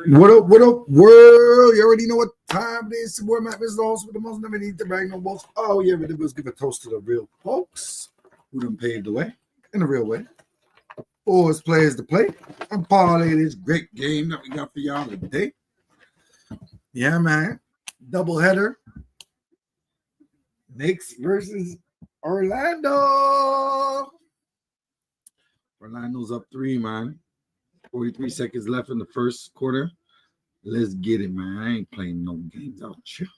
What up, world? You already know what time it is. Where Matt is lost with the most never need to brag no balls. Oh, yeah, but let's give a toast to the real folks who done paved the way in the real way. For us players to play and parlay this great game that we got for y'all today. Yeah, man. Double header. Knicks versus Orlando. Orlando's up 3, man. 43 seconds left in the first quarter. Let's get it, man. I ain't playing no games out here.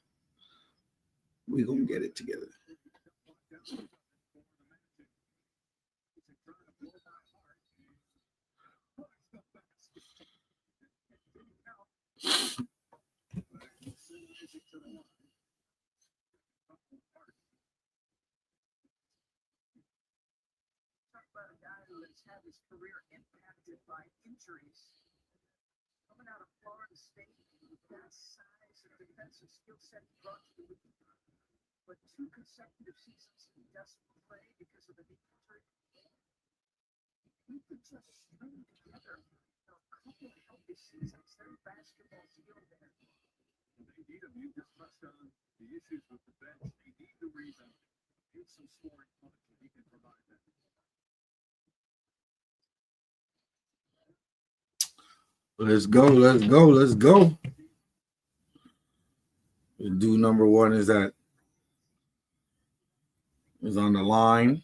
We gonna get it together. Had his career impacted by injuries. Coming out of Florida State, that size and defensive skill set he brought to the league. But 2 consecutive seasons he doesn't play because of the knee injury. He could just string together a couple of healthy seasons. Their basketball skill there. They need him. You just touched on the issues with the bench. They need the rebound. Need some scoring punch, and he can provide that. Let's go. Do number 1 is on the line.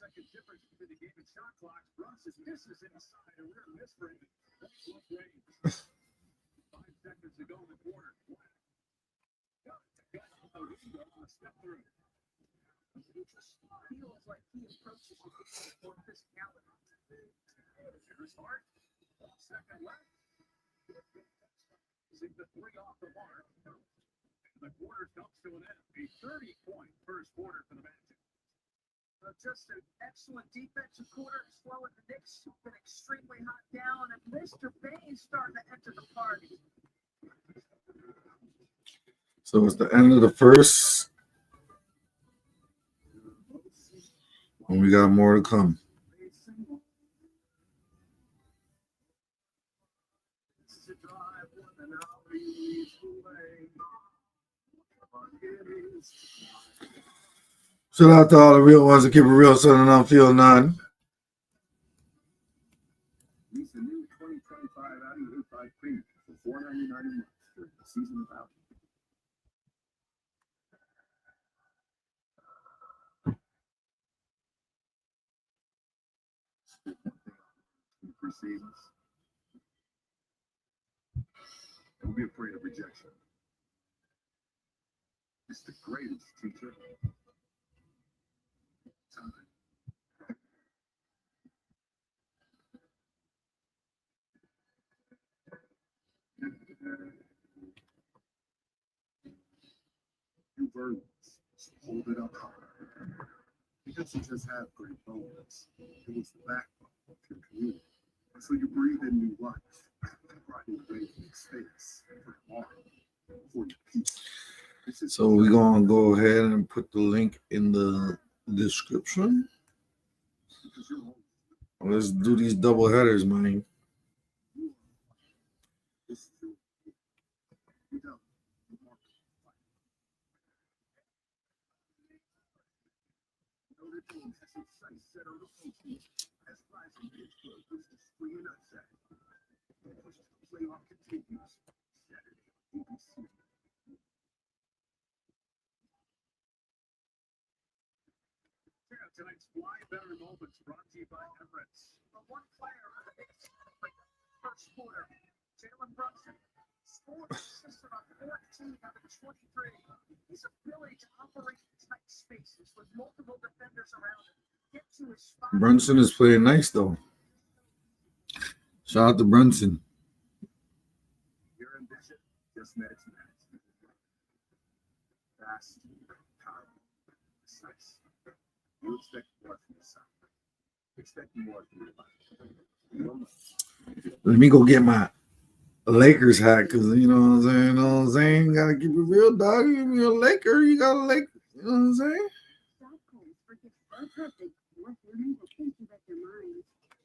Second difference between the game and shot clock. Brunson misses inside, a rare miss for him. 5 seconds to go in the quarter. Step through. He just feels like he approaches the game for physicality. Here's Hart. 1 second left. Seeing the 3 off the mark. The quarter comes to an end. A 30-point first quarter for the Magic. Just an excellent defensive quarter, as well as the Knicks have been extremely hot down, and Mr. Bain's starting to enter the party. So it's the end of the first, and we got more to come. Shout out to all the real ones that keep it real, so I don't feel none. Use the new 2025 Audi A5 Premium for $499 a month during the season of Audi. Pre-seasons. Don't be afraid of rejection. It's the greatest teacher. New versions. Hold it up higher. He doesn't just have great bones. It was the backbone of your community. So you breathe in new life. Right away from space for tomorrow. For your peace. So we're going to go ahead and put the link in the description. Let's do these double headers, man. Tonight's Fly Better Moments brought to you by Emirates. The one player in the first quarter, Jalen Brunson, scored assisted on 14 out of 23. His ability to operate in tight spaces with multiple defenders around him. Get to his spot. Brunson is playing nice, though. Shout out to Brunson. Your ambition just met its match. Fast, powerful, precise. You expect more from the sun. Expect more from your life. Let me go get my Lakers hat because you know what I'm saying. You know what I'm saying? Gotta keep it real, dog. You're a Laker. You got a Laker. You know what I'm saying?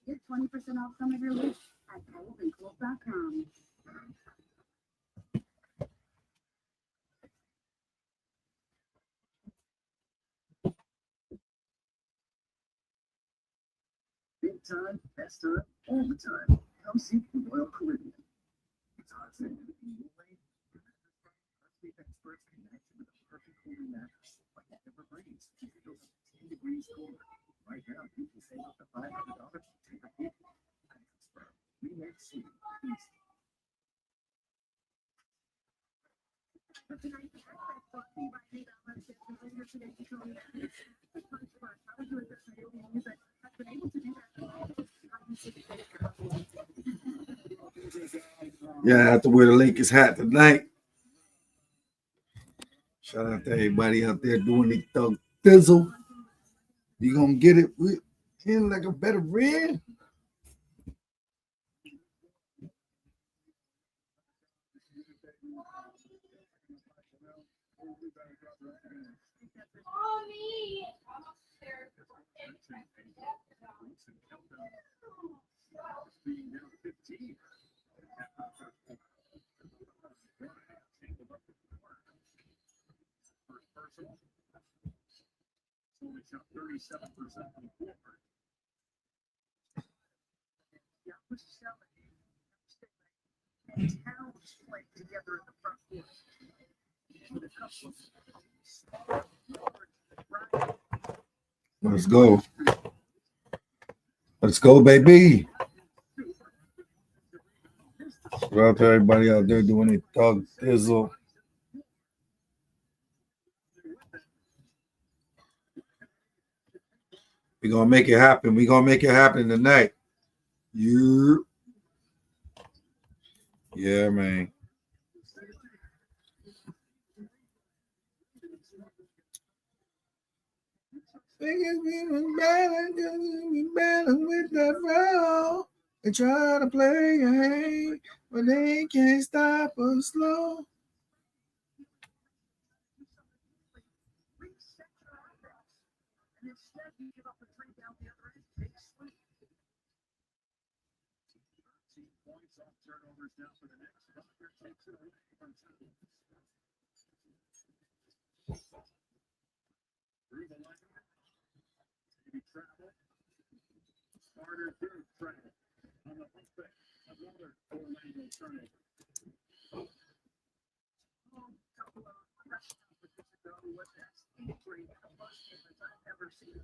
Get 20% off some of your list at coldandcold.com. Big time, best time, all the time. Come see the Royal Caribbean. It's hard to sleep experts connect you with a perfect cooling mattress like it never breathes. It feels 10 degrees colder. Right now, you can save up to $500. Take a peek. We make sleep easy. Yeah, I have to wear the Lakers hat tonight. Shout out to everybody out there doing the thug thizzle. You gonna get it in like a better red? Only shot 37% from the forward. Yeah, was selling and towns played together in the front court. With a couple of Let's go. Let's go, baby. Shout out to everybody out there doing it thug thizzle. We're gonna make it happen. We're gonna make it happen tonight. Yeah, man. Niggas be better with that roll. They try to play a game, but they can't stop us slow. and instead you give up a three down the other end. Big swing. 13 points off turnovers now for the Knicks. Butler takes it away from two. Through the line. Maybe travel. Carter through travel. On the hook pick. Another Orlando turnover. Couple of rest competitions ago with that injury, the most games I've ever seen.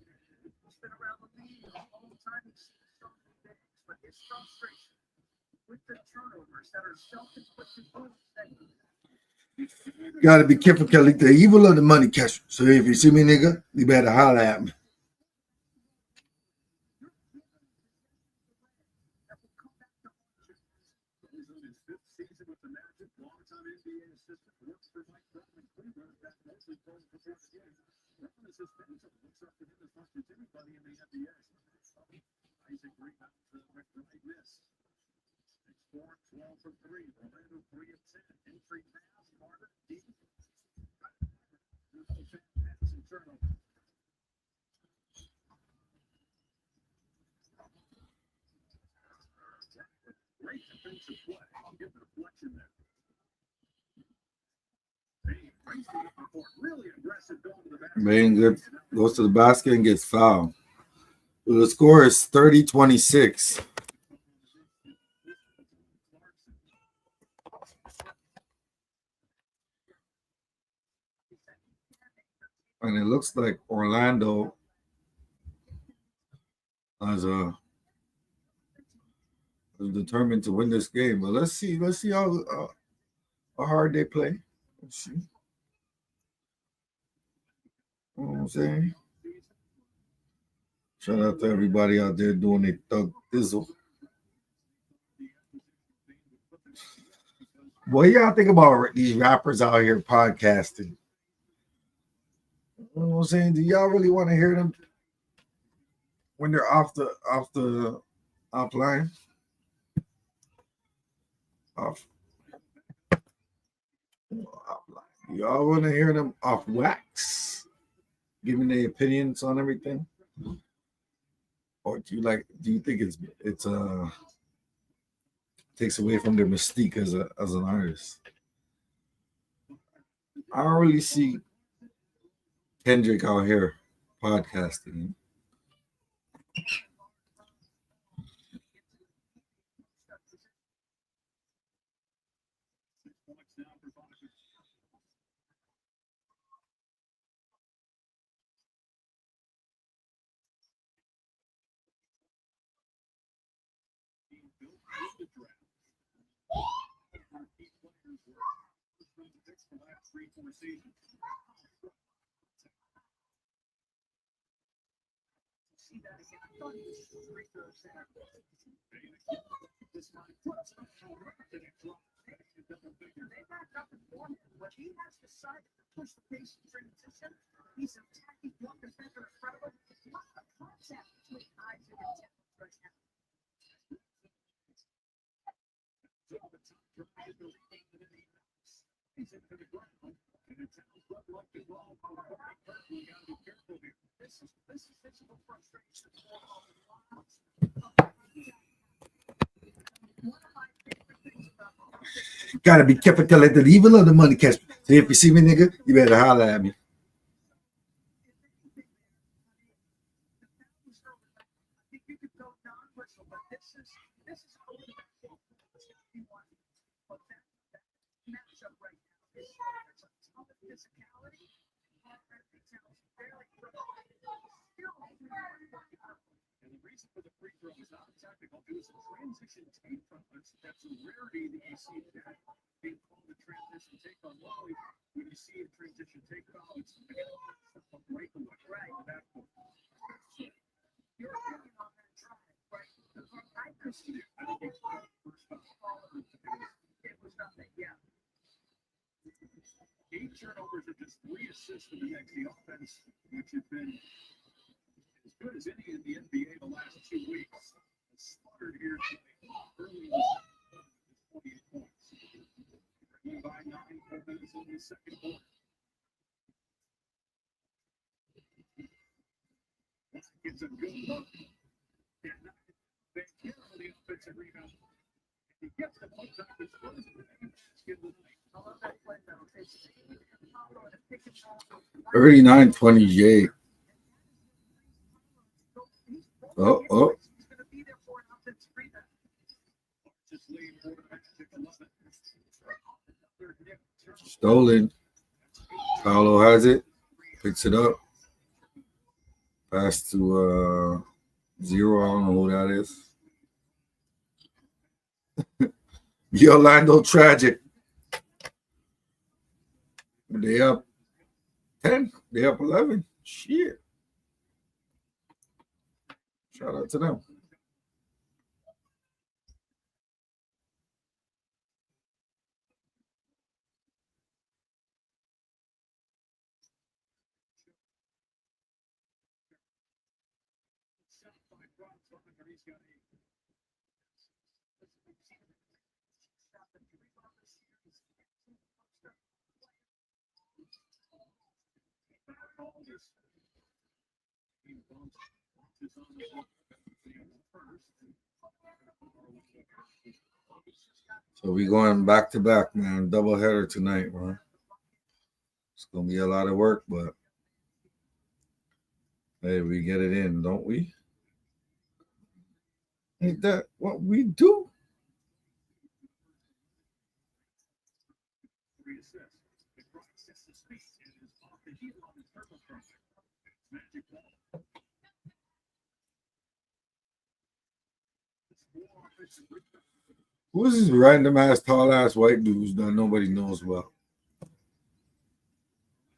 He's been around the league a long time. He's seen so many things, but his frustration with the turnovers that are self-inflicted wounds that Gotta be careful, Kelly. The evil of the money catcher. So if you see me, nigga, you better holler at me. will come back to haunt you. He's on his fifth season with the Magic, longtime NBA assistant, works for Mike Brown in Cleveland, that mostly calls for the game. Brown is suspension, looks up to him as much as anybody in the NBA. Isaac rebound to McBride miss. It's 4-12 from 3. Orlando 3 of 10. Entry pass, Carter deep. Pass and turnover. Great defensive play. Get the deflection there. Really aggressive going to the basket. Man goes to the basket and gets fouled. So the score is 30-26. And it looks like Orlando is determined to win this game. But let's see how hard they play. Let's see. You know what I'm saying? Shout out to everybody out there doing a thug thizzle. What y'all think about these rappers out here podcasting? You know what I'm saying? Do y'all really want to hear them when they're offline, off offline. Y'all want to hear them off wax, giving their opinions on everything, or do you think it's takes away from their mystique as an artist? I don't really see Kendrick out here podcasting. See that again. I thought he was free throws there. They backed up and formed him, but he has decided to push the pace in transition. He's attacking one defender in front of him. There's a lot of contact between Isaac and Towns right now. He's into the ground, and it's Towns left the ball. We got to be careful here. This is physical frustration. Gotta be careful to let the evil of the money catch me. So if you see me, nigga, you better holler at me. And the reason for the free throw is not technical. It was a transition take from us. That's a rarity that you see that being called a transition take on Wally. When you see a transition take off, it's a breakaway. Right. That point. Your opinion on that drive, right? I think it's first foul. It was nothing, yeah. 8 turnovers and just 3 assists for the Knicks. The offense, which has been as good as any in the NBA the last 2 weeks, has sluggered here early in the season, 28 points. Bringing by 9 minutes in the second quarter. Gets a good look. And they carry the offensive rebound. He gets the one time his first basket of the night. I love that play, though. It's 39-28. Oh. Stolen. Paolo has it. Picks it up. Pass to Zero. I don't know who that is. The Orlando Tragic. They up 10. They up 11. Shit. Shout out to them. So we going back to back, man. Double header tonight, man. It's gonna be a lot of work, but hey, we get it in, don't we? Ain't that what we do? Who's this random ass, tall ass white dudes that nobody knows about?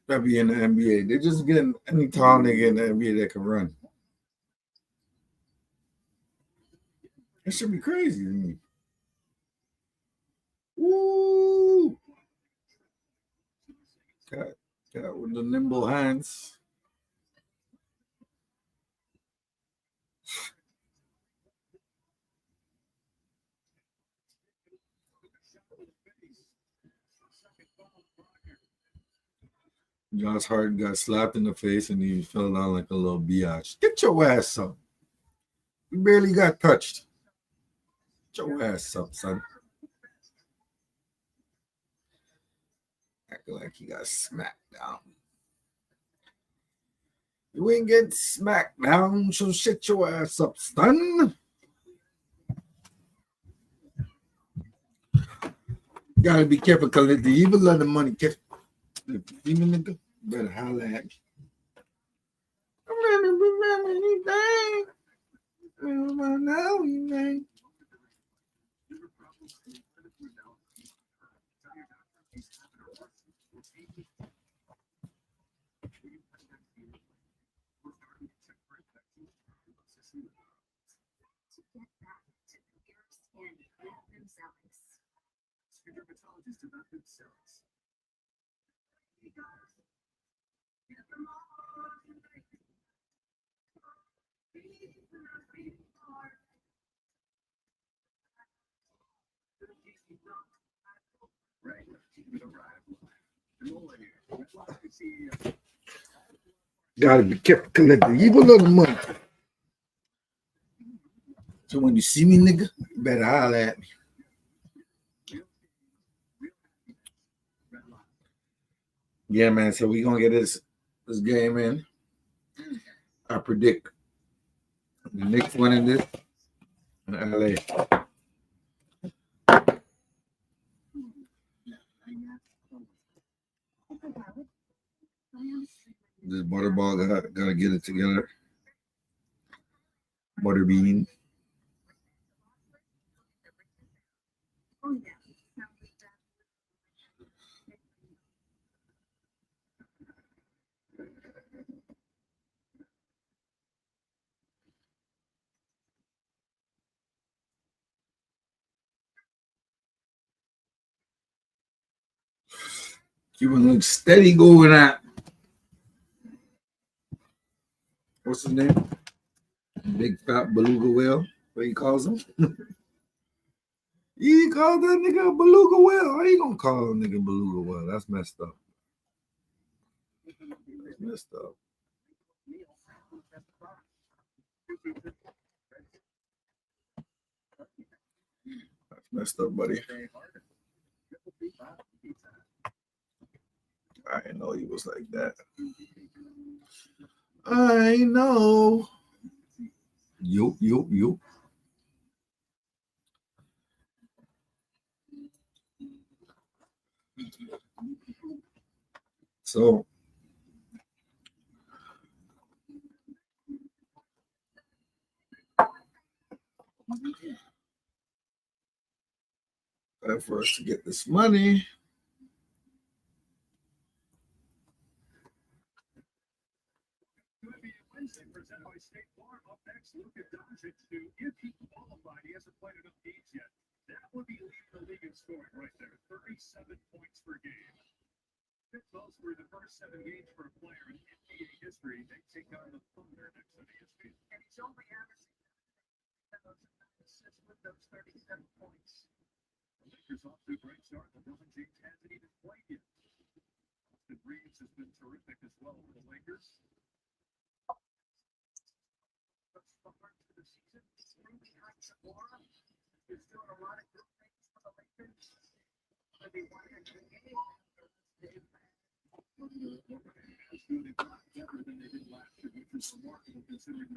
That be in the NBA. They're just getting any tall nigga in the NBA that can run. That should be crazy to me. Woo! Cat with the nimble hands. Josh Hart got slapped in the face and he fell down like a little biatch. Get your ass up. You barely got touched. Get your ass up, son. Acting like he got smacked down. You ain't getting smacked down, so shut your ass up, son. Gotta be careful, cause the evil love the money. Catch the demon nigga, better holler at me. I'm ready to remember anything. Now anything. Dermatologists about themselves. Gotta be careful, collect the evil of the money. So when you see me, nigga, you better holler at me. Yeah, man. So we gonna get this game in. I predict the Knicks winning this in LA. This Butterball gotta get it together. Butterbean. Cuban looks steady going at. What's his name? Big fat beluga whale. What he calls him? He called that nigga a beluga whale. How you gonna call a nigga beluga whale? That's messed up. That's messed up. That's messed up, buddy. I didn't know he was like that. I know. Yo. So for us to get this money. Wednesday presented by State Farm. Up next, Luka Doncic, who, if he qualified, he hasn't played enough games yet. That would be leading the league in scoring right there. 37 points per game. Fifth most for the first 7 games for a player in NBA history. They take on the Thunder next on ESPN. And he's only averaging assists with those 37 points. The Lakers off to a great start. LeBron James hasn't even played yet. Austin Reeves has been terrific as well for the Lakers. Is doing a lot of good things for the Lakers. Maybe one extra game. Better than they did last year, which is remarkable considering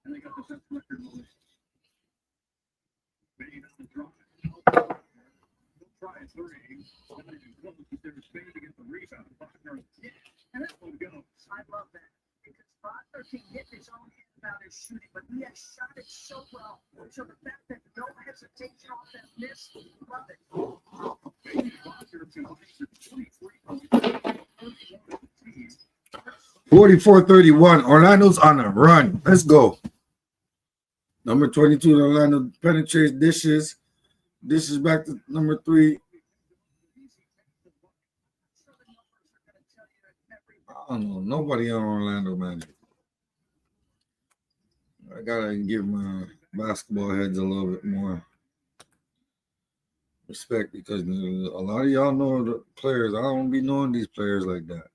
and they got the best record in the league. Bane on the drive. He'll try a 3. Not even close. There's Bane to get the rebound. Wagner again. And that one goes. I love that. Because Wagner can get his own hand about his shooting, but he has shot it so well. So the fact that no hesitation off that miss, love it. Wagner to 44-31. Orlando's on a run. Let's go. Number 22, Orlando penetrates dishes. Dishes back to number 3. I don't know. Nobody on Orlando, man. I gotta give him basketball heads a little bit more respect because a lot of y'all know the players. I don't be knowing these players like that.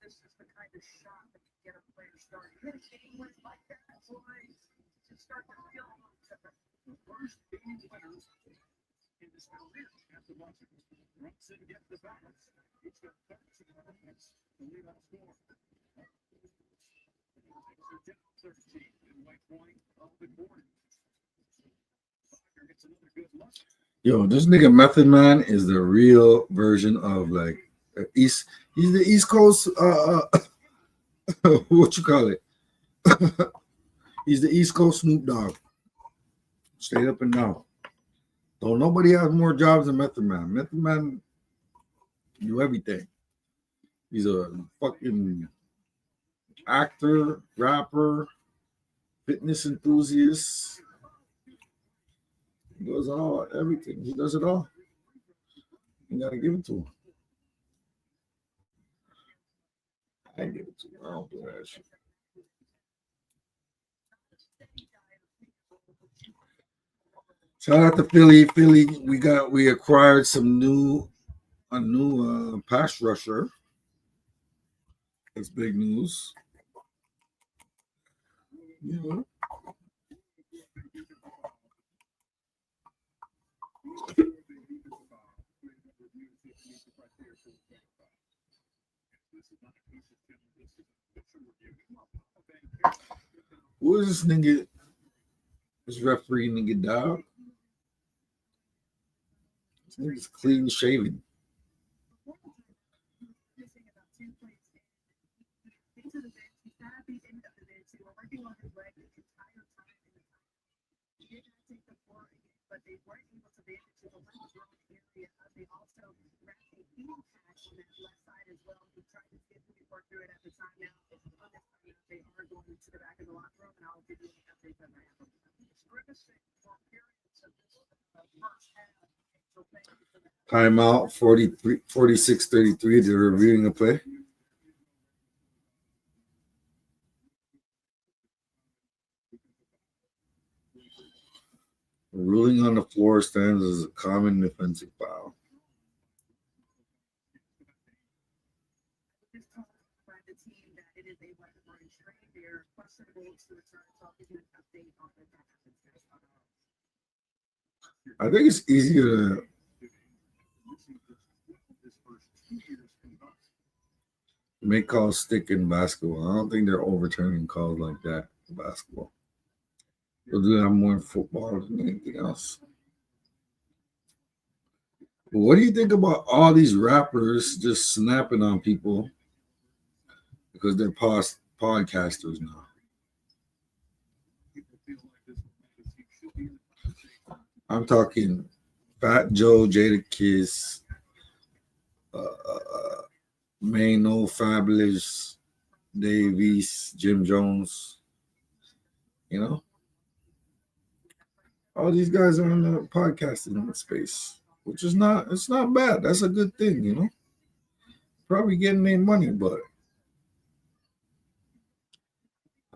This is the kind of shot that can get a player started. Hit a game wins like that, boys. To start to feel the worst game winners in this career. After watching Brunson get the balance, he's got 13 minutes to lead on score. Takes it down 13 in White Point of the quarter. Wagner gets another good look. Yo, this nigga Method Man is the real version of like East. He's the East Coast. What you call it? He's the East Coast Snoop Dogg. Straight up and down. Don't nobody has more jobs than Method Man. Method Man do everything. He's a fucking actor, rapper, fitness enthusiast. He does all everything. He does it all. You gotta give it to him. I give it to him. I don't do that shit. Shout out to Philly. Philly, we acquired a new pass rusher. That's big news. You know. Who is this nigga? This referee nigga dog? This nigga's clean shaven. But they weren't able to make it to the left area. They also wrapped a heel patch on that left side as well. We tried to get through it at the time now. On this time, they are going to the back of the locker room, and I'll give you an update on that. Terrific for periods of this first half. So thank you for that. Timeout 46-33. They're reviewing the play. Ruling on the floor stands as a common defensive foul. I think it's easier to make calls stick in basketball. I don't think they're overturning calls like that in basketball. They'll do that more in football than anything else. But what do you think about all these rappers just snapping on people because they're podcasters now? I'm talking Fat Joe, Jada Kiss, Mano, Fabulous, Davies, Jim Jones. You know, all these guys are in the podcasting space, which is it's not bad. That's a good thing, you know. Probably getting their money, but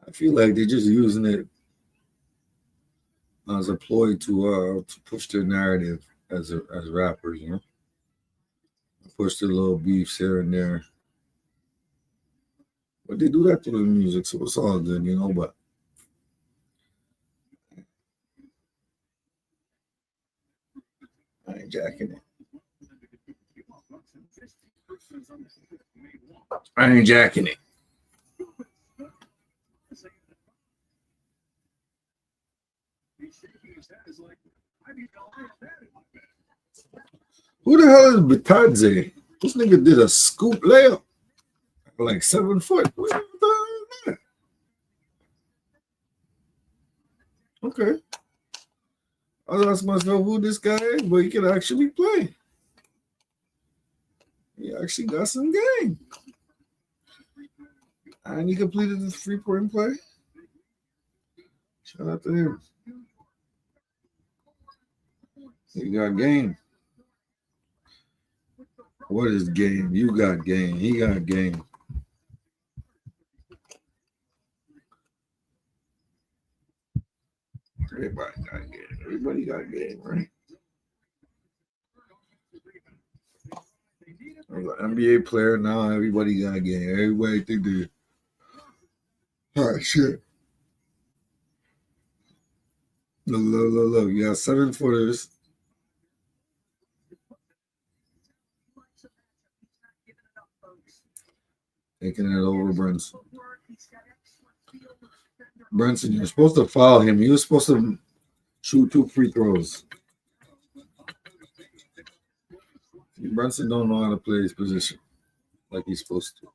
I feel like they're just using it as a ploy to push their narrative as rappers, you know. Push their little beefs here and there. But they do that to the music, so it's all good, you know, but I ain't jacking it. I ain't jacking it. Who the hell is Batadze? This nigga did a scoop layup. Like 7 foot. What the hell is that? Okay. I asked myself who this guy is, but he can actually play. He actually got some game. And he completed the 3-point play. Shout out to him. He got game. What is game? You got game. He got game. Everybody got game. Everybody got game, right? I was an NBA player now. Everybody got game. Everybody think they. All right, shit. Look. You got 7-footers. Taking it over Brunson. Brunson, you're supposed to foul him. You were supposed to shoot 2 free throws. Brunson don't know how to play his position like he's supposed to.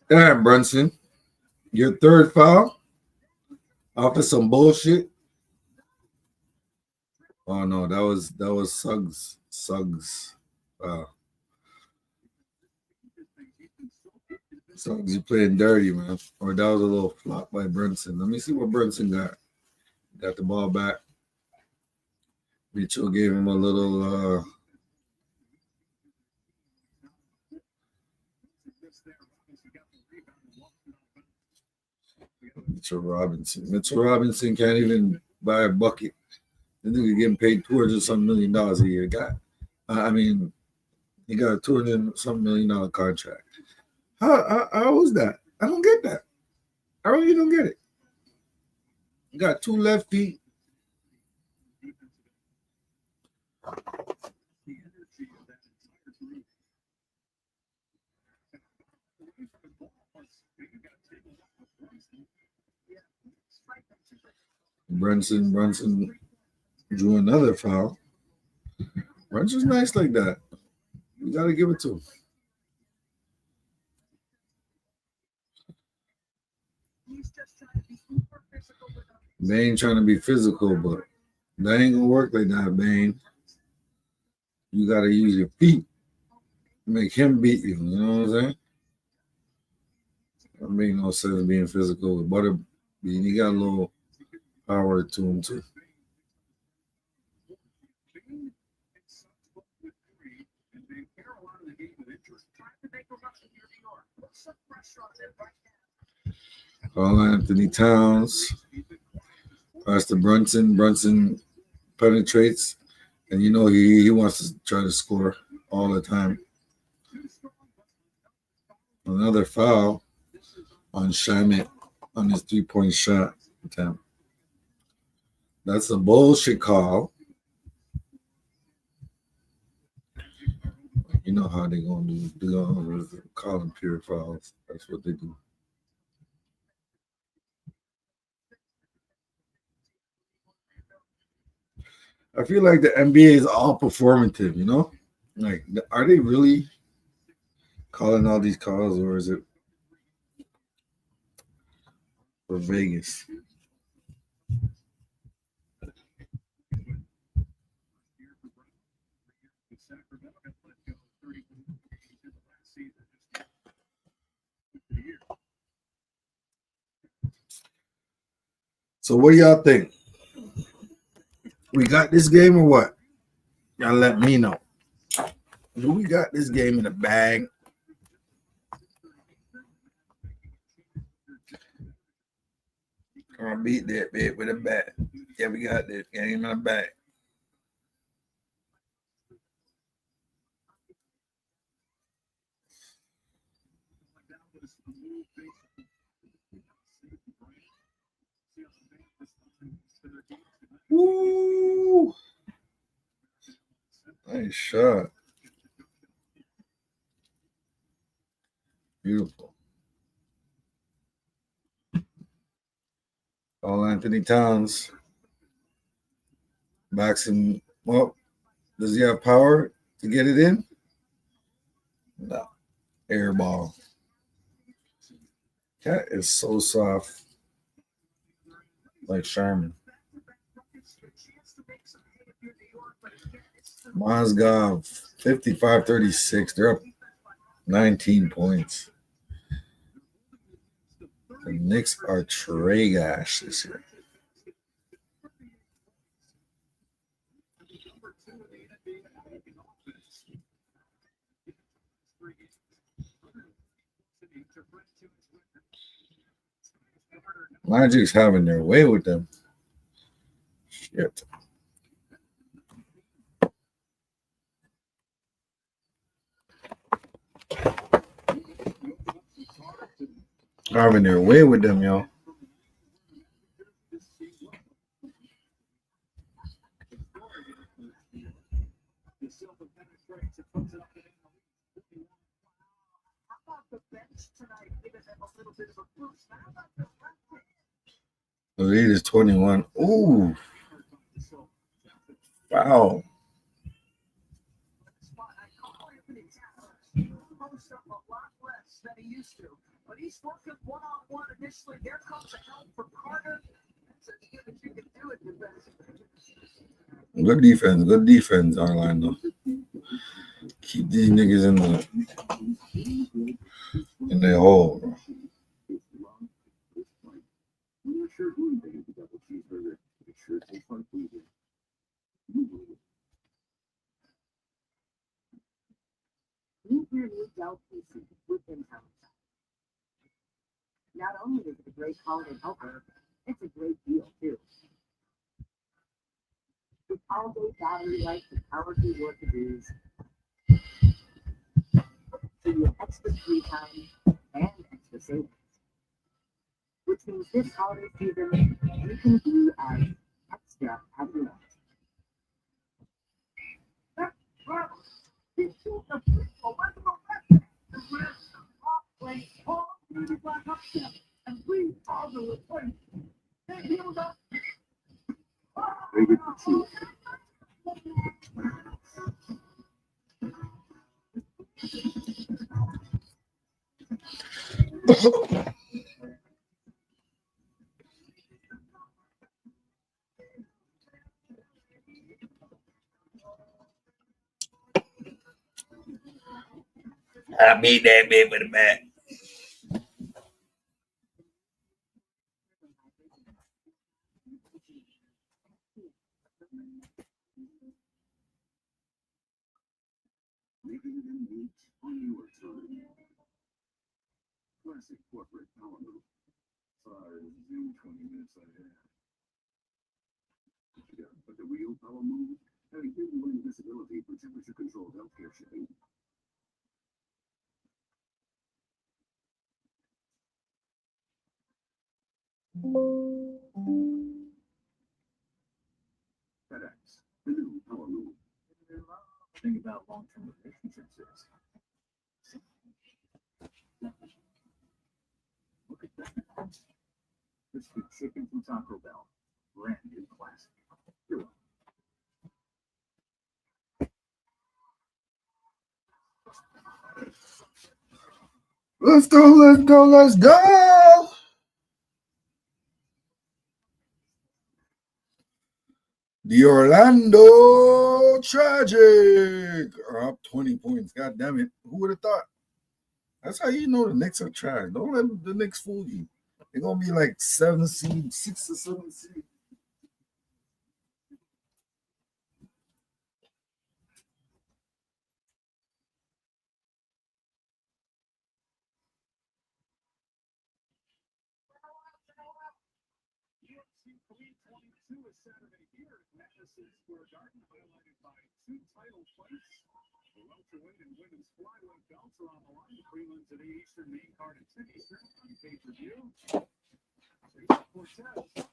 Damn, Brunson. Your third foul after some bullshit. Oh no, that was Suggs. Suggs. Suggs, you playing dirty, man. Or that was a little flop by Brunson. Let me see what Brunson got. Got the ball back. Mitchell gave him a little Mitchell Robinson can't even buy a bucket. The nigga getting paid $200 million a year. He got a $200 million contract. How was that? I don't get that. I really don't get it. You got 2 left feet. Brunson drew another foul. Brunson's nice like that. You gotta give it to him. Bane trying to be physical, but that ain't gonna work like that, Bane. You gotta use your feet. Make him beat you. You know what I'm saying? That make no sense being physical with Butterbean. He got a little power to him too. Anthony Towns. Pass to Brunson. Brunson penetrates, and you know he wants to try to score all the time. Another foul on Shamet on his 3-point shot attempt. That's a bullshit call. You know how they're going to do. They're going to call them pure fouls. That's what they do. I feel like the NBA is all performative, you know? Like, are they really calling all these calls, or is it for Vegas? So what do y'all think? We got this game or what? Y'all let me know. Do we got this game in the bag? Gonna beat that bit with a bat. Yeah, we got this game in the bag. Woo! Nice shot. Beautiful. All Anthony Towns. Backs him up. Does he have power to get it in? No. Air ball. Cat is so soft. Like Sherman. Mozgov, 55-36. They're up 19 points. The Knicks are trash this year. Magic's having their way with them. Shit. Having their way with them, yo. The lead is 21. Ooh. Wow. But he's working one-on-one initially. Here comes a help from Carter. Good defense. Good defense, Orlando. Keep these niggas in their hole, bro. Not only is it a great holiday helper, it's a great deal too. With all-day battery life and power to your to-dos, so you have extra free time and extra savings. Which means this holiday season, you can be as extra as you want. I beat that bit with a bat. Classic corporate power move. Sorry, Zoom 20 minutes ahead. Yeah, but the real power move, having year-to-year visibility for temperature-controlled healthcare shipping. FedEx, the new power move. Think about long-term relationships is. Look at that. Crispy chicken from Taco Bell. Brand new classic. You're welcome. Let's go. The Orlando Tragic are up 20 points. God damn it. Who would have thought? That's how you know the Knicks are trash. Don't let the Knicks fool you. They're going to be like 7 seed, 6 or 7 seed. UFC 322 is Saturday here at Madison Square Garden, highlighted by 2 title fights. The welterweight and women's flyweight belts are on the line. Prelims at 8 Eastern, main card at 10 Eastern on pay-per-view. Tracy Cortez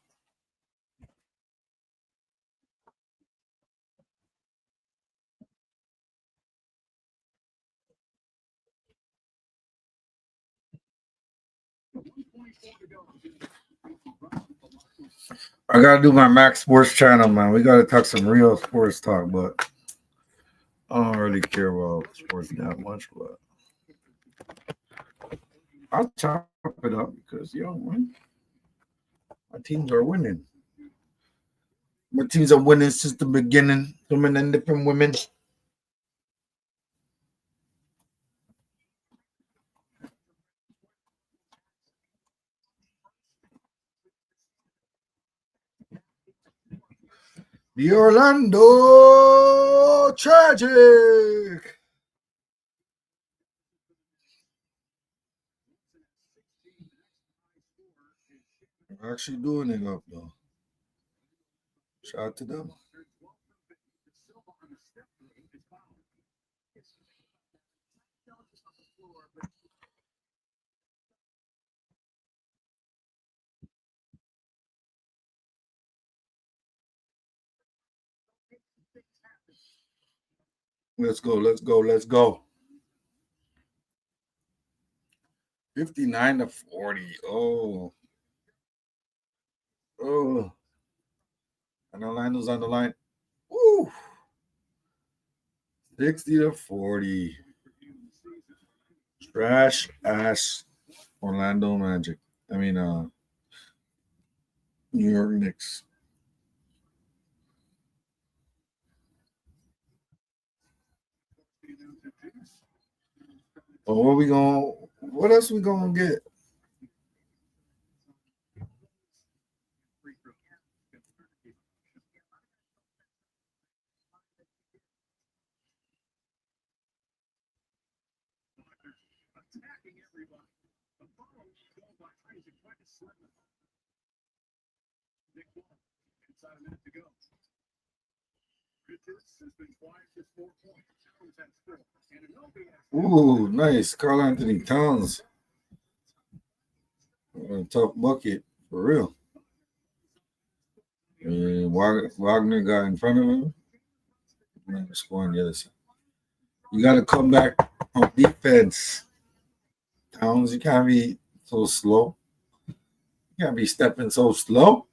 I gotta do my Max Sports channel, man. We gotta talk some real sports talk, but I don't really care about sports that much. But I'll chop it up because man, my teams are winning. My teams are winning since the beginning. Women and different women. The Orlando Tragic. They're actually doing it up though. Shout out to them. Let's go, let's go, let's go. 59-40. Oh. Oh. And Orlando's on the line. Woo. 60-40. Trash ass Orlando Magic. I mean, New York Knicks. But what else we gonna get? Ooh, nice. Karl Anthony Towns. A tough bucket, for real. Wagner got in front of him. Scoring the other side. You got to come back on defense. Towns, you can't be so slow. You can't be stepping so slow.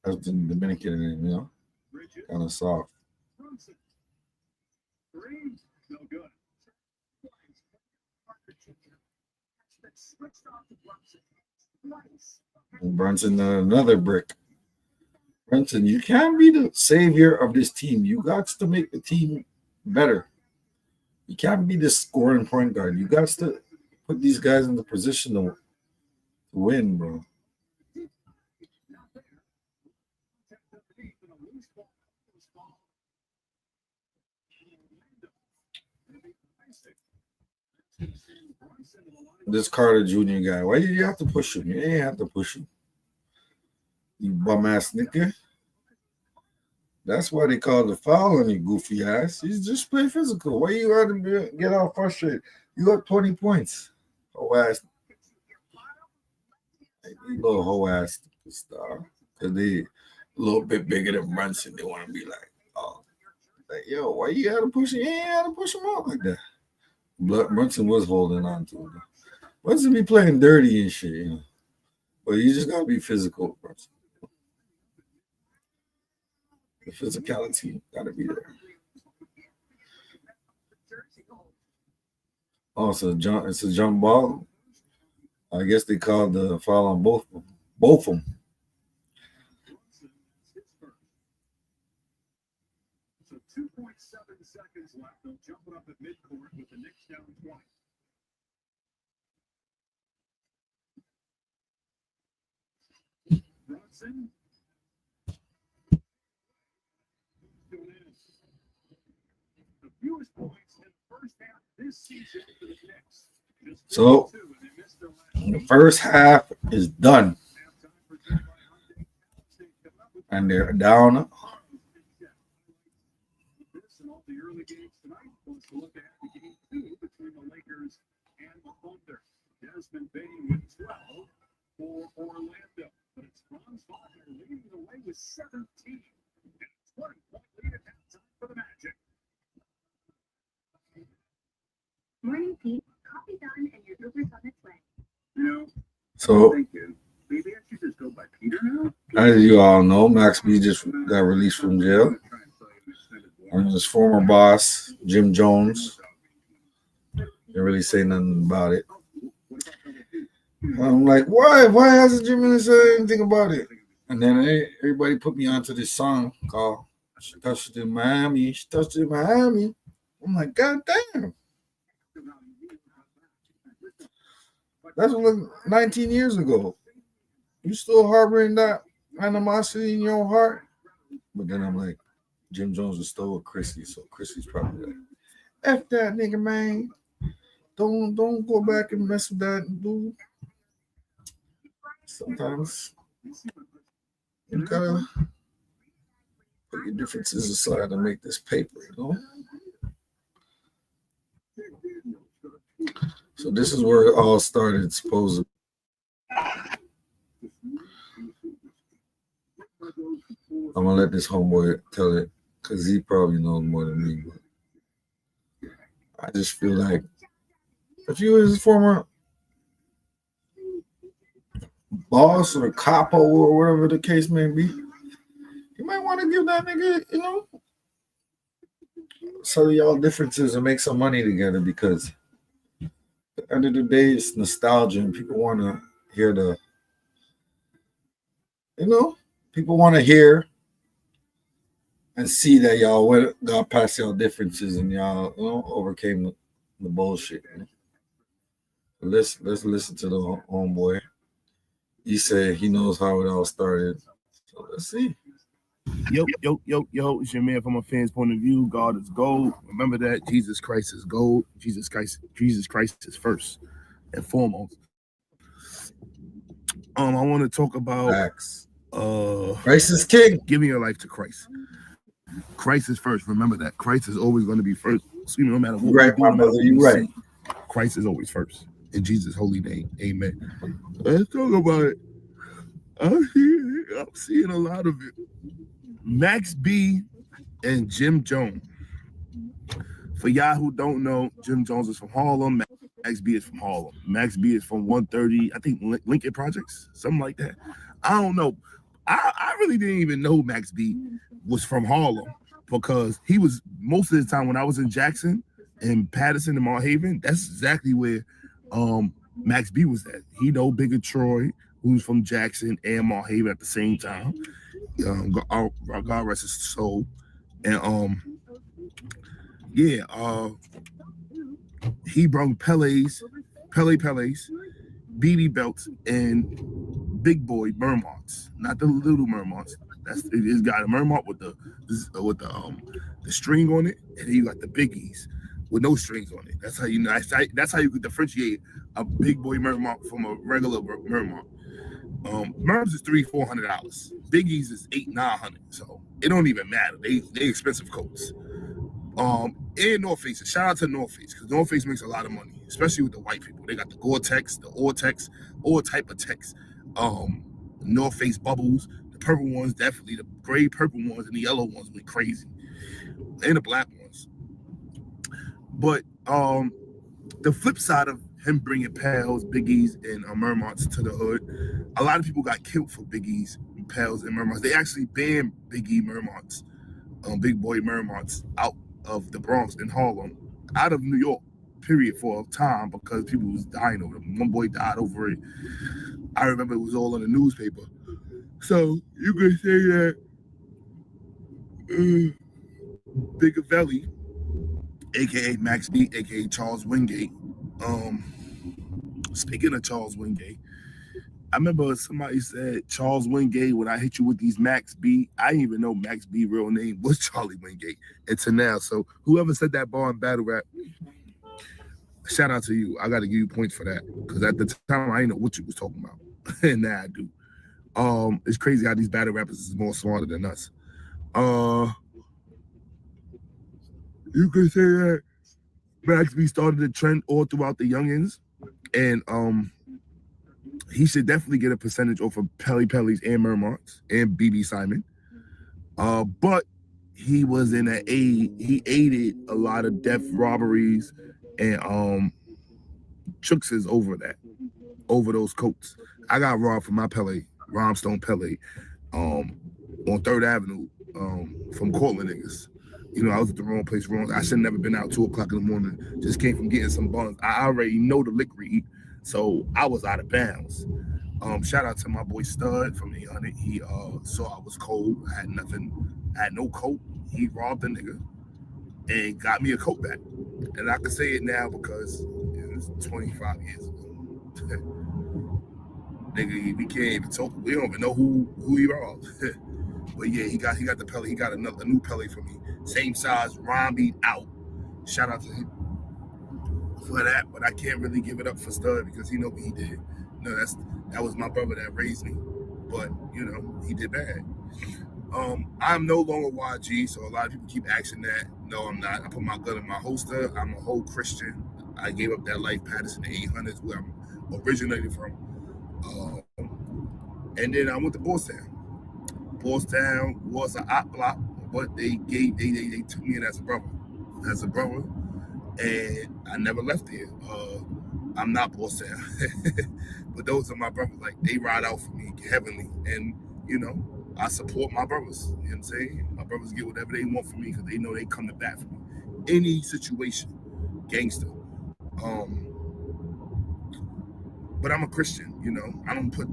That's the Dominican name, kind of soft. And Brunson, another brick. Brunson, you can't be the savior of this team. You got to make the team better. You can't be the scoring point guard. You got to put these guys in the position to win, bro. This Carter Jr. guy, why did you have to push him? You ain't have to push him. You bum ass nigga. That's why they call the foul on you, goofy ass. You just play physical. Why you got to get all frustrated? You got 20 points. Whole ass. Little whole ass star. Because they a little bit bigger than Brunson. They want to be like, oh, like, yo, why you got to push him? You ain't got to push him out like that. Brunson was holding on to it. Brunson be playing dirty and shit, But you just got to be physical, Brunson. The physicality got to be there. Also, it's a jump ball. I guess they called the foul on both of them. So 2.7 seconds left. They'll jump it up at midcourt with the Knicks down 20. Brunson. The fewest points in the first half this season for the Knicks. So the first half is done. And they're down. This and all the early games tonight. Let's look ahead to game 2 between the Lakers and the Thunder. Desmond Bain with 12 for Orlando. But it's Franz Wagner leading the way with 17. And a 20-point lead at halftime for the Magic. Morning, Pete. So, Thank you. Maybe I should just go by Peter now? as you all know, Max B just got released from jail. And his former boss, Jim Jones, didn't really say nothing about it. I'm like, why? Why hasn't Jimmy said anything about it? And then everybody put me onto this song called "She Touched in Miami." She touched in Miami. I'm like, God damn. That's like 19 years ago. You still harboring that animosity in your heart? But then I'm like, Jim Jones was still with Chrissy, so Chrissy's probably like, F that nigga, man. Don't go back and mess with that dude. Sometimes you gotta put your differences aside and make this paper, you know? So this is where it all started, supposedly. I'm gonna let this homeboy tell it because he probably knows more than me. But I just feel like if you was his former boss or capo or whatever the case may be, you might want to give that nigga, you know, some of y'all differences and make some money together because at the end of the day, it's nostalgia and people want to hear the, you know, people want to hear and see that y'all got past y'all differences and y'all, you know, overcame the bullshit. You know? Let's listen to the homeboy. He said he knows how it all started. So let's see. Yo, it's your man from a fan's point of view. God is gold. Remember that Jesus Christ is gold. Jesus Christ is first and foremost. I want to talk about Facts. Christ is king. Giving your life to Christ. Christ is first. Remember that. Christ is always going to be first. So no matter what right, my brother, you right. Christ is always first. In Jesus' holy name. Amen. Let's talk about it. I'm seeing a lot of it. Max B and Jim Jones. For y'all who don't know, Jim Jones is from Harlem. Max B is from Harlem. Max B is from 130, I think Lincoln Projects, something like that. I don't know. I really didn't even know Max B was from Harlem because he was most of the time when I was in Jackson and Patterson and Mount Haven. That's exactly where Max B was at. He know Bigger Troy, who's from Jackson and Mount Haven at the same time. God rest his soul. And he brought Pele's, BB belts, and big boy Mermonts, not the little Mermonts. It's got a Mermont with the string on it, and then you got the biggies with no strings on it. That's how you know. That's how you could differentiate a big boy Mermont from a regular Mermont. Merms is $300-400. Biggies is $800-900. So it don't even matter. They expensive coats. And North Face. Shout out to North Face because North Face makes a lot of money, especially with the white people. They got the Gore-Tex, the Ortex, all type of Tex. North Face bubbles, the purple ones, definitely the gray purple ones, and the yellow ones went crazy, and the black ones. But the flip side of him bringing Pals, Biggies, and Mermonts to the hood, a lot of people got killed for Biggies, Pals, and Mermonts. They actually banned Biggie Mermonts, big boy Mermonts, out of the Bronx and Harlem, out of New York, period, for a time because people was dying over it. One boy died over it. I remember it was all in the newspaper. So you could say that Bigger Valley, aka Max B, aka Charles Wingate. Speaking of Charles Wingate, I remember somebody said Charles Wingate, when I hit you with these Max B, I didn't even know Max B real name was Charlie Wingate until now. So whoever said that bar in battle rap, shout out to you. I got to give you points for that because at the time I didn't know what you was talking about, and now I do. It's crazy how these battle rappers is more smarter than us. You could say that Max B started the trend all throughout the youngins, and he should definitely get a percentage off of Pelly's and Mermonts and BB Simon. But he was in he aided a lot of death robberies and chookses over those coats. I got robbed from my Pele, Rhinestone Pele, on 3rd Avenue, from Cortland niggas. You know, I was at the wrong place, wrong. I should have never been out 2 o'clock in the morning. Just came from getting some buns. I already know the lick read, so I was out of bounds. Shout out to my boy Stud from 800. He saw I was cold. I had nothing. I had no coat. He robbed the nigga and got me a coat back. And I can say it now because it was 25 years ago. Nigga, we can't even talk. We don't even know who he robbed. But yeah, he got the Pele. He got a new Pele for me. Same size, Ron beat out. Shout out to him for that. But I can't really give it up for Stud because he know what he did. No, that was my brother that raised me. But you know, he did bad. I'm no longer YG, so a lot of people keep asking that. No, I'm not. I put my gun in my holster. I'm a whole Christian. I gave up that life Patterson in the 800s where I'm originated from. And then I went to Boystown. Boystown was an op block, but they took me in as a brother, and I never left there. I'm not Boystown, but those are my brothers. Like they ride out for me heavenly, and you know I support my brothers. You know what I'm saying? My brothers get whatever they want from me because they know they come to bat for me. Any situation, gangster. But I'm a Christian, you know. I don't put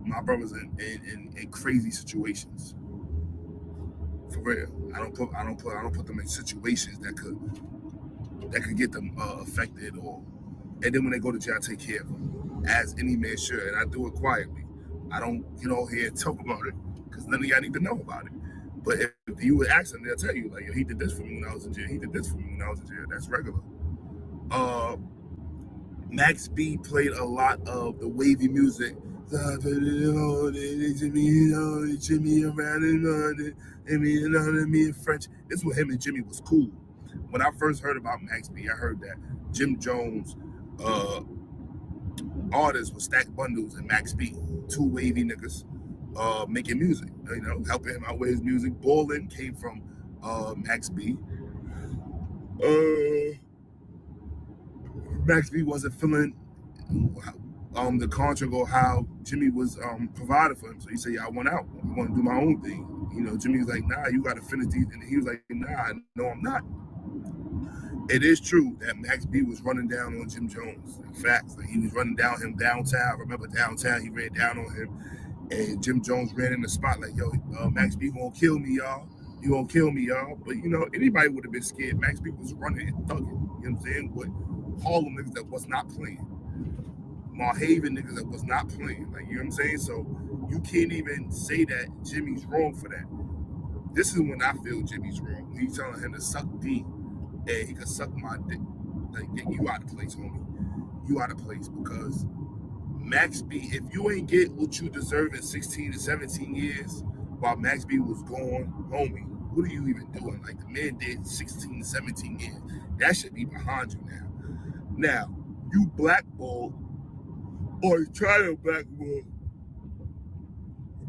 my brothers in crazy situations. For real. I don't put them in situations that could get them affected and then when they go to jail I take care of them. As any man should. And I do it quietly. I don't get on here and talk about it because none of y'all need to know about it. But if you would ask them, they'll tell you, like, yo, he did this for me when I was in jail. He did this for me when I was in jail. That's regular. Max B played a lot of the wavy music. Jimmy around and me in French. This is what him and Jimmy was cool. When I first heard about Max B, I heard that Jim Jones artists would stack bundles and Max B, 2 wavy niggas making music, you know, helping him out with his music. Ballin' came from Max B. Max B wasn't feeling the contract or how Jimmy was provided for him. So he said, yeah, I want out. I want to do my own thing. You know, Jimmy was like, nah, you got to finish these. And he was like, nah, no, I'm not. It is true that Max B was running down on Jim Jones. In fact, like, he was running down him downtown. Remember downtown, he ran down on him. And Jim Jones ran in the spot like, yo, Max B gonna kill me, y'all. You gonna kill me, y'all. But, you know, anybody would have been scared. Max B was running and thugging. You know what I'm saying? With Harlem niggas that was not playing. Marhaven niggas that was not playing. Like, you know what I'm saying? So you can't even say that Jimmy's wrong for that. This is when I feel Jimmy's wrong. When he's telling him to suck D and he can suck my dick. Like, you out of place, homie. You out of place because Max B, if you ain't get what you deserve in 16 to 17 years while Max B was gone, homie, what are you even doing? Like, the man did 16 to 17 years. That should be behind you now. Now, you blackballed or you try to blackball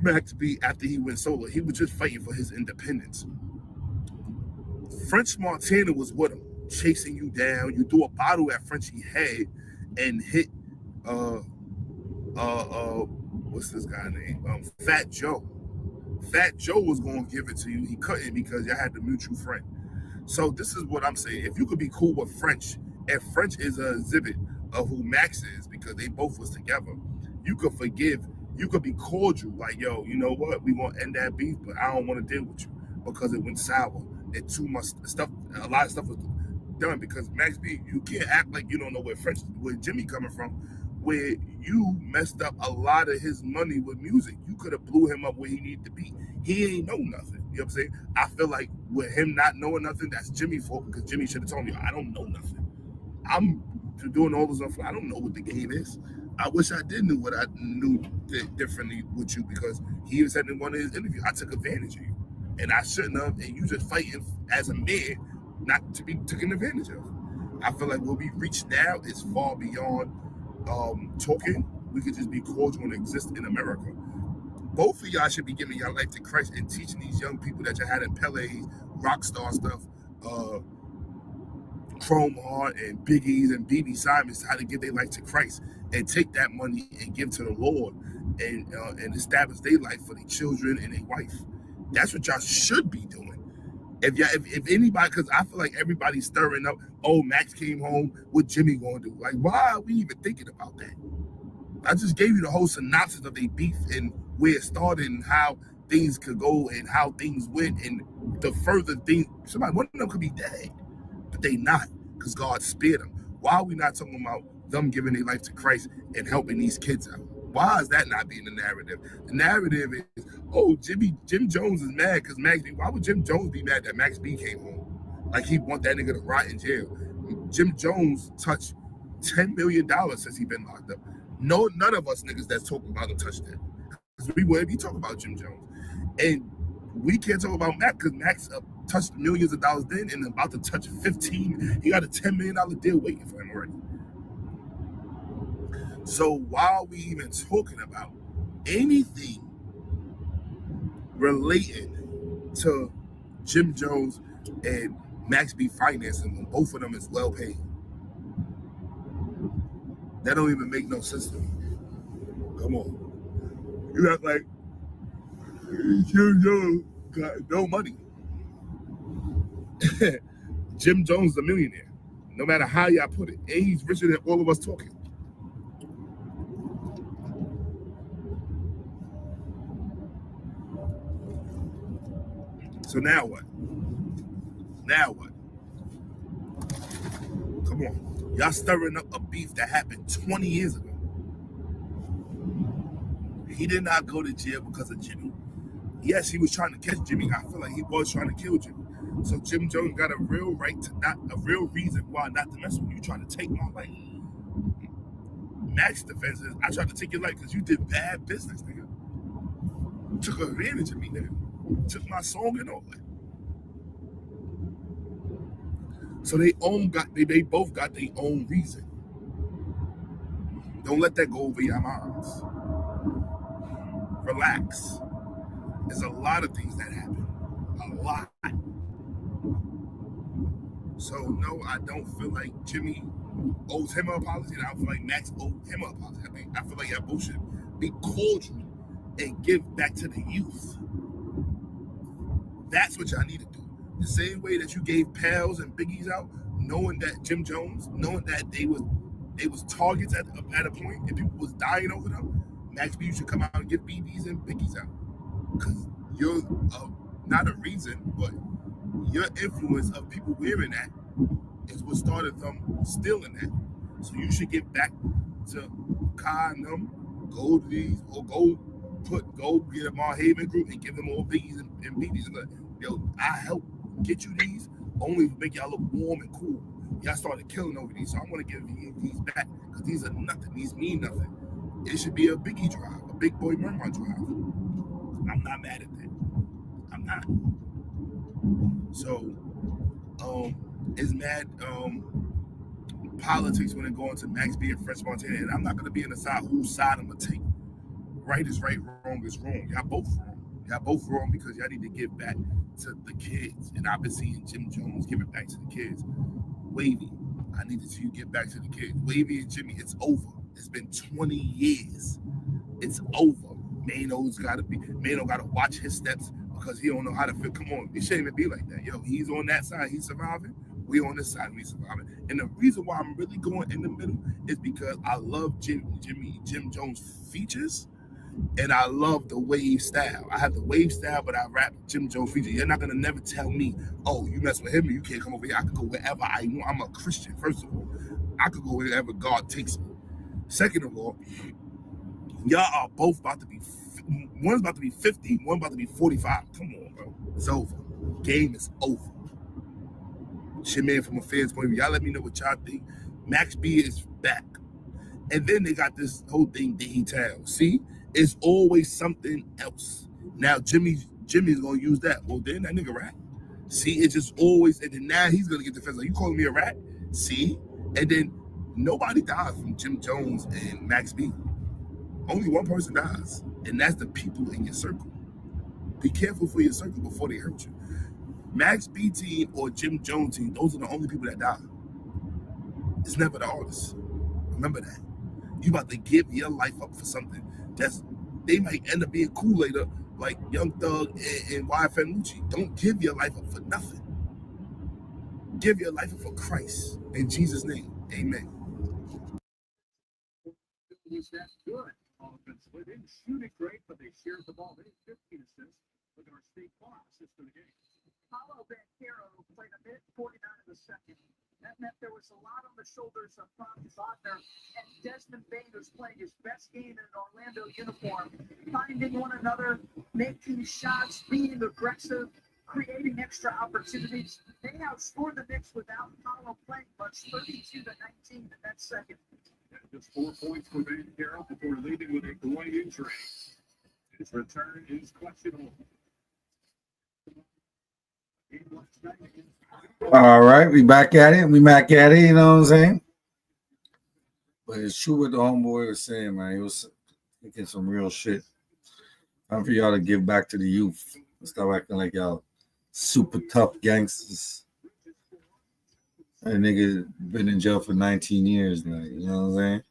Max B after he went solo. He was just fighting for his independence. French Montana was with him, chasing you down. You threw a bottle at Frenchie's head and hit what's this guy name? Fat Joe. Fat Joe was gonna give it to you. He couldn't because you had the mutual friend. So this is what I'm saying. If you could be cool with French, if French is an exhibit of who Max is because they both was together, you could forgive. You could be cordial, like, yo, you know what? We gonna end that beef, but I don't want to deal with you because it went sour. And too much stuff, a lot of stuff was done because Max B, you can't act like you don't know where Jimmy coming from, where you messed up a lot of his money with music. You could have blew him up where he needed to be. He ain't know nothing. You know what I'm saying? I feel like with him not knowing nothing, that's Jimmy's fault because Jimmy should have told me, I don't know nothing. I'm doing all this stuff. I don't know what the game is. I wish I did know what I knew differently with you because he was saying in one of his interviews, I took advantage of you. And I shouldn't have, and you just fighting as a man not to be taken advantage of. I feel like what we reach now is far beyond talking. We could just be cordial and exist in America. Both of y'all should be giving your life to Christ and teaching these young people that you had in Pele's rock star stuff Chrome Heart and Biggies and BB Simons how to give their life to Christ and take that money and give to the Lord and establish their life for their children and their wife. That's what y'all should be doing. If anybody, because I feel like everybody's stirring up, oh, Max came home, what Jimmy gonna do? Like, why are we even thinking about that? I just gave you the whole synopsis of their beef and where it started and how things could go and how things went and the further thing. One of them could be dead, but they not, because God spared them. Why are we not talking about them giving their life to Christ and helping these kids out? Why is that not being the narrative? The narrative is, oh, Jim Jones is mad because Max B. Why would Jim Jones be mad that Max B came home? Like he want that nigga to rot in jail. Jim Jones touched $10 million since he been locked up. No, none of us niggas that's talking about him touched that. Because we wouldn't be talking about Jim Jones. And we can't talk about Max because Max touched millions of dollars then and about to touch 15. He got a $10 million deal waiting for him already. So why are we even talking about anything relating to Jim Jones and Max B financing when both of them is well paid? That don't even make no sense to me. Come on. You act like Jim Jones got no money. Jim Jones is a millionaire, no matter how y'all put it. And he's richer than all of us talking. So now what? Now what? Come on. Y'all stirring up a beef that happened 20 years ago. He did not go to jail because of Jimmy. Yes, he was trying to catch Jimmy. I feel like he was trying to kill Jimmy. So Jim Jones got a real right to a real reason why not to mess with you. Trying to take my life. Max's defense is, I tried to take your life because you did bad business, nigga. You took advantage of me, nigga. Took my song and all that. So they both got their own reason. Don't let that go over your minds. Relax. There's a lot of things that happen. A lot. So no, I don't feel like Jimmy owes him an apology, and I don't feel like Max owes him an apology. I feel like y'all both should be cordial and give back to the youth. That's what y'all need to do. The same way that you gave Pals and Biggies out, knowing that Jim Jones, knowing that they was targets at a point and people was dying over them, Max B, you should come out and give BBs and Biggies out. Because you're not a reason, but your influence of people wearing that is what started them stealing that. So you should get back to Kai and them, go to these, or go get a Marhaven group and give them all Biggies and BBs. And like, yo, I help get you these only to make y'all look warm and cool. Y'all started killing over these, so I want to give you these back because these are nothing. These mean nothing. It should be a Biggie drive, a Big Boy Mermont drive. I'm not mad at that. I'm not. So, it's mad politics when it going to Max B and French Montana, and I'm not gonna be on the side whose side I'm gonna take. Right is right, wrong is wrong. Y'all both wrong. Y'all both wrong because y'all need to give back to the kids. And I've been seeing Jim Jones give it back to the kids. Wavy, I need to see you get back to the kids. Wavy and Jimmy, it's over. It's been 20 years. It's over. Mano's gotta watch his steps because he don't know how to feel. Come on, it shouldn't even be like that. Yo, he's on that side, he's surviving. We on this side, we surviving. And the reason why I'm really going in the middle is because I love Jim Jones features, and I love the wave style. I have the wave style, but I rap Jim Jones features. You're not gonna never tell me, oh, you mess with him and you can't come over here. I can go wherever I want. I'm a Christian, first of all. I could go wherever God takes me. Second of all, y'all are both about to be, one's about to be 50, one about to be 45. Come on, bro. It's over. Game is over. Shit, man, from a fan's point of view, y'all let me know what y'all think. Max B is back. And then they got this whole thing that he tells. See, it's always something else. Now, Jimmy's going to use that. Well, then that nigga rat. See, it's just always, and then now he's going to get defensive. Like, you calling me a rat? See? And then nobody dies from Jim Jones and Max B. Only one person dies, and that's the people in your circle. Be careful for your circle before they hurt you. Max B team or Jim Jones team, those are the only people that die. It's never the artist. Remember that. You about to give your life up for something that's they might end up being cool later, like Young Thug and YFN Lucci. Don't give your life up for nothing. Give your life up for Christ. In Jesus' name. Amen. Was that good offensively? They didn't shoot it great, but they shared the ball. They had 15 assists. Look at our State Farm assist for the game. Paulo Banchero played a minute 49 of the second. That meant there was a lot on the shoulders of Franz Wagner and Desmond Bain, who's playing his best game in an Orlando uniform, finding one another, making shots, being aggressive, creating extra opportunities. They outscored the Knicks without Paulo playing much, 32 to 19 the next second. Just 4 points for Banchero before leaving with a groin injury. His return is questionable. All right, we back at it. You know what I'm saying? But it's true what the homeboy was saying, man. He was thinking some real shit. Time for y'all to give back to the youth. Stop acting like y'all super tough gangsters. That nigga been in jail for 19 years now. You know what I'm saying?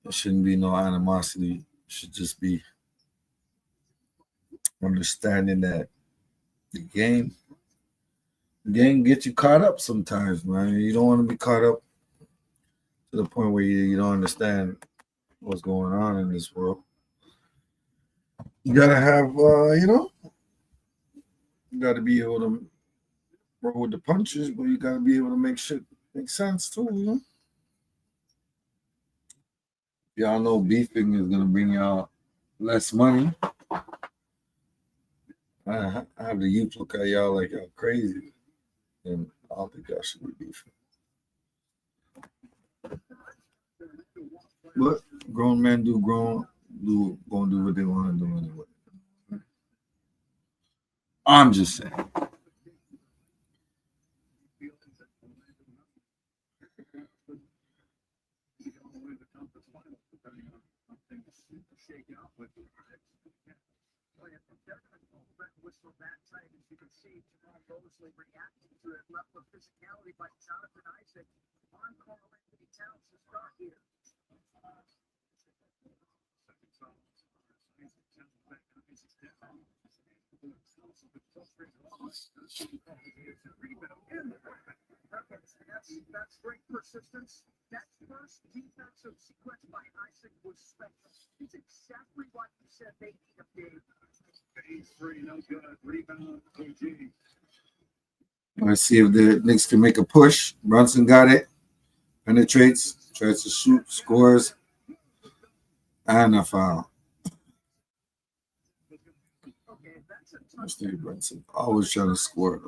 There shouldn't be no animosity. It should just be understanding that the game gets you caught up sometimes, man. You don't want to be caught up to the point where you don't understand what's going on in this world. You gotta have, you gotta be able to roll with the punches, but you gotta be able to make shit make sense too, you know? Y'all know beefing is gonna bring y'all less money. I have the youth look at y'all like y'all crazy, and I don't think y'all should be beefing. But grown men gonna do what they want to do anyway. I'm just saying. Whistle that tight, as you can see, Jamal Mosley reacting to it, left with physicality by Jonathan Isaac on Karl-Anthony Towns to start here. That's great persistence. That first defensive sequence by Isaac was special. It's exactly what you said they need of Dave. Phase 3, no good. Rebound, OG. Let's see if the Knicks can make a push. Brunson got it. Penetrates. Tries to shoot. Scores. And a foul. Steve Brunson always trying to score.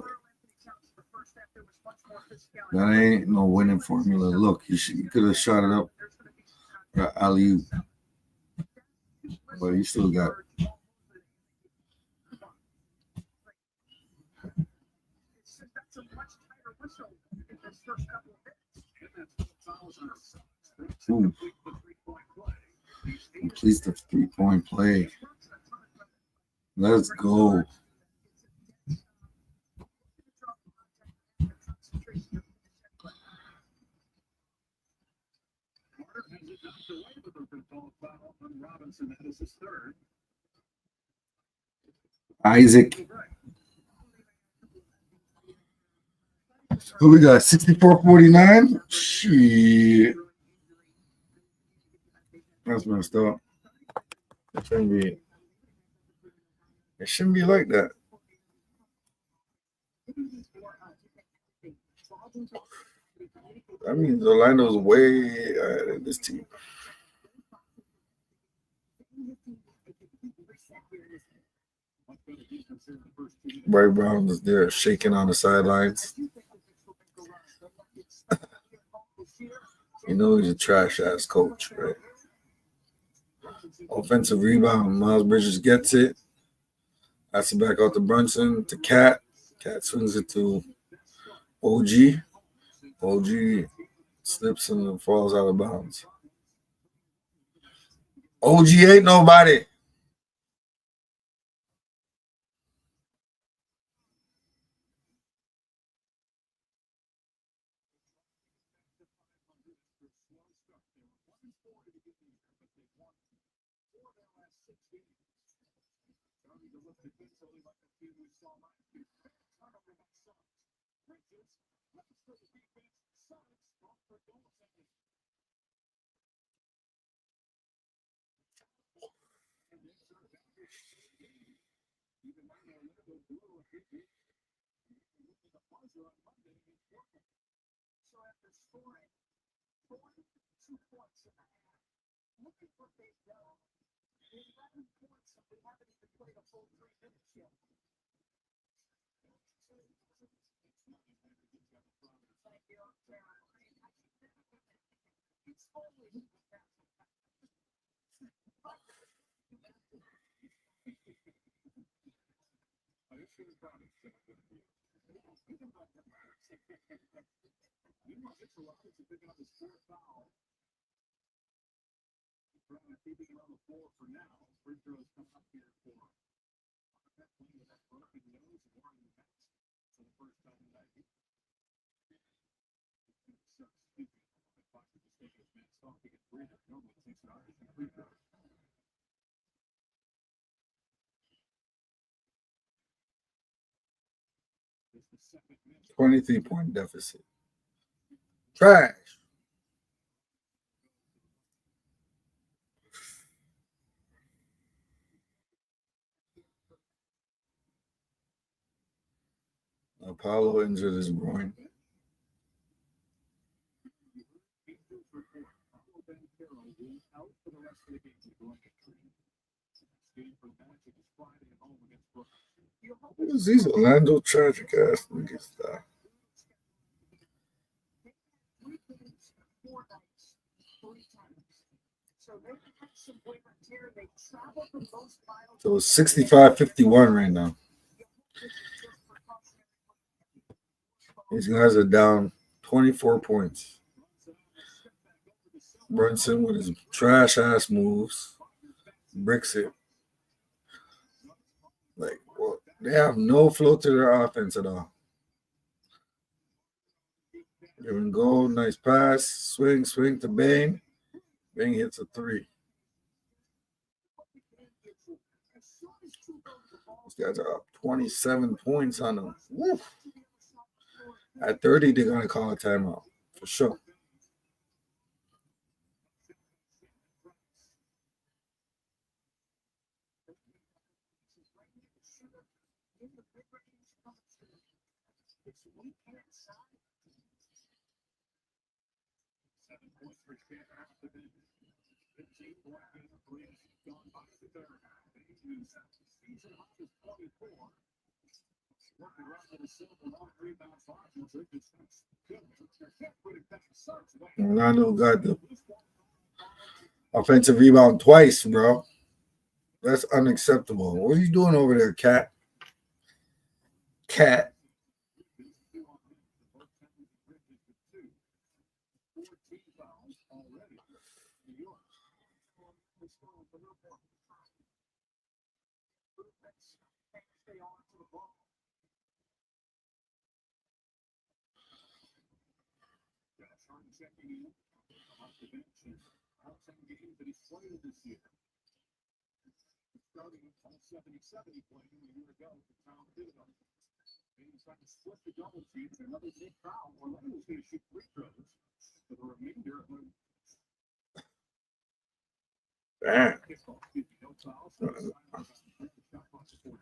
That ain't no winning formula. Look, he could have shot it up. Got alley-oop. But he still got it. Ooh. Completes the 3-point play. Let's go. Isaac. Who we got? 64-49? Shit. That's messed up. It shouldn't be like that. That means Orlando's way ahead of this team. Barry Brown was there shaking on the sidelines. You know he's a trash-ass coach, right? Offensive rebound. Miles Bridges gets it. That's it back out to Brunson, to Cat. Cat swings it to OG. OG slips and falls out of bounds. OG ain't nobody. So after scoring 42 points in the half, look at what they've done. 11 points, and we haven't even played a full 3 minutes yet. Thank you, Sarah. It's always picking up his 4th foul. Keeping it on the floor for now. Free throws come up here for that playing with that broken nose and wearing the mask for the first time tonight. The clock is just taking his mask off to get free. Normally takes it off as a free throw. It's the second minute. 23-point deficit. Trash. Apollo injured his groin. Who's these Orlando tragic ass niggas? So it's 65-51 right now. These guys are down 24 points. Brunson with his trash ass moves bricks it. Like, well, they have no flow to their offense at all. Give and go, nice pass, swing to Bane. Bane hits a 3. These guys are up 27 points on them. Woo. At 30, they're going to call a timeout, for sure. Orlando got the offensive rebound twice, bro. That's unacceptable. What are you doing over there, Cat? Cat. Checking in off the bench and all 10 games that he's played this year. Starting with all 77 he played a year ago for Tom Thibodeau. He's trying to split the double teams. Another big foul. Orlando's going to shoot free throws for the remainder of the Damn. no fouls. So shot clock to 14.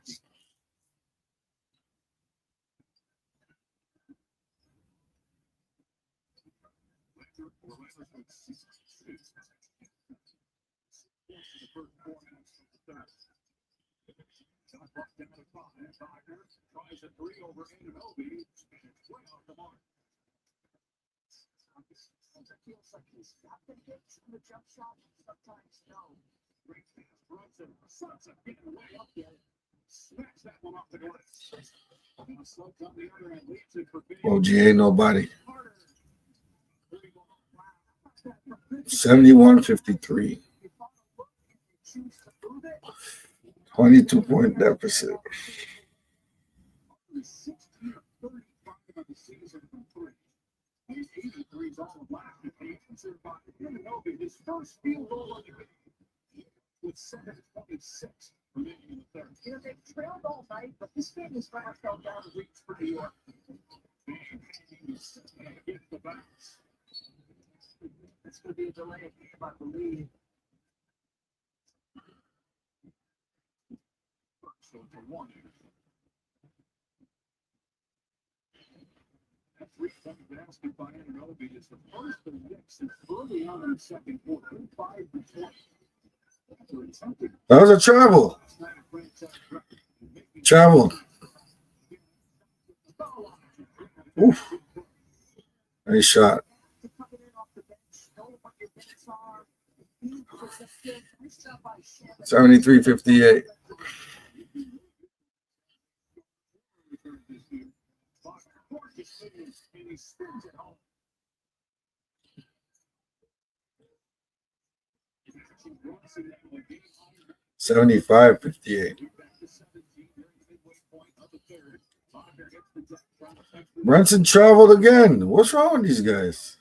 The first 4 minutes of the third. Shot clock down to 5. Wagner tries a 3 over Anunoby, and it's way off the mark. It feels like he's got the hits in the jump shot, sometimes no. Great pass, Brunson. Brunson getting way up there. Smacks that one off the glass. And a slow on the other end leads it for Big. OG ain't nobody. 71-53. 22-point deficit. His 83's all of last game considered by Lnmt his first field goal of the game with 7:26 remaining in the third. You know, they've trailed all night, but this game is fast out down the reach for New York. Against the bounce. It's going to be a delay of game, I believe. So for one. That three-point basket by Lnmt is the first of the Knicks since early on in the second quarter. 5-20. That was a travel. Travel. Oof. Nice shot. 73-58. $75.58. Brunson traveled again. What's wrong with these guys?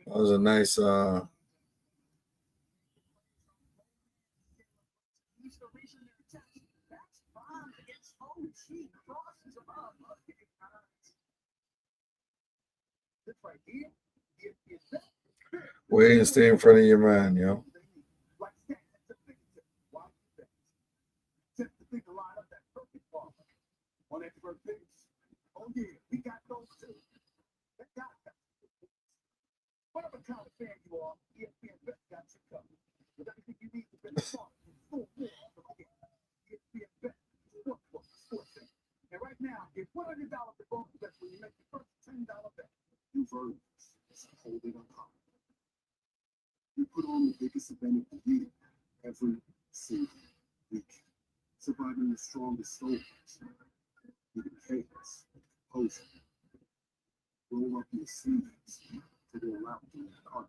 That was a nice way to stay in front of your man, yo. Whatever kind of fan you are, ESPN Bet got you covered. With everything you need to bet smart, ESPN Bet, sports thing. And right now, get $100 to bonus bet when you make the first $10 bet. You've heard it's holding on top. We put on the biggest event of the year every single week. Surviving the strongest souls. You can chaos, post, roll up your sleeves. To go out in the car.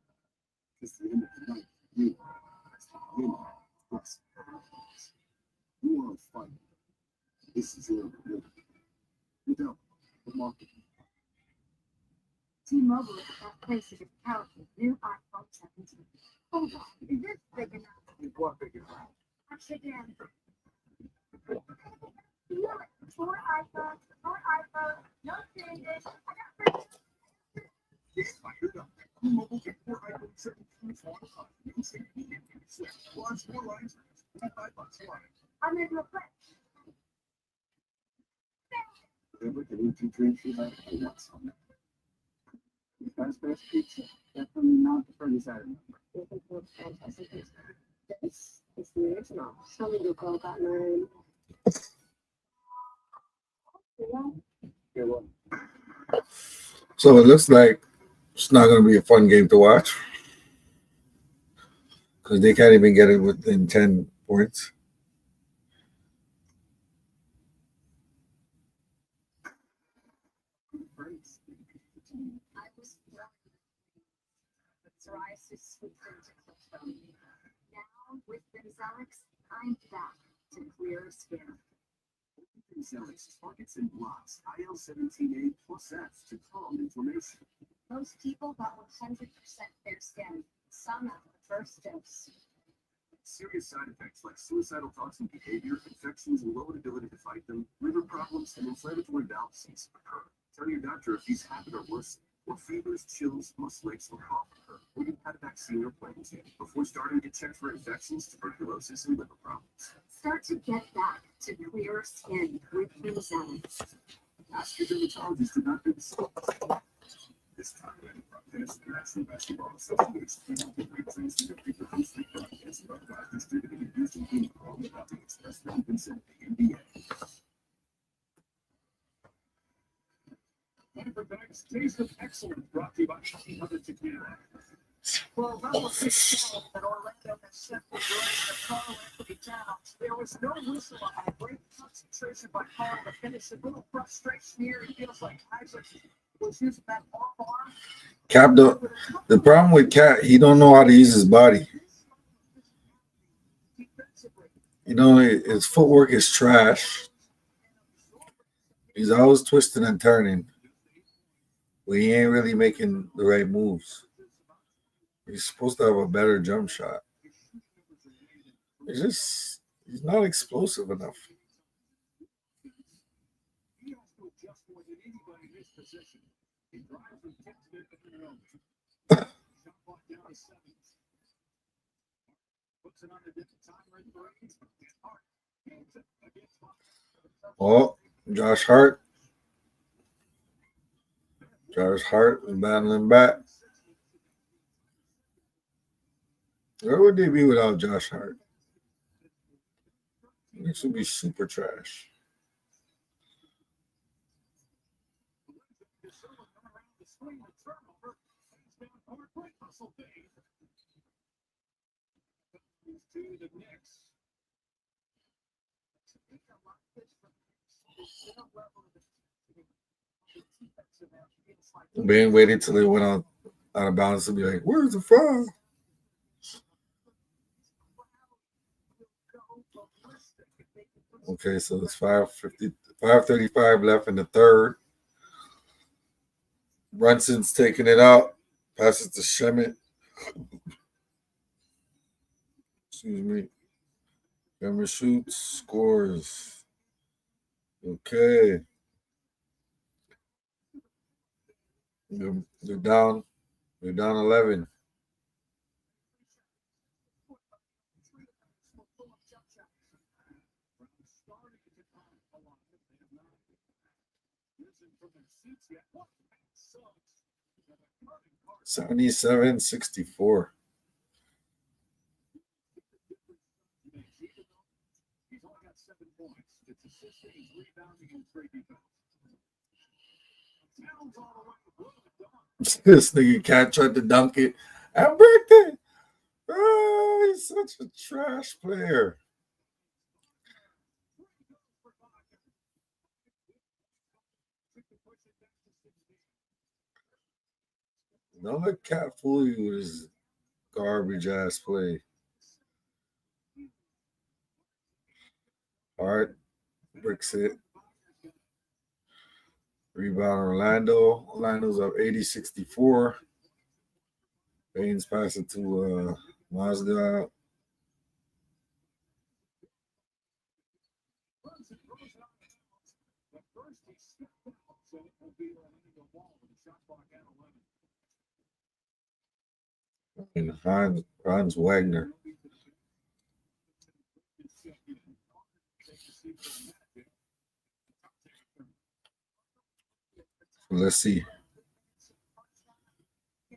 Because the end of the night, you are you are a fighter. This is your ability. Without the market. T-Mobile is the best place to get powerful new iPhone 17. Hold on, is this big enough? What big enough? Actually, again. You know it. 4 iPhones, no changes. I got 3. I heard that. T-Mobile get 4 iPhone 17s all the time. You can save plus 4 lines, $25 a line. I'm in real quick. Remember the empty drink you had? I want some. You guys best pizza. Definitely not the furnace item. Fantastic pizza. This is the original. Tell me to go about mine. You're welcome. So it looks like it's not going to be a fun game to watch because they can't even get it within 10 points. Psoriasis with touchdown. Now with Benzellix, I'm back to clear skin. Benzellix targets and blocks IL-17A plus F to calm inflammation. Most people got 100% fair skin, some after the first dose. Serious side effects like suicidal thoughts and behavior, infections and lowered ability to fight them, liver problems, and inflammatory bowel disease occur. Tell your doctor if these happen or worsen, or fevers, chills, muscle aches, or cough occur, or you've had a vaccine or plan to before starting to get checked for infections, tuberculosis, and liver problems. Start to get back to clear skin with Benzellix. Ask your dermatologist about this. This time, broadcast the National Basketball Association represents the people who speak broadcast about God distributed and used in being all about the express relevance of the NBA. Everybody's Taste of Excellence brought to you by Another Tequila. For a level 6 that Orlando has set for the Carl Anthony Towns, there was no whistle on great concentration by Carl to finish. A little frustration here. It feels like Isaac was using that off arm. The problem with Cat, he don't know how to use his body. You know, his footwork is trash. He's always twisting and turning, but he ain't really making the right moves. He's supposed to have a better jump shot. He's not explosive enough. He has to adjust more than anybody in his position. He drives and kicks it in the own. Shot clock down to 7. Puts it on the different time right range. Hart gains it against Oh, Josh Hart. Josh Hart is battling back. Where would they be without Josh Hart? This would be super trash. To the Knicks. Being waited till they went out of bounds to be like, where's the foul? Okay, so it's 5:35 left in the third. Brunson's taking it out, passes to Shemet. Excuse me. Shemet shoots, scores. Okay. They're down. They're down 11. $77-64. He's only got 7 points. It's assisting, he's rebounding, and great defense. Towns all the way to the dunk. This nigga cat tried to dunk it. I bricked it. Oh, he's such a trash player. Don't let Cat fool you with his garbage ass play. Hart bricks it. Rebound Orlando. Orlando's up 80-64. Baines passing to Mazda. And Hans Wagner. Let's see.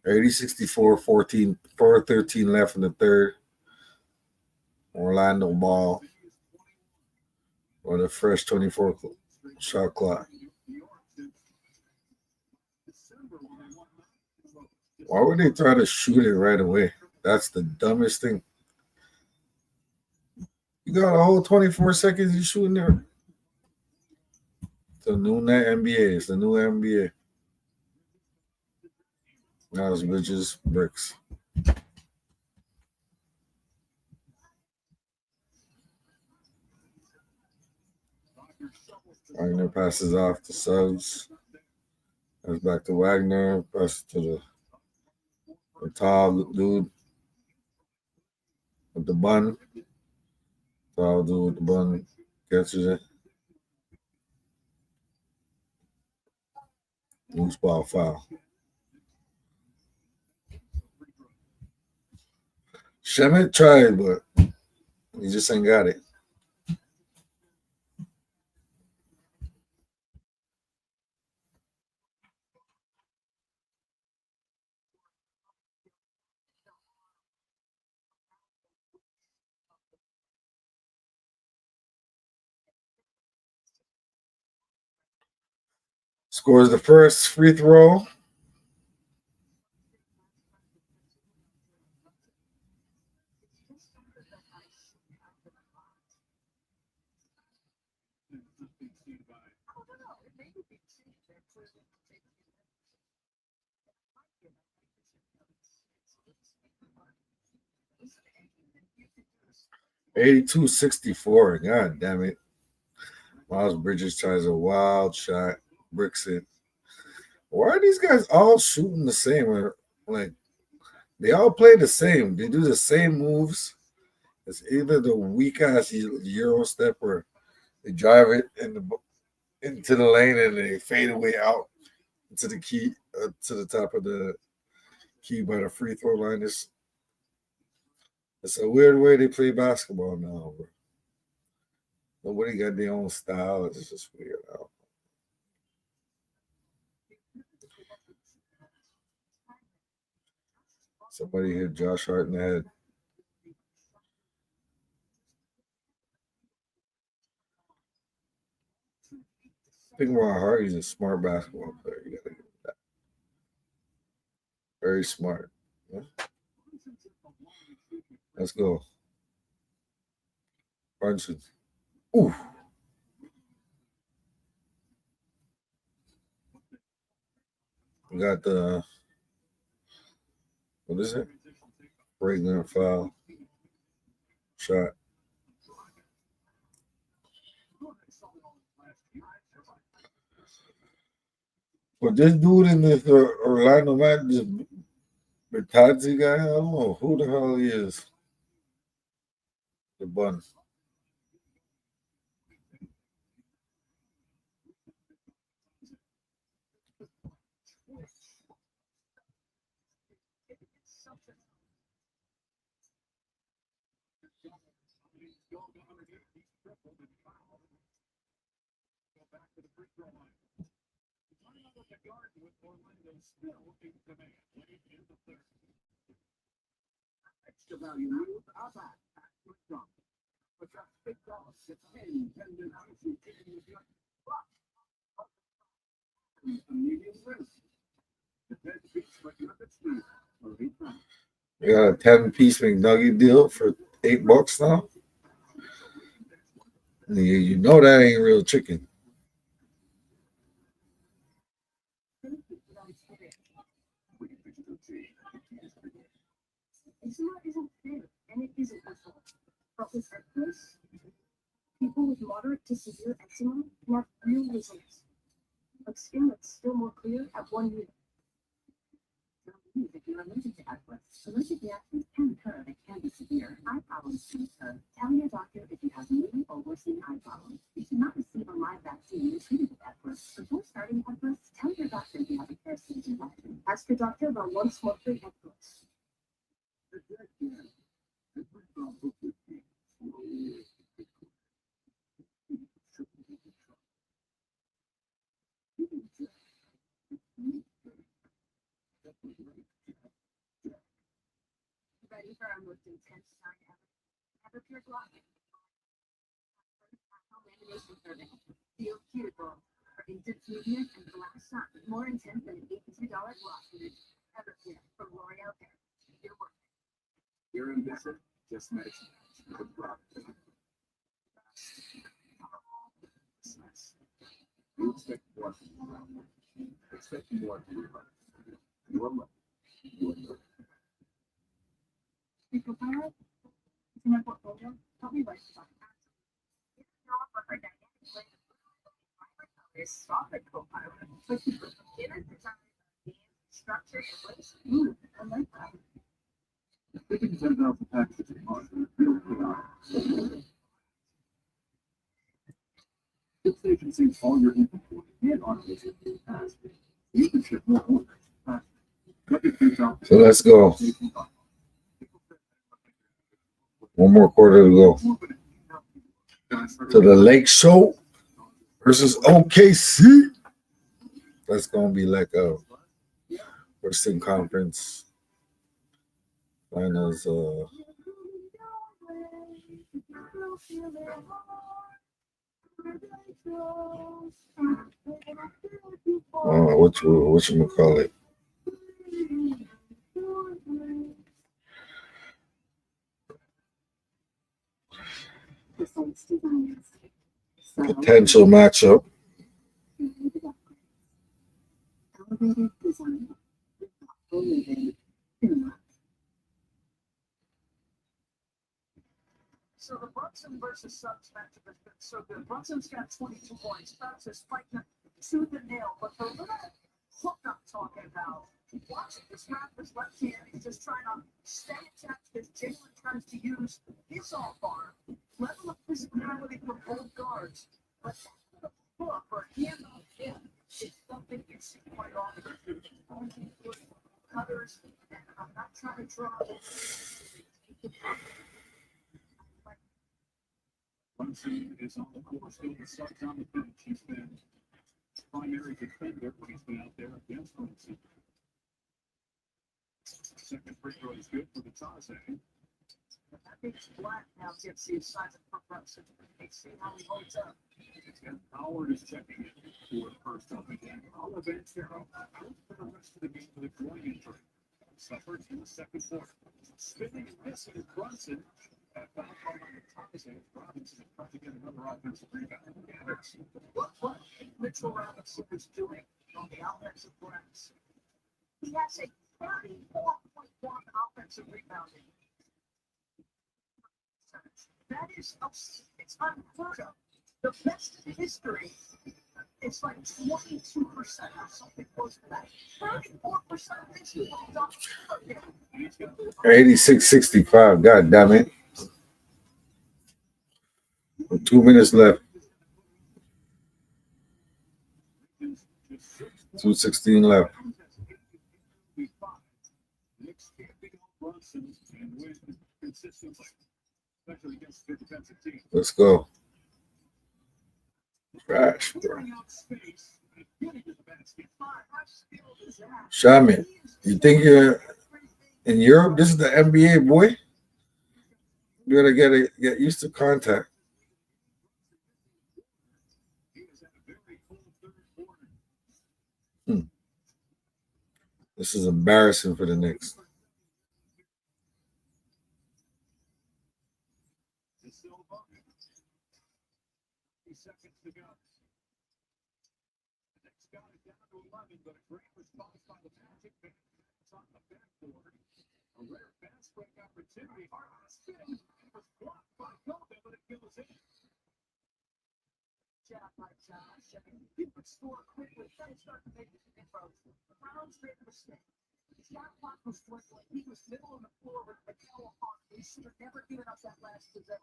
80-64, 4:13 left in the third. Orlando ball on a fresh 24 shot clock. Why would they try to shoot it right away? That's the dumbest thing. You got a whole 24 seconds you shooting there. The new NBA. It's the new NBA. Now it's bitches bricks. Wagner passes off to Suggs. Goes back to Wagner. Passes to the tall dude with the bun. Tall dude with the bun catches it. Loose ball foul. Shemet tried, but he just ain't got it. Scores the first free throw. 82-64. God damn it. Miles Bridges tries a wild shot, bricks it. Why are these guys all shooting the same? Like, they all play the same. They do the same moves. It's either the weak ass Euro step where they drive it into the lane and they fade away out to the key, to the top of the key by the free throw line. It's a weird way they play basketball now. Bro. Nobody got their own style. It's just weird. Somebody hit Josh Hart in the head. Think about Hart. He's a smart basketball player. You gotta give him that. Very smart. Yeah. Let's go. Brunson. Ooh. We got the, what is it? Breaking foul. Shot. But this dude in this Orlando man, this Bertazzi guy, I don't know who the hell he is. The bun. Extra value move up at Trump. But that's big dollars. It's 10, 10 to 90, taking the gun. Medium risk. The 10 piece for your speed. We got a 10-piece McNugget deal for $8 now. You know that ain't real chicken. Eczema isn't fair, and it isn't personal. But with Earthquakes, people with moderate to severe eczema can have real results. Like skin that's still more clear at 1 year. If you're allergic to Earthquakes, allergic reactions can occur that can be severe. Eye problems can occur. Tell your doctor if you have new or worsening eye problems. You should not receive a live vaccine when treated with Earthquakes. Before starting Earthquakes, tell your doctor if you have a parasite infection. Ask your doctor about once monthly Earthquakes. Ready for our most intense sign ever pure block. Lamination survey. Feel cuticle for instant movement and glass shot. More intense than an $82 gloss image. Everclear from L'Oreal Paris. Your work. Your ambition just makes the product. You expect more from you. Expect more from you. Your money. Your money. People power. It's in our portfolio. Help me write about it. It's known for her dynamic blend of this solid co-pilot. But she put inner design, structure, and waste. I like that. Picking 10,000 packages a month is real chaos. This station sees all your inventory and automation fast. You can ship more orders faster. So let's go. One more quarter to go. To the Lake Show versus OKC. That's going to be like a Western Conference Finals. What you call it? Potential matchup. Elevated design. Living. Brunson versus Suggs matchup has been so good. Brunson's got 22 points. Suggs is fighting to the nail, but the little hook I'm talking about. Watching this rapper's left hand, he's just trying to stay attached because Jalen tries to use his off arm. Level of physicality from both guards. But the hook or hand on him is something you see quite often. Cutters, and I'm not trying to draw. Brunson is on the court, still the Suggs on the bench. He's been primary defender when he's been out there against Brunson. Second free throw is good for the Taze. That means Black now gets the assignment for Brunson. Let's see how he holds up. And Howard is checking in for the first time again. Olivantero out for the rest of the game with a groin injury. Suffered in the second quarter. Spinning and missing Brunson. Foul call on the Taze. Robinson is trying to get another offensive rebound. What Mitchell Robinson is doing on the offensive glass. He has a 34.1 offensive rebounding. That is, it's unheard of. The best in history is like 22% or something close to that. 34% of this is done. 86-65. God damn it. 2 minutes left. 2:16 left. Knicks can't beat Brunson and win consistently, especially against the defensive team. Let's go. Trash, bro. Clearing out space and getting to the basket. Shaman, you think you're in Europe? This is the NBA, boy. You gotta get used to contact. This is embarrassing for the Knicks. Seconds to go. The next guy down to 11, but a great response by the Magic. It's on the backboard. A rare fast break opportunity. Hard spin. It was blocked by Kobe, but it goes in. Job by Josh. He would score quickly. Then start to make his inroads. Brown's made a mistake. His shot clock was dwindling. He was middle of the floor with Miguel on. He should have never given up that last possession.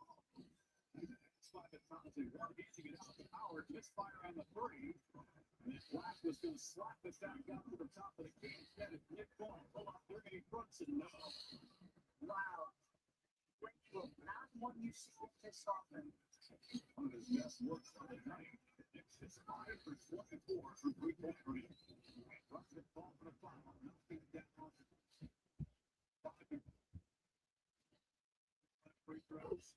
Spot the Taze. One easy get out the power. Misfire on the three. And then Black was going to slap the shot down to the top of the game. Instead, it's Nick Ball. Pull off Brittany Brunson. No. Wow. Great move. Not one you see this often. One of his best works of the night. The Knicks is 5 for 24 from three-point range. Brunson ball for the foul. Nothing down. 5 free throws.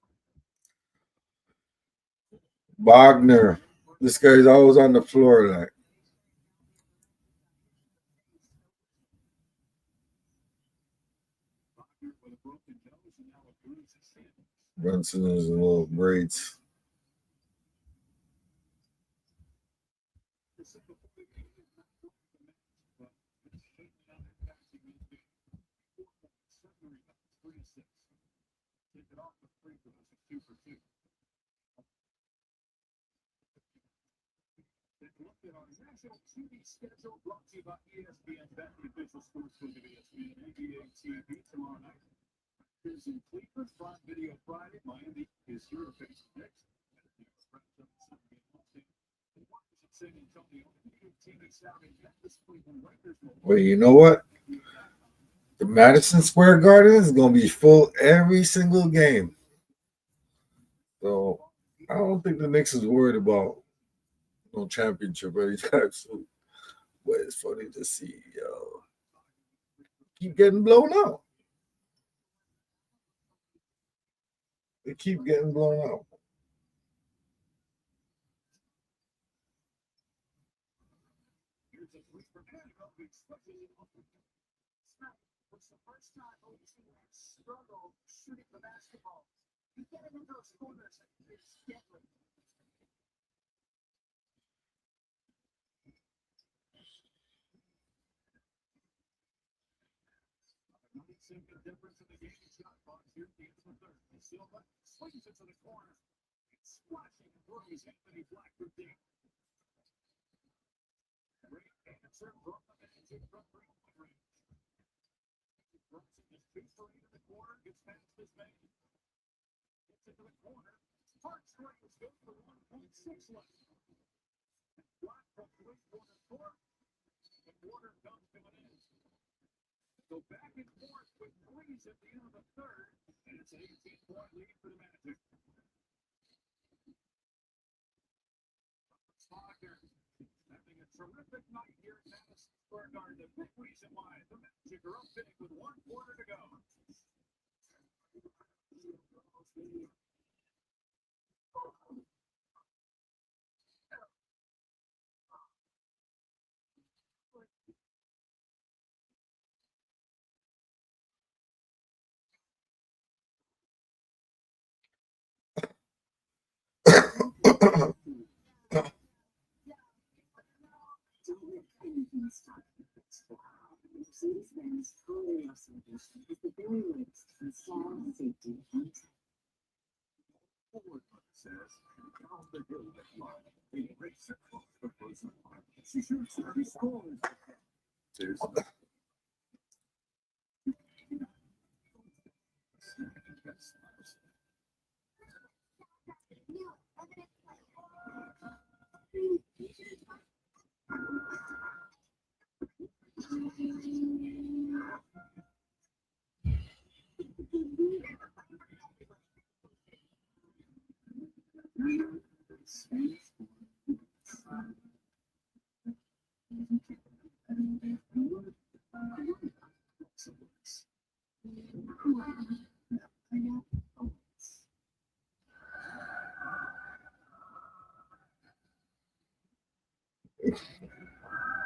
Wagner. This guy's always on the floor like. Brunson is a little braids. Our national TV schedule brought to you by ESPN. Bet, the official sports book of ESPN, NBA TV tomorrow night. Here's in Cleveland, Prime Video Friday. Miami is here to face the Knicks. San Antonio, Phoenix out in Memphis, Cleveland Lakers. Well, you know what? The Madison Square Garden is going to be full every single game. So I don't think the Knicks is worried about no championship anytime soon. But it's funny to see, keep getting blown out. They keep getting blown out. It's the first time OT has struggled shooting the basketball. You get it in those corners, it's deadly. Carson, the difference in the game shot box here at the end of the third. Silva swings it to the corner. It's splashing throws Anthony Blackford deep. Great answer from the Magic from 3-point range. Brunson is 2 for 8 in the corner, gets past his man. Gets into the corner. Hart strikes, goes for 1.6 left. Block from 3-quarter court. The quarter comes to an end. So back and forth with threes at the end of the third, and it's an 18-point lead for the Magic. Wagner having a terrific night here at Madison Square Garden. The big reason why the Magic are up big with 1 quarter to go. Mercedes-Benz Total Loss Solution is the very latest in style, safety, and tech. Ford says, down the hill that line, a racer close the first line. She shoots, she scores. There's the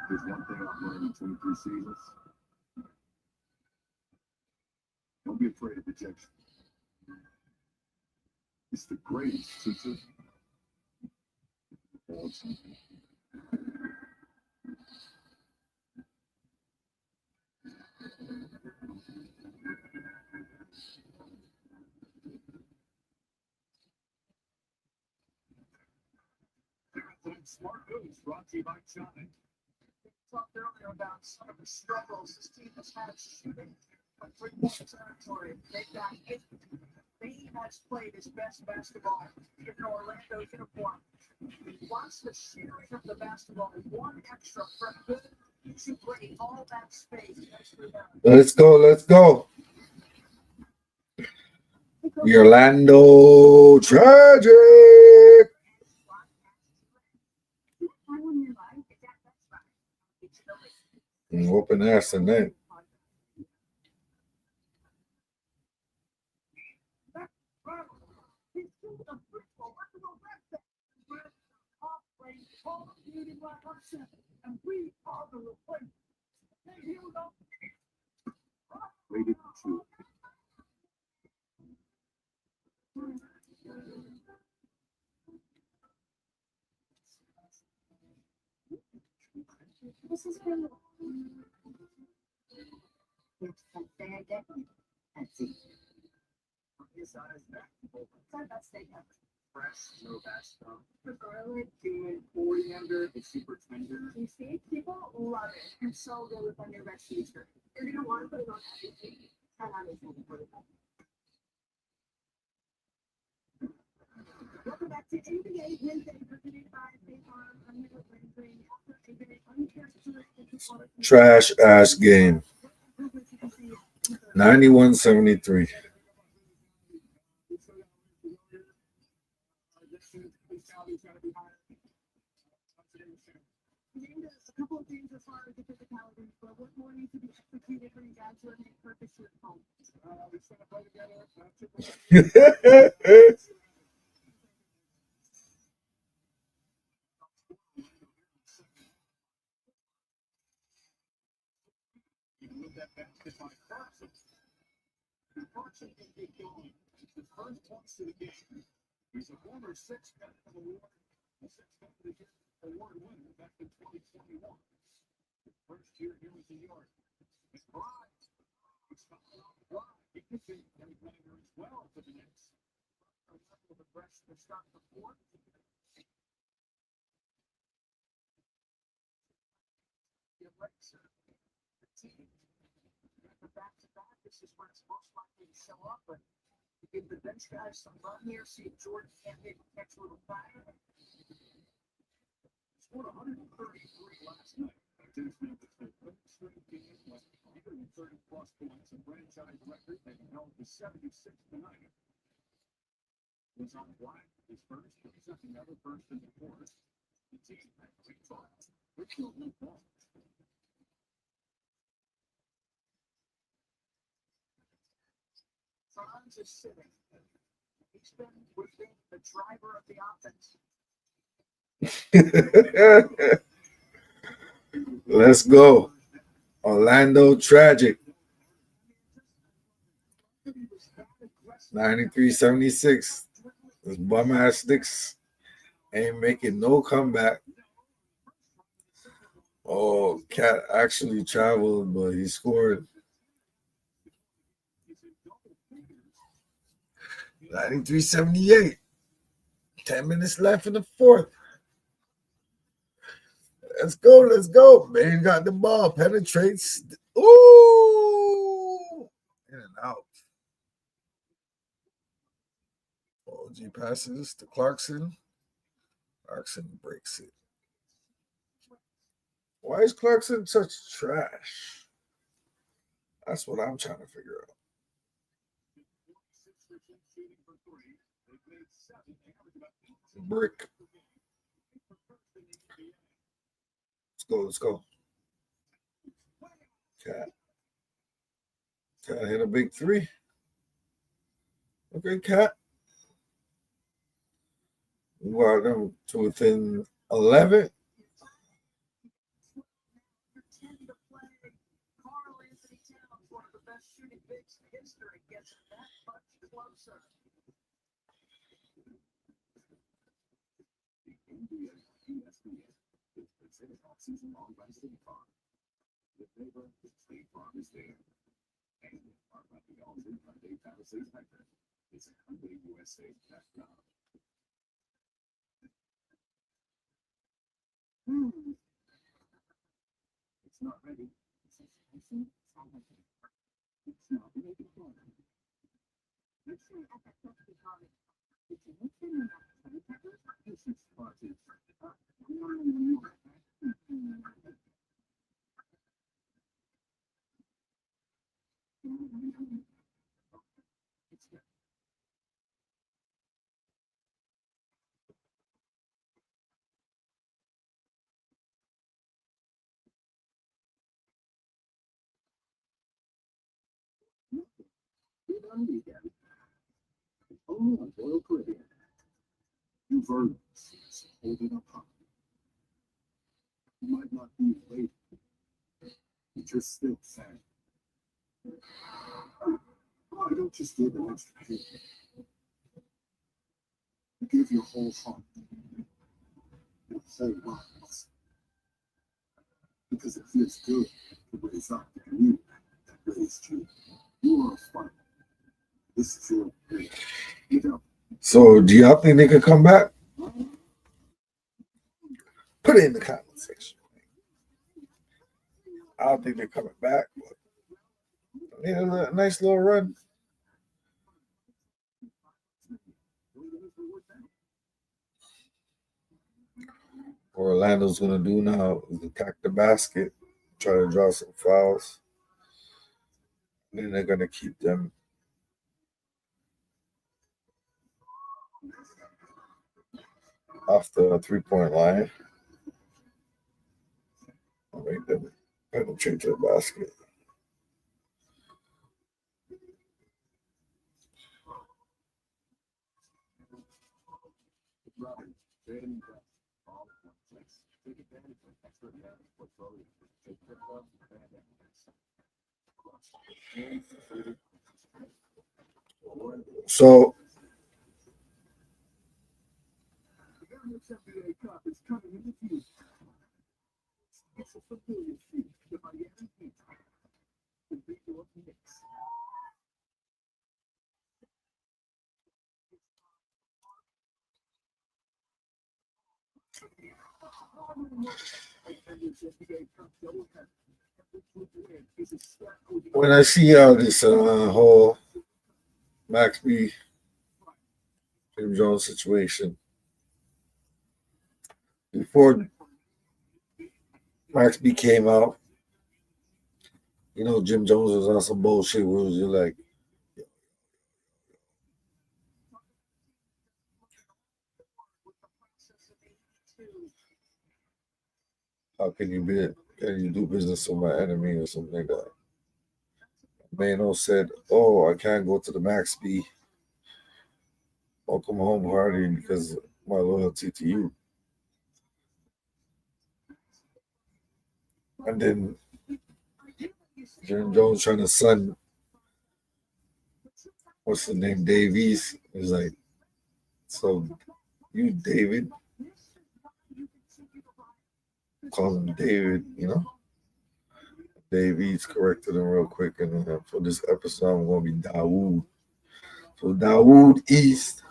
There's one thing I've learned in 23 seasons. Don't be afraid of rejection. It's the greatest teacher of all time. Smart moves brought to you by China. We talked earlier about some of the struggles this team has had shooting from 3-point territory. They've got 8. He has played his best basketball in an Orlando uniform. Watch the sharing of the basketball. 1 extra from good to great. All that space. Let's go. Let's go. The Orlando Tragic. Whooping ass tonight. And we are the replacement. Here we go. Rated 2. This is really it's something I get. That's it. His eyes back. Sorry about steak. Fresh, no bad stuff. Garlic, Cumin, coriander, it's super tender. you see, people love it. And so good with under red cheeseburger. You're gonna want to put it on everything. And I'm just gonna put it on. Welcome back to NBA Wednesday, presented by State Farm. I'm here with Wednesday. Trash ass game. 91-73. A couple of things as far as the physicality, but what more needs to be executed for you guys to remain purpose at home? We're trying to play together. Even with that basket by Carson. Carson can get going. The first points to the game. He's a former 6-man award. A 6-man of the year award winner back in 2021. First year here with New York. It's Bryant. It's not Ferguson and Wagner as well for the Knicks. A couple of aggressive to start the fourth. The Elixir, the team, the back-to-back. This is where it's most likely to show up, but to give the bench guys some run here, see if Jordan can't maybe catch a little fire. Scored 133 last night. Dennis Memphis, their third straight game with 130-plus points, a franchise record. They held to 76 tonight. Was on black his first, but second ever, first in the fourth. The team had 3 fouls. Richfield no ball. Franz is sitting. He's been within the driver of the offense. Let's go. Orlando Tragic. 93-76. This bum ass Knicks ain't making no comeback. Oh, Cat actually traveled, but he scored. 93-78. 10 minutes left in the fourth. Let's go, let's go. Man got the ball, penetrates. Ooh! In and out. OG passes to Clarkson. Clarkson breaks it. Why is Clarkson such trash? That's what I'm trying to figure out. Brick. Let's go. Cat hit a big 3. Okay, Cat. We got them to within 11. Season long by State Farm. The neighbor, State Farm is there. And our happy also by Dave Palisades Hyper. It's HyundaiUSA.com. It's not ready. It's not ready. Let's see at that coffee college. It's a mixing this is party. Oh, Royal Caribbean. You've earned this. Holding up high. You might not be late. You're still sad. Why don't you steal the extra pay? You give your whole heart. Your whole life. Because it feels good to raise up the community that raised you. You are a fighter. This is your day. You know. So, do y'all think they could come back? Put it in the comment section. I don't think they're coming back, but a nice little run. What Orlando's going to do now is attack the basket, try to draw some fouls. And then they're going to keep them off the 3-point line. I'll make them penetrate to the basket. So NBA Cup is coming in the future. It's a familiar feat, the Miami Heat, the New York Knicks. When I see this whole Max B, Jim Jones situation, before Max B came out, you know, Jim Jones was on some bullshit where it was just like, how can you do business with my enemy or something like that? Mano said, "Oh, I can't go to the Max B welcome home party because of my loyalty to you." And then Jim Jones trying to son, what's the name, Davies? He's like, "So you David?" Calls him David, you know. Davies corrected him real quick, and for this episode, I'm gonna be Dawood. So Dawood East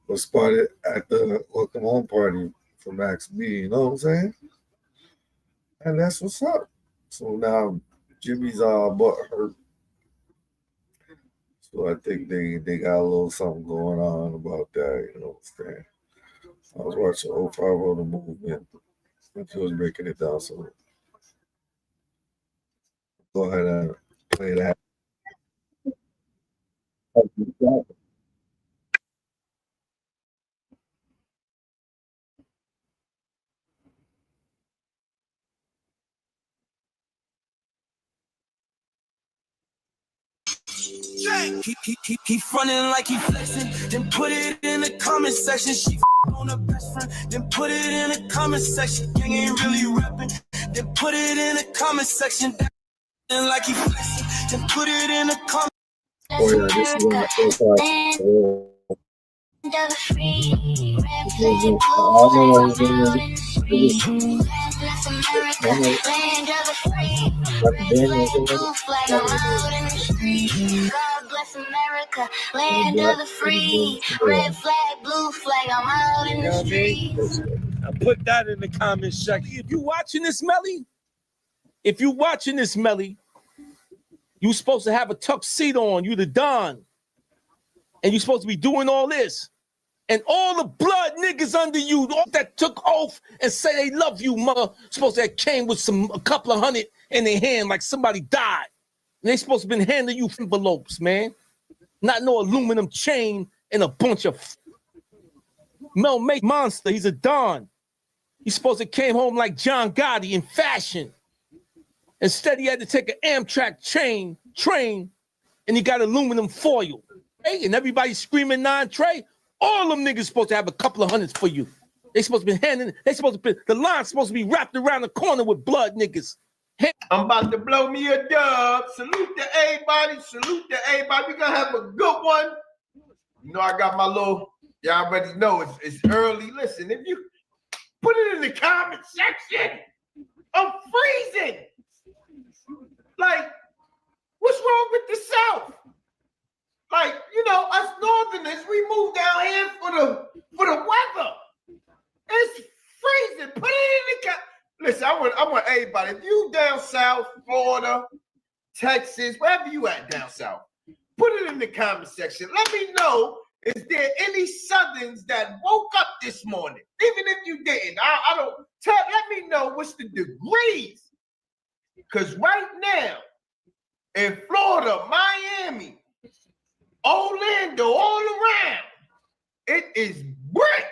was spotted at the welcome home party for Max B. You know what I'm saying? And that's what's up. So now Jimmy's all butt hurt. So I think they got a little something going on about that. You know what I'm saying? I was watching 050 The Movement. He was breaking it down. So go ahead and play that. He frontin' like he flexing, then put it in the comment section. She on her best friend, then put it in the comment section. Gang ain't really rapping, then put it in the comment section. Like he flexing, then put it in the comment. Oh yeah, this is on the profile. God bless America, land of the free. Red flag, blue flag, I'm out in the streets. I put that in the comment section. If you watching this, Melly, you supposed to have a tuxedo on. You the Don. And you supposed to be doing all this. And all the blood niggas under you, all that took oath and say they love you, mother, supposed to have came with a couple of hundred in their hand like somebody died. And they supposed to have been handing you envelopes, man. Not no aluminum chain and a bunch of Mel Make monster. He's a Don. He's supposed to came home like John Gotti in fashion. Instead, he had to take an Amtrak train, and he got aluminum foil. Hey, and everybody screaming non-Trey. All them niggas supposed to have a couple of hundreds for you. They supposed to be the line's supposed to be wrapped around the corner with blood niggas. I'm about to blow me a dub. Salute to everybody. We gonna have a good one. You know, I got my little, y'all already know it's early. Listen, if you put it in the comment section, I'm freezing. Like, what's wrong with the South? Like, you know, us Northerners, we move down here for the weather. It's freezing. Put it in the Listen, I want everybody. If you down south, Florida, Texas, wherever you at down south, put it in the comment section. Let me know, is there any Southerns that woke up this morning? Even if you didn't, I don't tell. Let me know what's the degrees. Because right now, in Florida, Miami, Orlando, all around, it is brick.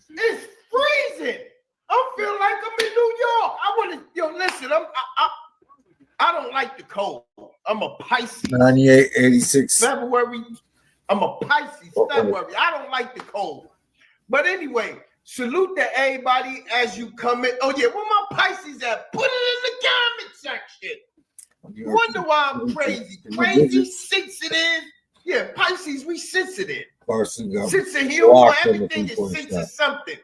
It's freezing. I feel like I'm in New York. Listen, I don't like the cold. I'm a Pisces. 9886. February. I'm a Pisces. February. I don't like the cold. But anyway, salute to everybody as you come in. Oh yeah, where my Pisces at? Put it in the comment section. You wonder why I'm crazy. Crazy, sensitive. Yeah, Pisces, we sensitive. Sense of humor, everything is sense of something.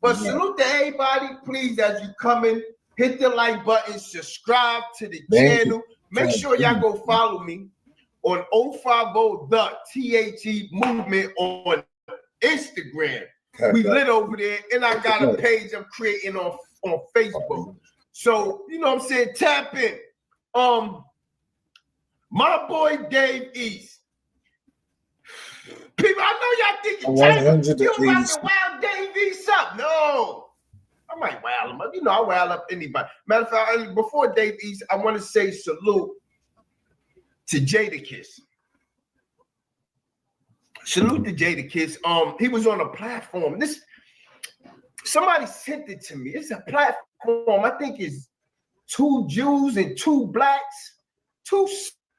But salute to everybody. Please, as you come in, hit the like button, subscribe to the channel. Make sure y'all go follow me on 050 The THE Movement on Instagram. We lit over there, and I got a page I'm creating on Facebook. So, you know what I'm saying? Tap in. My boy Dave East. People, I know y'all thinking, you about to wild Dave East up. No. I might wild him up. You know, I wild up anybody. Matter of fact, before Dave East, I want to say salute to Jadakiss. Salute to Jadakiss. He was on a platform. Somebody sent it to me. It's a platform. I think it's 2 Jews and 2 blacks, 2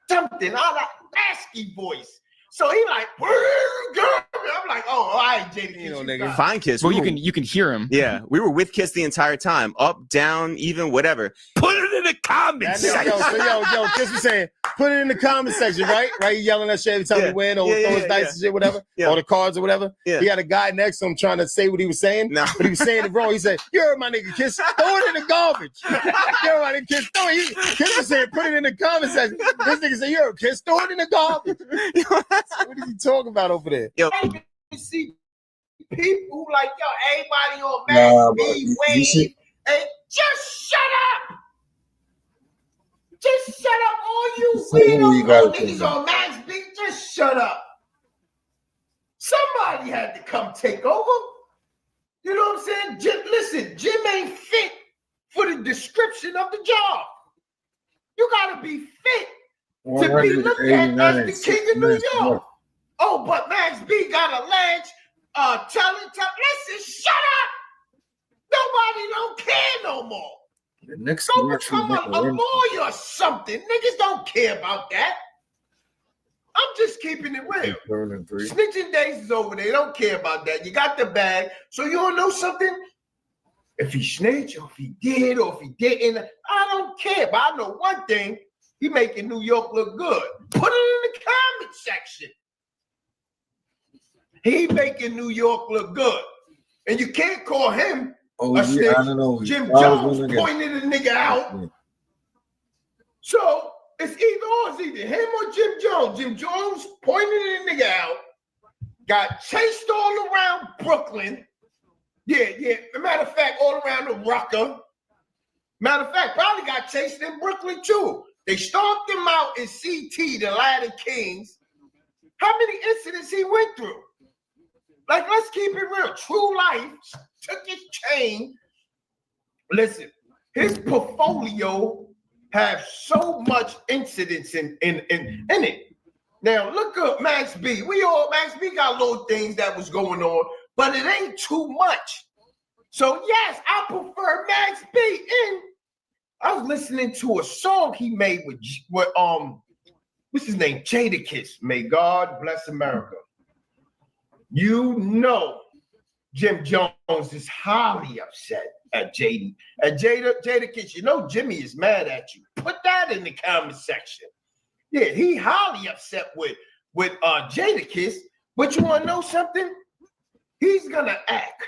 something. I like nasty voice. So he like, I'm like, oh, all right, Jadakiss. You know, nigga. Fine, Kiss. Well, you can hear him. Yeah, we were with Kiss the entire time, up, down, even, whatever. Put it in the comments. Yo, Kiss was saying, put it in the comment section, right? Right, he yelling that shit every time we win, or throw his dice and shit, whatever, or the cards or whatever. Yeah. He had a guy next to him trying to say what he was saying, but he was saying it wrong. He said, "You heard my nigga, Kiss, throw it in the garbage." You heard my nigga, Kiss, throw it. Kiss was saying, put it in the comment section. This nigga said, "You heard, Kiss, throw it in the garbage." What is he talking about over there? Yo. You see people who like, yo, everybody on Max B, Wave, hey, just shut up. Just shut up, all you weirdo niggas on Max B, just shut up. Somebody had to come take over. You know what I'm saying? Listen, Jim ain't fit for the description of the job. You gotta be fit to be looked at as the king of New York. Oh, but Max B got a ledge. Listen, shut up. Nobody don't care no more. The next Go become a lawyer or something. Niggas don't care about that. I'm just keeping it real. Snitching days is over. They don't care about that. You got the bag. So you don't know something? If he snitched, or if he did, or if he didn't, I don't care. But I know one thing. He making New York look good. Put it in the comment section. He making New York look good. And you can't call him a snitch. I don't know. Jim Jones pointed a nigga out. Yeah. So it's either him or Jim Jones. Jim Jones pointed a nigga out, got chased all around Brooklyn. Yeah. Matter of fact, all around the Rucker. Matter of fact, probably got chased in Brooklyn too. They stomped him out in CT, the Latin Kings. How many incidents he went through? Like, let's keep it real. True Life took his chain. Listen, his portfolio has so much incidents in it. Now, look up Max B. Max B got little things that was going on, but it ain't too much. So, yes, I prefer Max B. And I was listening to a song he made with what's his name? Jadakiss. May God bless America. You know, Jim Jones is highly upset at Jadakiss. You know, Jimmy is mad at you. Put that in the comment section. Yeah, he highly upset with Jadakiss. But you want to know something? He's gonna act.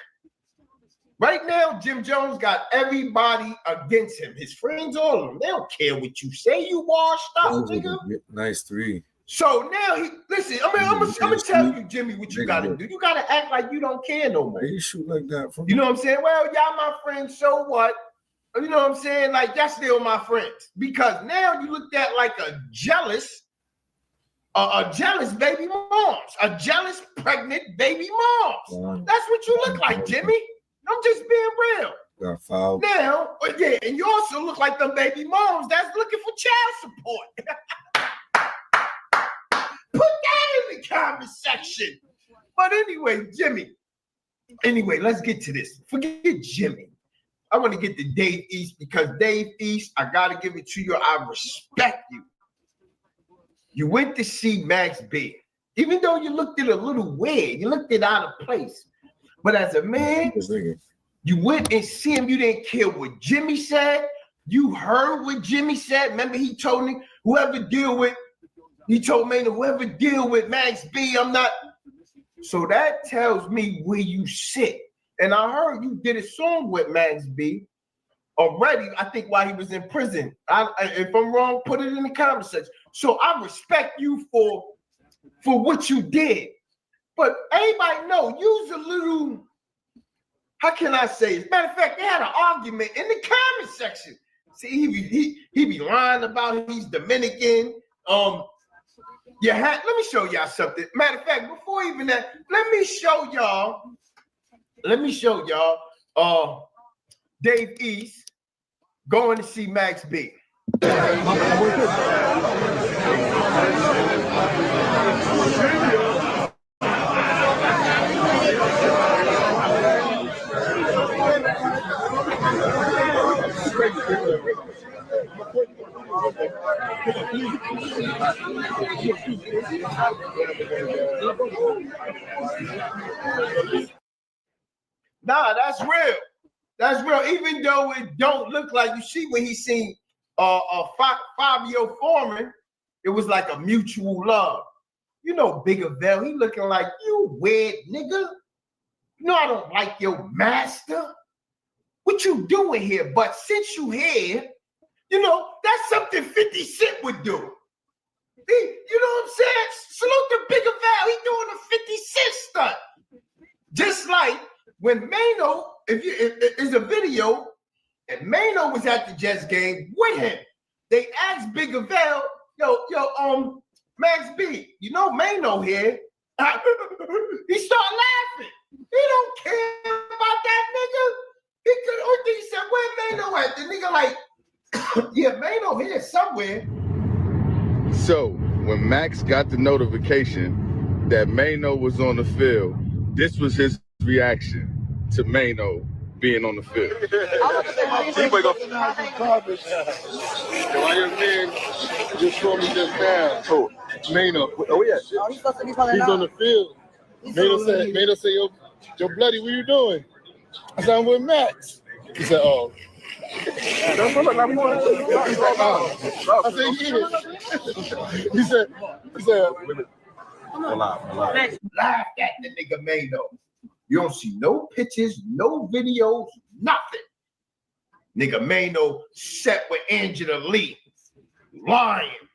Right now, Jim Jones got everybody against him. His friends, all of them. They don't care what you say. You washed up, nigga. Nice 3. So now I'm gonna tell you, Jimmy, what you gotta do. You gotta act like you don't care no more. You shoot like that. You know what I'm saying? Well, y'all my friends, so what? You know what I'm saying? Like, y'all still my friends. Because now you looked at like a jealous baby moms, a jealous pregnant baby moms. That's what you look like, Jimmy. I'm just being real. Got fouled. Now, yeah, and you also look like them baby moms that's looking for child support. Put that in the comment section. But anyway, Jimmy. Anyway, let's get to this. Forget Jimmy. I want to get to Dave East because Dave East, I got to give it to you. I respect you. You went to see Max B. Even though you looked at a little weird, you looked at out of place. But as a man, you went and see him. You didn't care what Jimmy said. You heard what Jimmy said. Remember, he told me, he told me, whoever deal with Max B, I'm not. So that tells me where you sit. And I heard you did a song with Max B already, I think, while he was in prison. If I'm wrong, put it in the comment section. So I respect you for what you did. But everybody know, use a little how can I say? As a matter of fact, they had an argument in the comment section. See, he be lying about he's Dominican. Let me show y'all something. Matter of fact, before even that, let me show y'all. Dave East going to see Max B. Nah, that's real. That's real. Even though it don't look like, you see when he seen Fabio Foreman, it was like a mutual love. You know, Bigger Bell, he looking like, you weird nigga. You know I don't like your master. What you doing here? But since you here, you know, that's something 50 Cent would do. You know what I'm saying? Salute to Bigger Val. He doing a 50 Cent stunt. Just like when Mano, is a video, and Mano was at the Jets game with him. They asked Bigger Val, yo, Max B, you know Mano here. He started laughing. He don't care about that nigga. He said, where Mano at? The nigga like, yeah, Mano here somewhere. So when Max got the notification that Mano was on the field, this was his reaction to Mano being on the field. Just told me just now. Oh, Mano. Oh yeah. He's on the field. Mano said, yo, Bloody, what you doing? I said, I'm with Max. He said, oh. I said, yeah. He said, laugh at the nigga Mano. You don't see no pictures, no videos, nothing. Nigga Mano set with Angela Lee. Lying.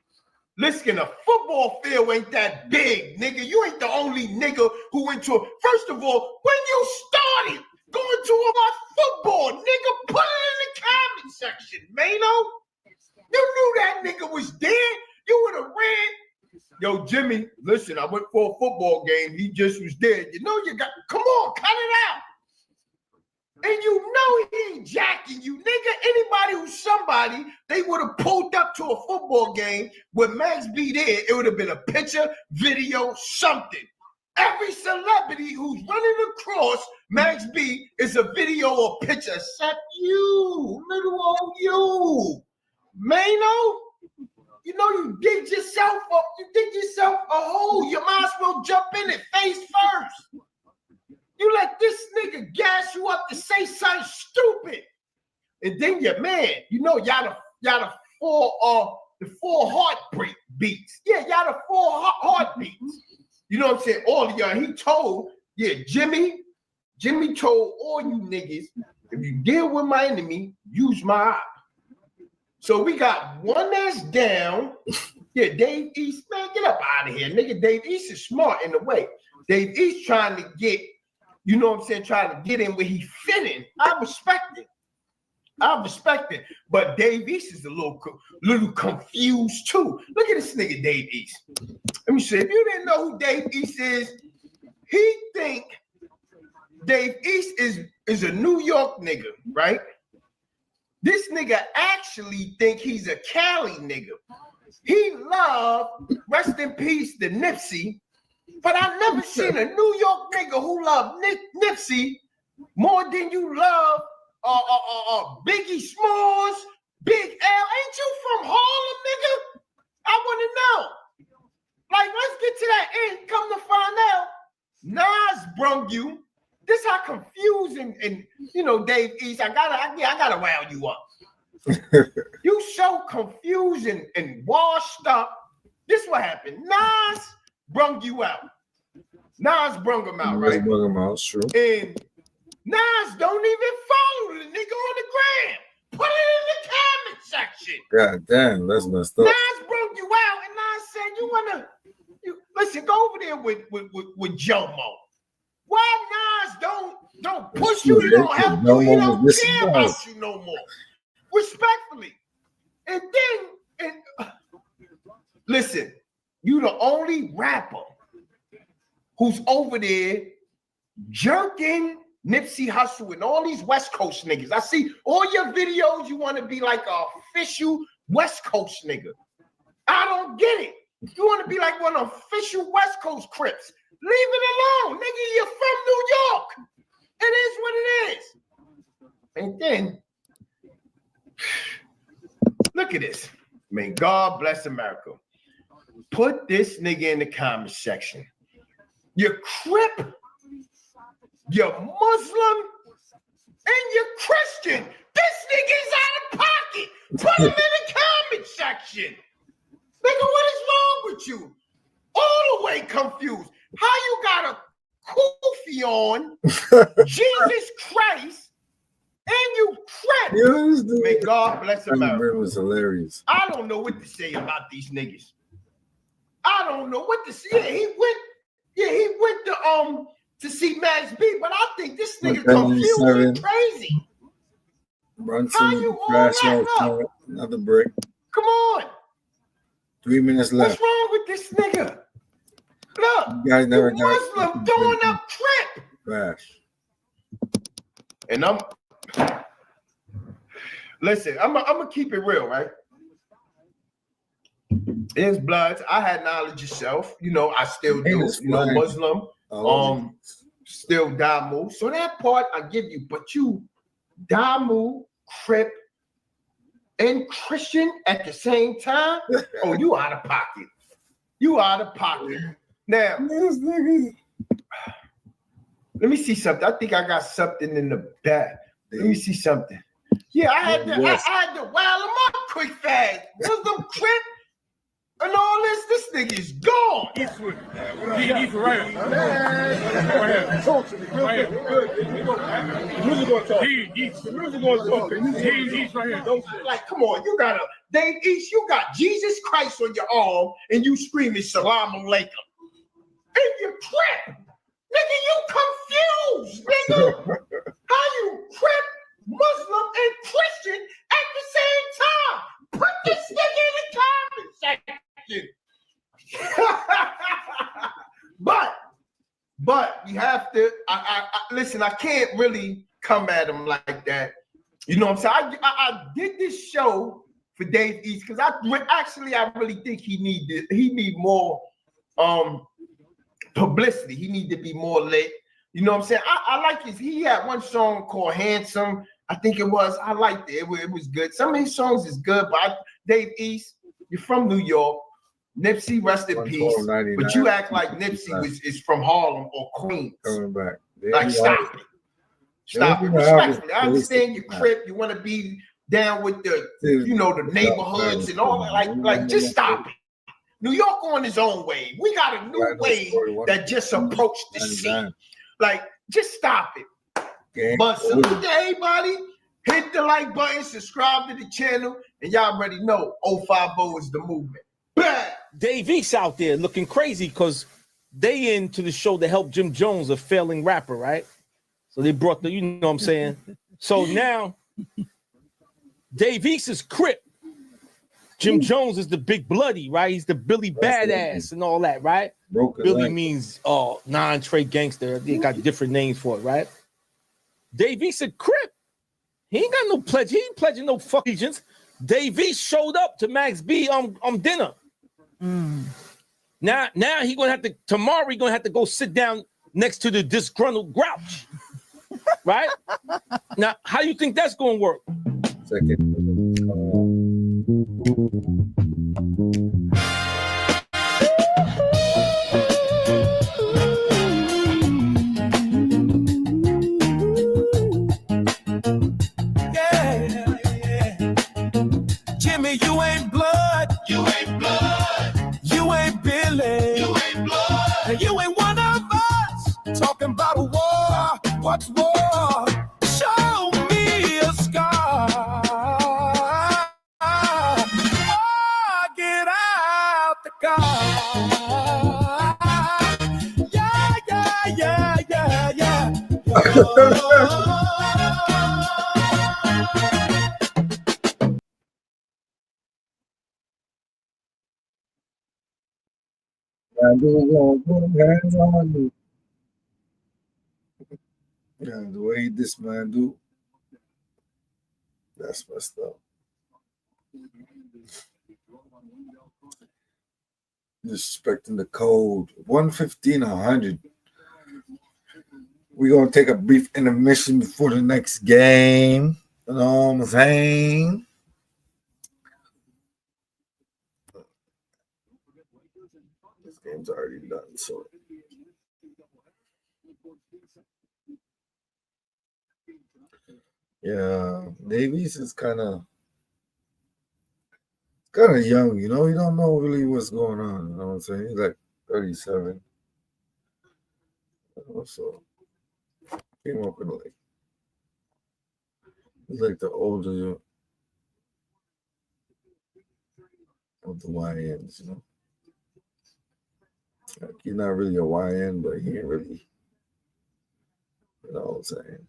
Listen, a football field ain't that big, nigga. You ain't the only nigga who went to it. First of all, when you started going to a football, nigga, put it in the comment section, Mano. You knew that nigga was dead. You would have ran. Yo, Jimmy, listen, I went for a football game. He just was dead. You know you got, come on, cut it out. And you know he ain't jacking you, nigga. Anybody who's somebody, they would have pulled up to a football game with Max B there. It would have been a picture, video, something. Every celebrity who's running across Max B is a video or picture, except you, little old you. Mano, you know you dig yourself up. You dig yourself a hole. You might as well jump in it face first. You let this nigga gas you up to say something stupid. And then your man, you know, y'all the four heartbeat beats. Yeah, y'all the four heartbeats. You know what I'm saying? All of y'all, he told, Jimmy told all you niggas, if you deal with my enemy, use my eye. So we got one that's down. Yeah, Dave East, man, get up out of here, nigga. Dave East is smart in a way. Dave East trying to get, you know what I'm saying, trying to get in where he fit in. I respect it. But Dave East is a little confused too. Look at this nigga, Dave East. Let me say, if you didn't know who Dave East is, he think Dave East is a New York nigga, right? This nigga actually think he's a Cali nigga. He love, rest in peace, the Nipsey. But I never seen a New York nigga who love Nipsey more than you love Biggie Smalls, Big L. Ain't you from Harlem, nigga? I want to know. Like, let's get to that end. Come to find out, Nas brung you. This how confusing and you know, Dave East. I gotta round you up. You so confused and washed up. This what happened. Nas brung you out. Nas brung him out, right? Brung him out, true. And Nas don't even follow the nigga on the gram. Put it in the comment section. God damn, that's messed up. Nas brung you out, and Nas said, listen, go over there with Jomo. Why Nas don't push you? He don't help you. He don't care about you no more. Respectfully. And then, listen, you the only rapper who's over there jerking Nipsey Hussle and all these West Coast niggas. I see all your videos. You want to be like an official West Coast nigga. I don't get it. You want to be like one official West Coast Crips. Leave it alone, nigga. You're from New York. It is what it is. And then, look at this. May God bless America. Put this nigga in the comment section. You're Crip, you're Muslim, and you're Christian. This nigga's out of pocket. Put him in the comment section. Nigga, what is wrong with you? All the way confused. How you got a kufi on, Jesus Christ, and you Crip? May God bless America. It was hilarious. I don't know what to say about these niggas. I don't know what to say. Yeah, he went to see Max B, but I think this nigga confused and crazy. How you all that up? Another brick. Come on. 3 minutes left. What's wrong with this nigga? Look, You guys never got Muslim throwing up Crip. Trash. And listen, I'm gonna keep it real, right? It's Bloods. I had knowledge of self. You know, I still do. You know, Muslim. Still Damu. So that part I give you. But you, Damu, Crip, and Christian at the same time? Oh, you out of pocket. You out of pocket. Now, let me see something. I think I got something in the back. Let me see something. Yeah, I had to wild him up quick fast. Muslim, Crip, and all this. This nigga is gone. He's right here. Right here. Talk to me. Right here. The music gonna talk. The music gonna talk. He's right here. Like, come on, you got Dave East, you got Jesus Christ on your arm, and you screaming Salam Alaikum. And you Crip. Nigga, you confused, nigga. How you Crip, Muslim, and Christian at the same time? Put this nigga in the comment section. But you have to. I listen. I can't really come at him like that. You know what I'm saying? I did this show for Dave East because I really think he need more publicity. He need to be more lit. You know what I'm saying? I like his. He had one song called "Handsome." I think it was. I liked it. It was good. Some of his songs is good, but Dave East, you're from New York. Nipsey, rest in peace. But you act like Nipsey is from Harlem or Queens. Coming back. Like, stop it. Stop it. Respectfully. I understand your Crip. You want to be down with the, the neighborhoods and all that. Like, just stop it. New York on his own way. We got a new wave that just approached the scene. Like, just stop it. But salute to everybody. Hit the like button, subscribe to the channel, and y'all already know 050 is the movement. Bang! Dave East out there looking crazy because they into the show to help Jim Jones, a failing rapper, right? So they brought the, you know what I'm saying? So now Dave East is Crip. Jim Jones is the big bloody, right? He's the Billy Badass and all that, right? Billy means non-trade gangster. They got different names for it, right? Dave East a Crip. He ain't got no pledge. He ain't pledging no fuck allegiance. Dave East showed up to Max B on dinner. Now he gonna have to tomorrow. He gonna have to go sit down next to the disgruntled grouch, right? Now, how you think that's gonna work? Second. Jimmy, you ain't blood. You ain't blood. You ain't Billy. You ain't blood. And you ain't one of us. Talking about war. What's war? Show me a scar. Oh, get out the car. Yeah. Mandu gonna put hands on you. Yeah, the way this man do, that's messed up. Disrespecting the code. 115, 100. We're gonna take a brief intermission before the next game. You know what I'm saying? This game's already done, so yeah, Davies is kind of young, you know. You don't know really what's going on. You know what I'm saying? He's like 37. So came up in like he's like the older of the YNs, you know. Like, he's not really a YN, but he ain't really, you know what I'm saying?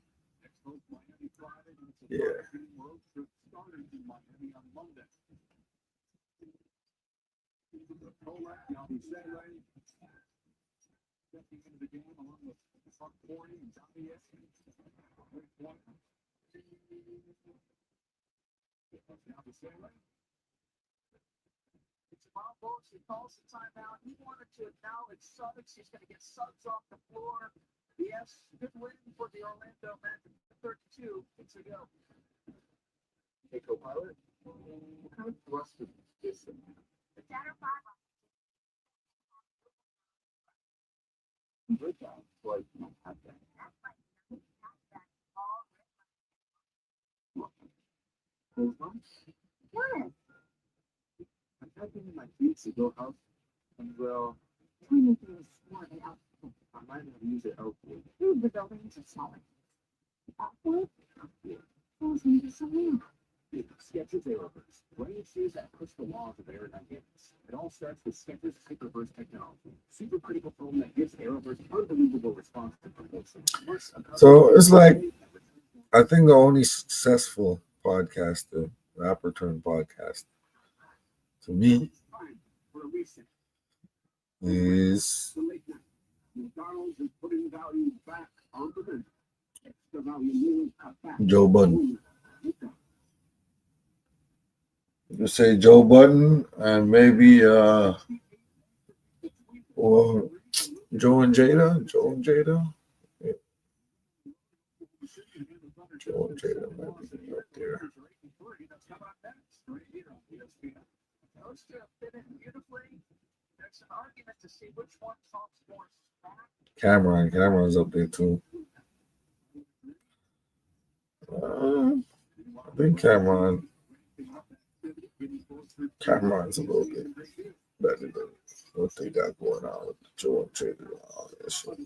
Yeah. Folks, he calls the timeout. He wanted to acknowledge Suggs. He's going to get Suggs off the floor. Yes, good win for the Orlando Magic. 32 weeks ago. Hey, co-pilot, what kind of thrust is this? The Shadow 5. Good job. Like, have that. That's like all. Yes. I've been in my kids' ago house, and well, tiny things more than output. I might have used it output. The buildings are smaller. Output? Yeah. Those need some room. Skechers Aeroburst. Running shoes that push the laws of aerodynamics. It all starts with Skechers Hyperburst technology. Supercritical foam that gives Aeroburst unbelievable response to propulsion. So it's like, I think the only successful podcaster, rapper turned podcast, to me, is Joe Budden. You say Joe Budden and maybe or Joe and Jada. Joe and Jada might be right there. Cameron's up there too. I think Cameron's a little bit better than what they got going on with Joe and Jada and all that shit.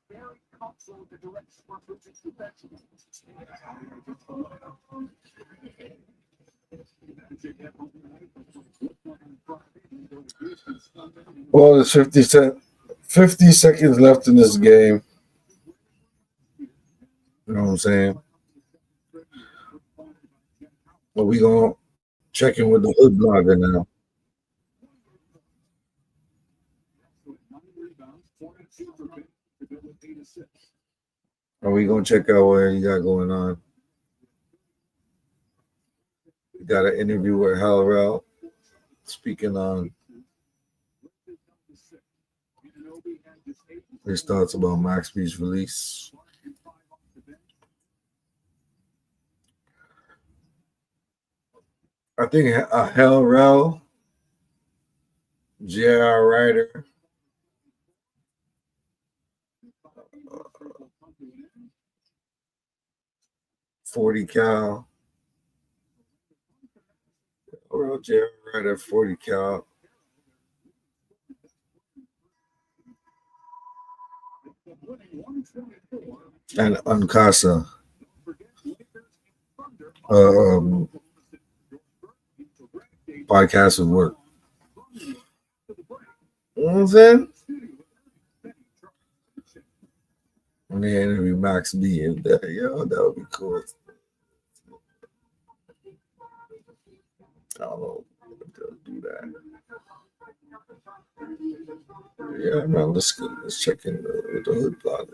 Very comfortable with the direction we're moving defensively. Well, there's 50 seconds left in this game. You know what I'm saying? But we gonna check in with the hood blogger now. Are we gonna check out what you got going on? We got an interview with Hal Rel speaking on his thoughts about Max B's release. I think Hal Rel, J.R. Ryder, 40 cal. Or J.R. Ryder, 40 cal. and Uncasa podcast would work. You know what I'm saying? When they interview Max B, that would be cool. I don't know if they'll do that. Yeah, man, let's check in with the Hood Blogger.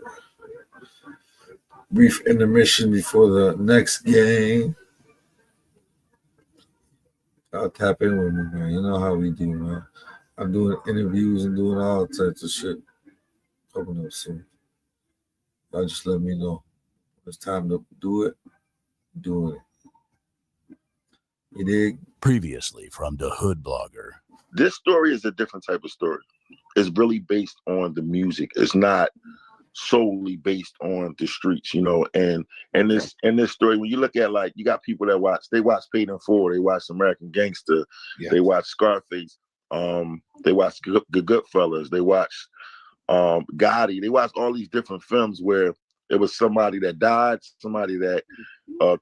Brief intermission before the next game. I'll tap in with me, man. You know how we do, man. I'm doing interviews and doing all types of shit. Coming up soon. Y'all just let me know. It's time to do it. Doing it. You dig? Previously from the Hood Blogger. This story is a different type of story. It's really based on the music. It's not solely based on the streets, you know. And this story, when you look at, like, you got people that watch Paid in Full, they watch American Gangster, they watch Scarface, they watch Goodfellas, they watch Gotti, they watch all these different films where it was somebody that died, somebody that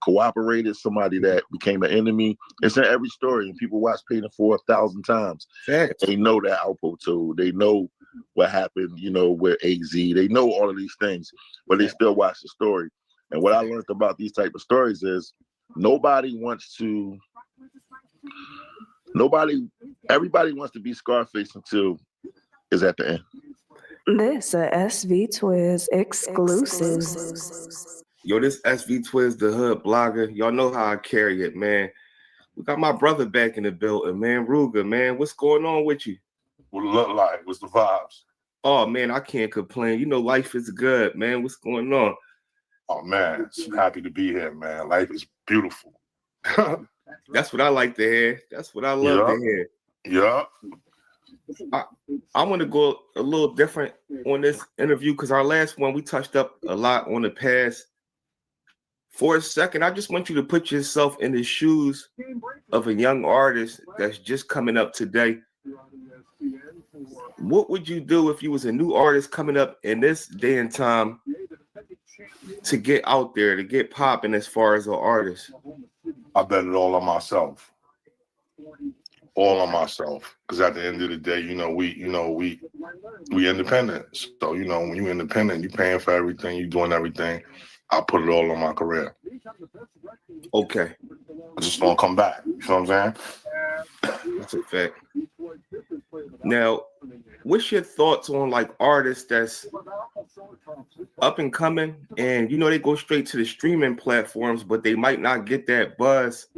cooperated, somebody that became an enemy. It's in every story, and people watch Paid in Full 1,000 times. They know that Alpo told. They know what happened, you know, with AZ. They know all of these things, but they still watch the story. And what I learned about these type of stories is everybody wants to be Scarface until it's at the end. This a SV Twiz exclusive. Yo, this SV Twiz, the Hood Blogger. Y'all know how I carry it, man. We got my brother back in the building, man. Ruger, man. What's going on with you? What it look like? What's the vibes? Oh, man, I can't complain. You know, life is good, man. What's going on? Oh, man, so happy to be here, man. Life is beautiful. That's what I like to hear. That's what I love to hear. Yeah. I want to go a little different on this interview because our last one, we touched up a lot on the past. For a second, I just want you to put yourself in the shoes of a young artist that's just coming up today. What would you do if you was a new artist coming up in this day and time to get out there, to get popping as far as an artist? I bet it all on myself. All on myself. Because at the end of the day, we independent. So, you know, when you're independent, you're paying for everything, you're doing everything. I put it all on my career. Okay. I just want to come back. You know what I'm saying? That's a fact. Now, what's your thoughts on, like, artists that's up and coming and, you know, they go straight to the streaming platforms, but they might not get that buzz?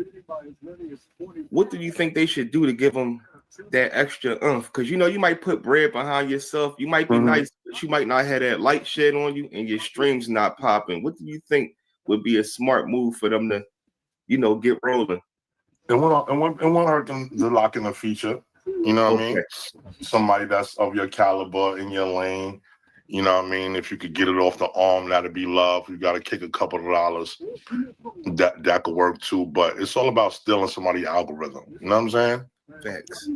What do you think they should do to give them that extra oomph? Because, you know, you might put bread behind yourself. You might be nice, but you might not have that light shed on you and your streams not popping. What do you think would be a smart move for them to, you know, get rolling? It won't hurt them to lock in a feature. You know what I mean? Somebody that's of your caliber in your lane. You know what I mean? If you could get it off the arm, that'd be love. You got to kick a couple of dollars. That could work too. But it's all about stealing somebody's algorithm. You know what I'm saying? Facts.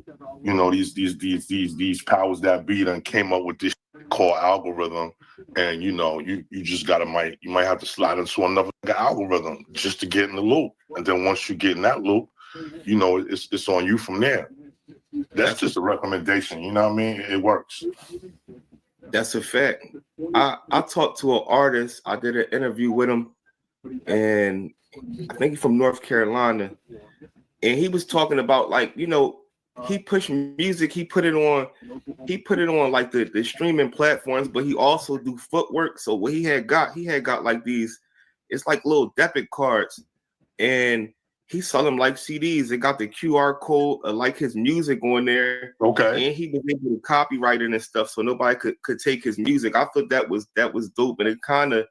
You know, these powers that be done came up with this called algorithm, and you know, you just might have to slide into another algorithm just to get in the loop. And then once you get in that loop, you know, it's on you from there. That's just a recommendation. You know what I mean? It works. That's a fact. I talked to an artist. I did an interview with him, and I think he's from North Carolina. And he was talking about, like, you know, he pushed music. He put it on like the streaming platforms, but he also do footwork. So what he had got like these, it's like little debit cards, and he sold them like CDs. It got the QR code, like his music on there. Okay. And he was able to copyright it and stuff, so nobody could take his music. I thought that was dope, and it kind of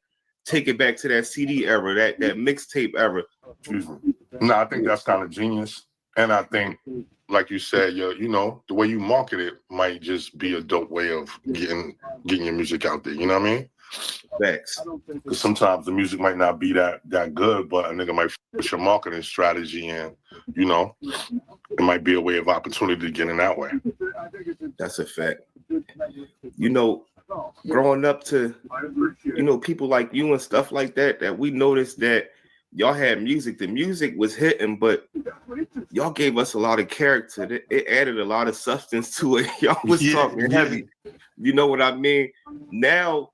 take it back to that CD era, that mixtape era. Excuse me. No, I think that's kind of genius, and I think, like you said, you know, the way you market it might just be a dope way of getting your music out there. You know what I mean? Facts. Because sometimes the music might not be that good, but a nigga might push your marketing strategy, and you know, it might be a way of opportunity to get in that way. That's a fact. You know, growing up to, people like you and stuff like that, that we noticed that y'all had music. The music was hitting, but y'all gave us a lot of character. It added a lot of substance to it. Y'all was talking heavy. You know what I mean? Now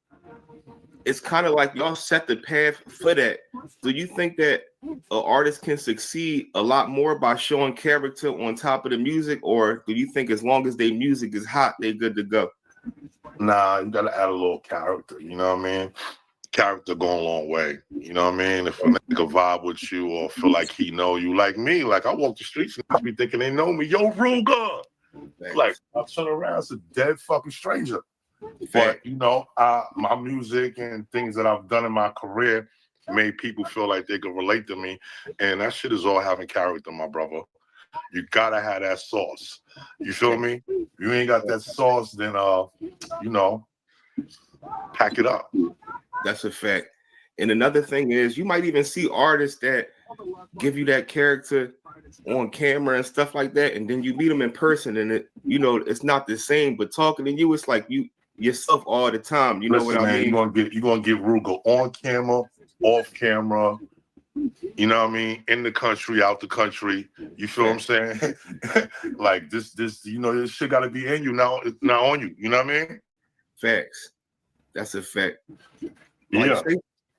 it's kind of like y'all set the path for that. Do you think that an artist can succeed a lot more by showing character on top of the music, or do you think as long as their music is hot, they're good to go? Nah, you gotta add a little character. You know what I mean? Character go a long way. You know what I mean? If a nigga vibe with you or feel like he know you, like me, like I walk the streets and I be thinking they know me. Yo, Ruger. Like I turn around, it's a dead fucking stranger. But my music and things that I've done in my career made people feel like they could relate to me, and that shit is all having character, my brother. You gotta have that sauce. You feel me? You ain't got that sauce, then pack it up. That's a fact. And another thing is, you might even see artists that give you that character on camera and stuff like that, and then you meet them in person, and it's not the same. But talking to you, it's like you yourself all the time. You know what I mean? You're gonna get Ruger on camera, off camera. You know what I mean? In the country, out the country. You feel what I'm saying? Like this this shit gotta be in you now. It's not on you. You know what I mean? Facts. That's a fact. Yeah.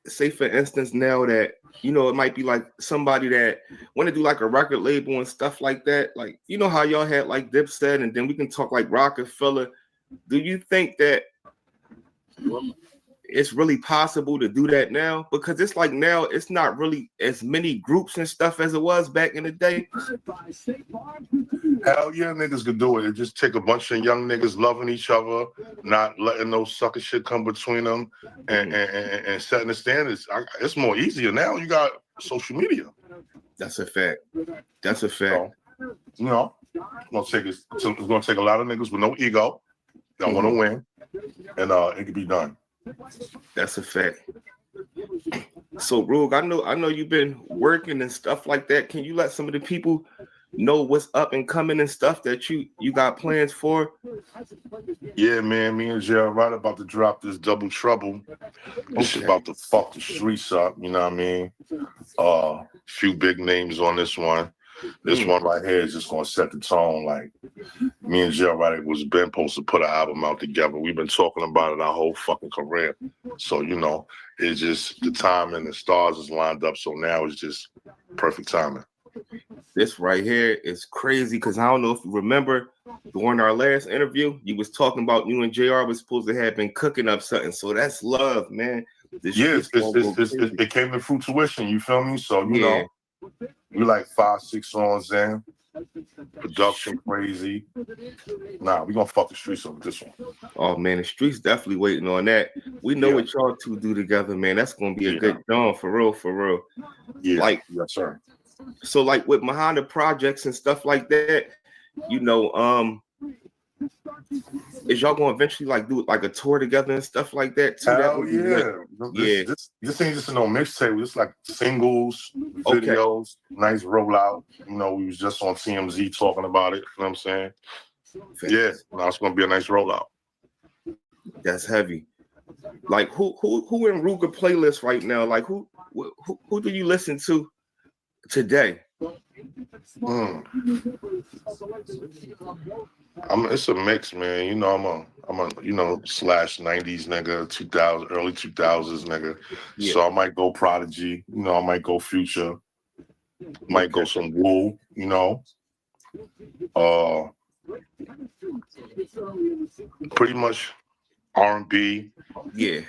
Say for instance now that it might be like somebody that want to do like a record label and stuff like that. Like how y'all had like Dipset, and then we can talk like Rockefeller. Do you think that it's really possible to do that now? Because it's like now it's not really as many groups and stuff as it was back in the day. Hell yeah, niggas could do it. It just take a bunch of young niggas loving each other, not letting no sucker shit come between them, and setting the standards. It's more easier now. You got social media. That's a fact. That's a fact. So, it's gonna take a lot of niggas with no ego that want to win, and it can be done. That's a fact. So, Rug, I know you've been working and stuff like that. Can you let some of the people know what's up and coming and stuff that you got plans for? Yeah, man. Me and Gerald right about to drop this Double Trouble. This shit about to fuck the streets up. You know what I mean? Few big names on this one. This one right here is just gonna set the tone. Like me and Gerald right was been supposed to put an album out together. We've been talking about it our whole fucking career. So it's just the time and the stars is lined up. So now it's just perfect timing. This right here is crazy because I don't know if you remember during our last interview, you was talking about you and JR was supposed to have been cooking up something. So that's love, man. It came to fruition. You feel me? So we like 5-6 songs in. Production crazy. Nah, we gonna fuck the streets up with this one. Oh man, the streets definitely waiting on that. We know what y'all two do together, man. That's gonna be a good dawn for real, for real. Yeah, like yes, sir. So like with behind the projects and stuff like that, is y'all gonna eventually like do like a tour together and stuff like that too? Hell yeah. This ain't just no mixtape. It's like singles, videos, nice rollout. We was just on TMZ talking about it. You know what I'm saying? Yeah, now it's gonna be a nice rollout. That's heavy. Like who in Ruger playlist right now? Like who do you listen to today? It's a mix, man. I'm a slash 90s nigga, 2000 early 2000s nigga. Yeah. So I might go Prodigy, I might go Future, might go some Wu, pretty much R&B. Yeah.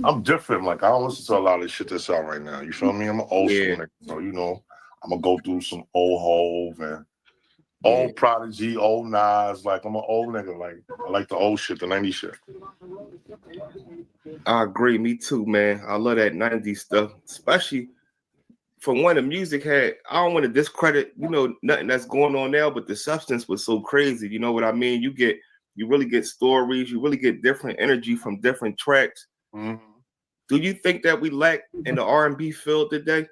I'm different. Like I don't listen to a lot of shit that's out right now. You feel me? I'm an old school nigga. So I'm gonna go through some old Hove and old Prodigy, old Nas. Like I'm an old nigga. Like I like the old shit, the 90s shit. I agree. Me too, man. I love that 90s stuff, especially for when the music had. I don't want to discredit, nothing that's going on now, but the substance was so crazy. You know what I mean? You really get stories. You really get different energy from different tracks. Mm-hmm. Do you think that we lack in the R&B field today?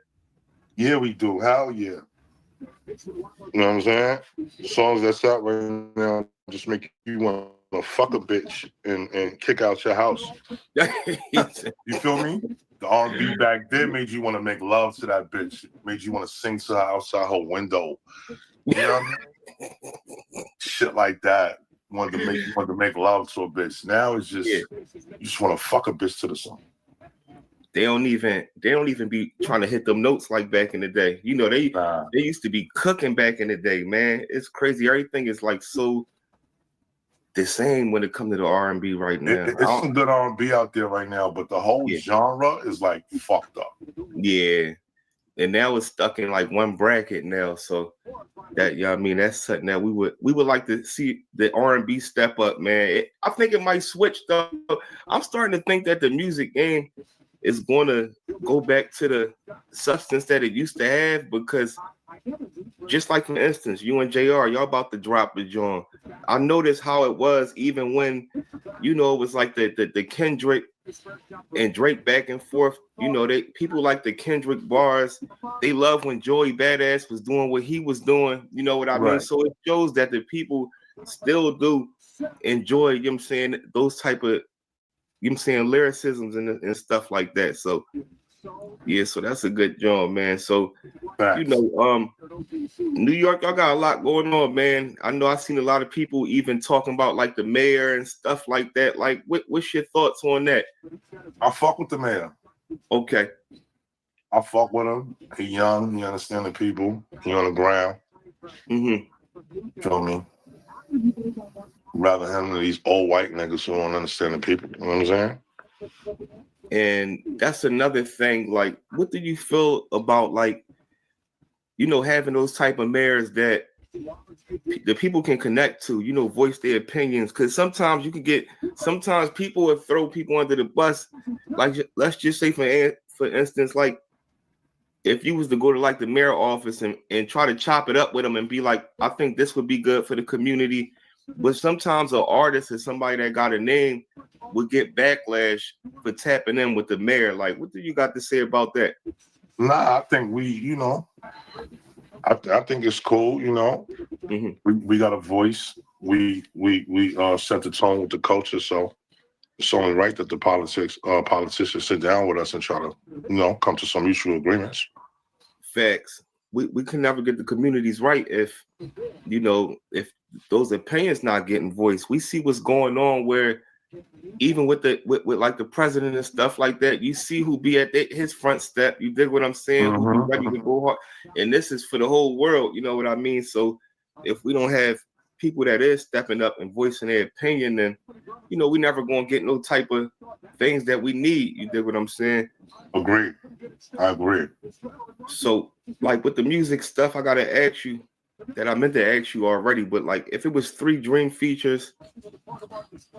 Yeah, we do. Hell yeah. You know what I'm saying? Songs that's out right now just make you want fuck a bitch and kick out your house. You feel me? The R&B back then made you want to make love to that bitch. Made you want to sing to her outside her window. You know what I mean? Shit like that. Wanted to make love to a bitch. Now it's just you just want to fuck a bitch to the song. They don't even be trying to hit them notes like back in the day. You know, they used to be cooking back in the day, man. It's crazy. Everything is like so the same when it comes to the R&B right now. It's some good R&B out there right now, but the whole genre is like fucked up. Yeah. And now it's stuck in like one bracket now. So that, I mean, that's something that we would like to see the R&B step up, man. I think it might switch though. I'm starting to think that the music game is going to go back to the substance that it used to have, because just like, for instance, you and JR, y'all about to drop the joint. I noticed how it was even when, you know, it was like the Kendrick and Drake back and forth. You know, people like the Kendrick bars. They love when Joey Badass was doing what he was doing. You know what I mean? So it shows that the people still do enjoy, you know what I'm saying, those type of, you know what I'm saying, lyricisms and stuff like that. So yeah, so that's a good job, man. So you know, New York, y'all got a lot going on, man. I know I've seen a lot of people even talking about like the mayor and stuff like that. Like, what's your thoughts on that? I fuck with the mayor. Okay. I fuck with him. He young, he understand the people, he on the ground. Feel me? Rather him than these old white niggas who don't understand the people. You know what I'm saying? And that's another thing. Like, what do you feel about, like, you know, having those type of mayors that the people can connect to, you know, voice their opinions? Because sometimes sometimes people will throw people under the bus. Like, let's just say, for instance, like, if you was to go to like the mayor office and try to chop it up with them and be like, I think this would be good for the community. But sometimes an artist or somebody that got a name would get backlash for tapping in with the mayor. Like, what do you got to say about that? Nah, I think you know, I think it's cool, you know. We got a voice. We set the tone with the culture, so it's only right that the politicians sit down with us and try to, you know, come to some mutual agreements. Facts. We can never get the communities right if, you know, if those opinions not getting voiced. We see what's going on where even with like the president and stuff like that, you see who be at his front step. You dig what I'm saying? Who be ready to go hard. And this is for the whole world. You know what I mean? So if we don't have people that is stepping up and voicing their opinion, then, you know, we never gonna get no type of things that we need. You dig what I'm saying? Agreed. I agree. So, like with the music stuff, I gotta ask you that I meant to ask you already, but like, if it was 3 dream features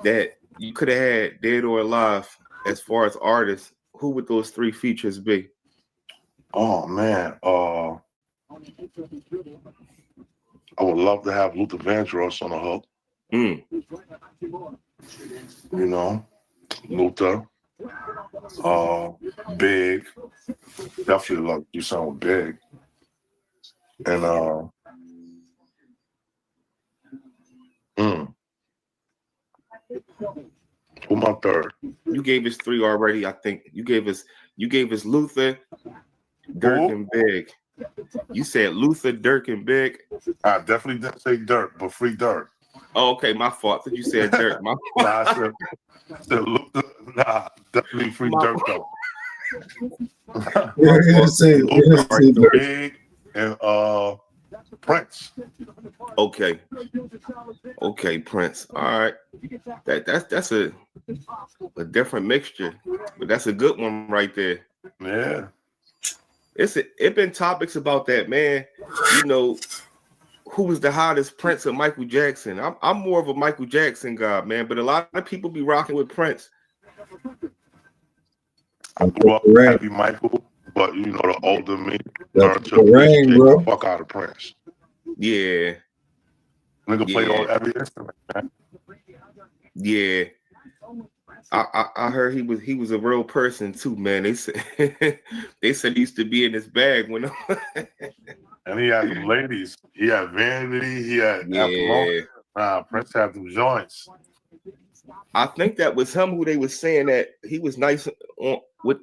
that you could have had, dead or alive, as far as artists, who would those 3 features be? Oh man, I would love to have Luther Vandross on the hook. You know, Luther. Big. Definitely love you sound Big. And who my third? You gave us 3 already, I think. You gave us Luther, Dirk, and Big. You said Luther, Dirk, and Big. I definitely didn't say Dirk, but free Dirk. Oh, okay, my fault. I thought you said Dirk. My I said Luther. Nah, definitely free Dirk though. Luther, Big, and Prince. Okay, Prince. All right, that's a different mixture, but that's a good one right there. Yeah, it been topics about that, man. You know, who was the hottest, Prince or Michael Jackson? I'm more of a Michael Jackson guy, man, but a lot of people be rocking with Prince. I grew up heavy Michael, but you know, the older me learned to appreciate the fuck out of Prince. Yeah. Nigga played on every instrument, man. Yeah. I heard he was a real person too, man. They said he used to be in his bag when and he had them ladies. He had Vanity, he had Apollonia. Prince had them joints. I think that was him who they was saying that he was nice on with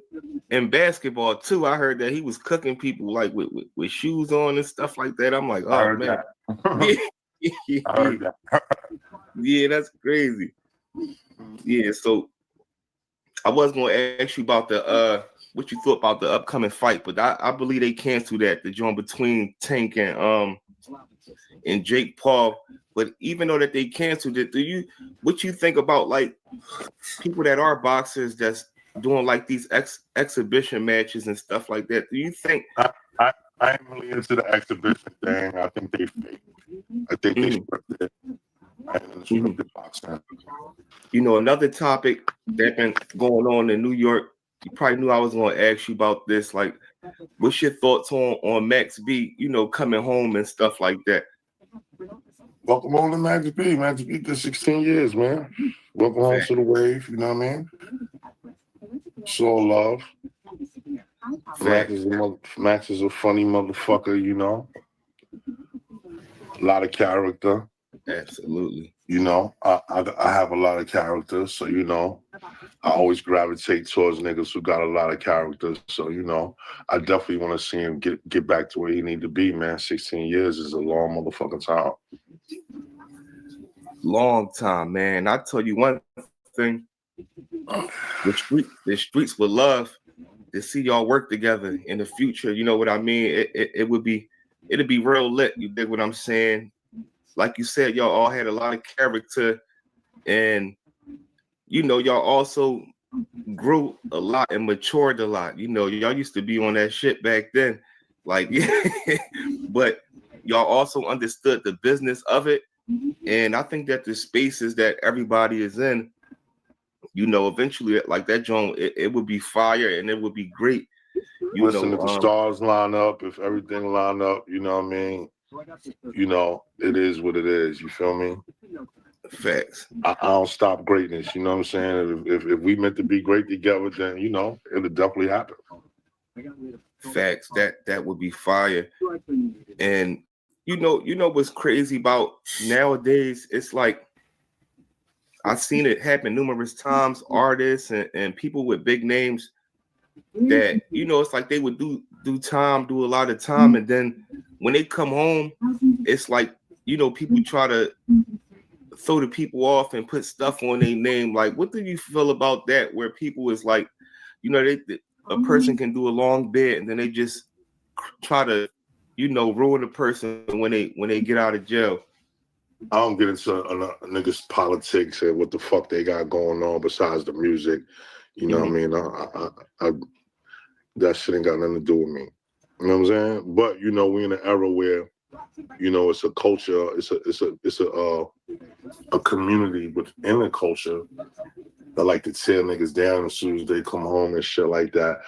in basketball too. I heard that he was cooking people like with shoes on and stuff like that. I'm like, I oh heard man, that. I heard that. yeah, that's crazy. Yeah, so I was gonna ask you about the what you thought about the upcoming fight, but I believe they canceled that, the joint between Tank and Jake Paul. But even though that they canceled it, what you think about like people that are boxers that's doing like these exhibition matches and stuff like that? Do you think I ain't really into the exhibition thing. I think they fake. I think they scripted it. I ain't into scripted boxing. You know, another topic that been going on in New York, you probably knew I was going to ask you about this. Like, what's your thoughts on Max B, you know, coming home and stuff like that? Welcome home to Max B. Max B did 16 years, man. Welcome home to the wave, you know what I mean? It's all love. Max is a funny motherfucker, you know. A lot of character. Absolutely. You know, I have a lot of character, so you know, I always gravitate towards niggas who got a lot of character. So you know, I definitely want to see him get back to where he need to be, man. 16 years is a long motherfucking time. Long time, man. I tell you one thing: the streets would love to see y'all work together in the future. You know what I mean? It'd be real lit. You dig what I'm saying? Like you said, y'all all had a lot of character, and you know, y'all also grew a lot and matured a lot. You know, y'all used to be on that shit back then, like, but y'all also understood the business of it. And I think that the spaces that everybody is in, you know, eventually, like that joint, it would be fire and it would be great. You Listen, know, if the stars line up, if everything line up, you know what I mean? You know, it is what it is. You feel me? Facts. I don't stop greatness. You know what I'm saying? If we meant to be great together, then you know it'll definitely happen. Facts. That would be fire. And you know what's crazy about nowadays? It's like I've seen it happen numerous times. Artists and people with big names that you know, it's like they would do a lot of time, and then when they come home, it's like, you know, people try to throw the people off and put stuff on their name. Like, what do you feel about that? Where people is like, you know, a person can do a long bid and then they just try to, you know, ruin a person when they get out of jail. I don't get into niggas' politics and what the fuck they got going on besides the music. You know what I mean? That shit ain't got nothing to do with me. You know what I'm saying? But you know, we in an era where, you know, it's a culture, it's a community within the culture that like to tear niggas down as soon as they come home and shit like that.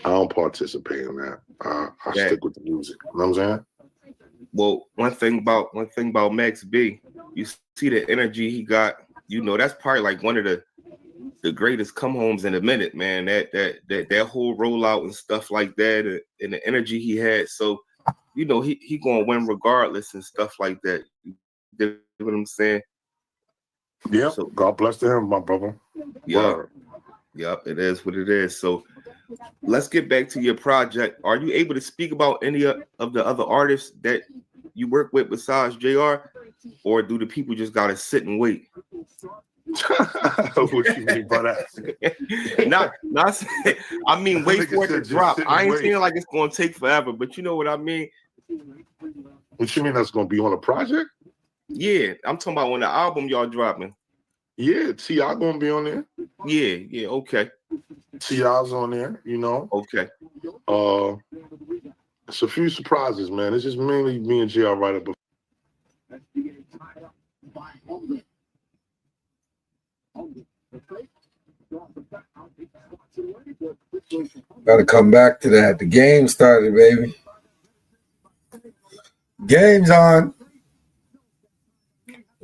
I don't participate in that. I stick with the music. You know what I'm saying? Well, one thing about Max B, you see the energy he got. You know, that's probably like one of the greatest come homes in a minute, man. That whole rollout and stuff like that, and the energy he had. So, you know, he gonna win regardless and stuff like that. You know what I'm saying? Yep. So, God bless to him, my brother. Yep, it is what it is. So let's get back to your project. Are you able to speak about any of the other artists that you work with besides JR, or do the people just gotta sit and wait? What you mean by that? not I mean, wait for it to drop. I ain't saying like it's gonna take forever, but you know what I mean. What you mean that's gonna be on a project? Yeah, I'm talking about on the album y'all dropping. Yeah, T.I. gonna be on there. Yeah, okay. T.I.'s on there, you know. Okay. It's a few surprises, man. It's just mainly me and JR right up. Gotta come back to that. The game started, baby. Game's on.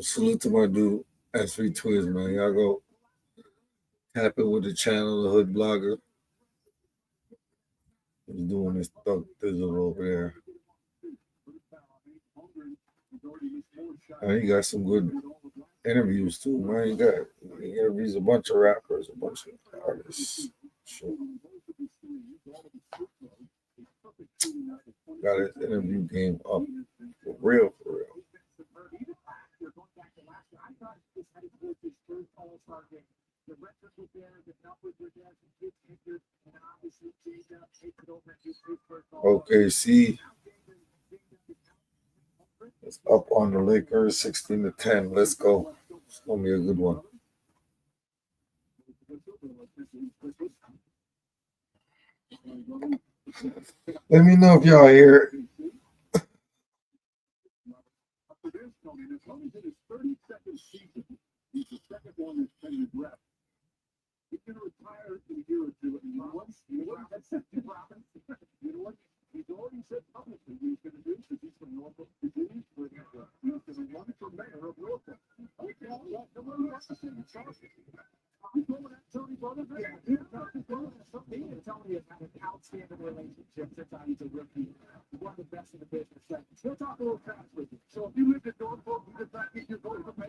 Salute to my dude, SV Twiz, man. Y'all go tap it with the channel, the Hood Blogger. He's doing this thug thizzle over there. And he got some good interviews too, man. You interviews a bunch of rappers, a bunch of artists. Sure. Got his interview game up for real, for real. OKC is up on the Lakers 16-10. Let's go. It's gonna be a good one. Let me know if y'all hear it.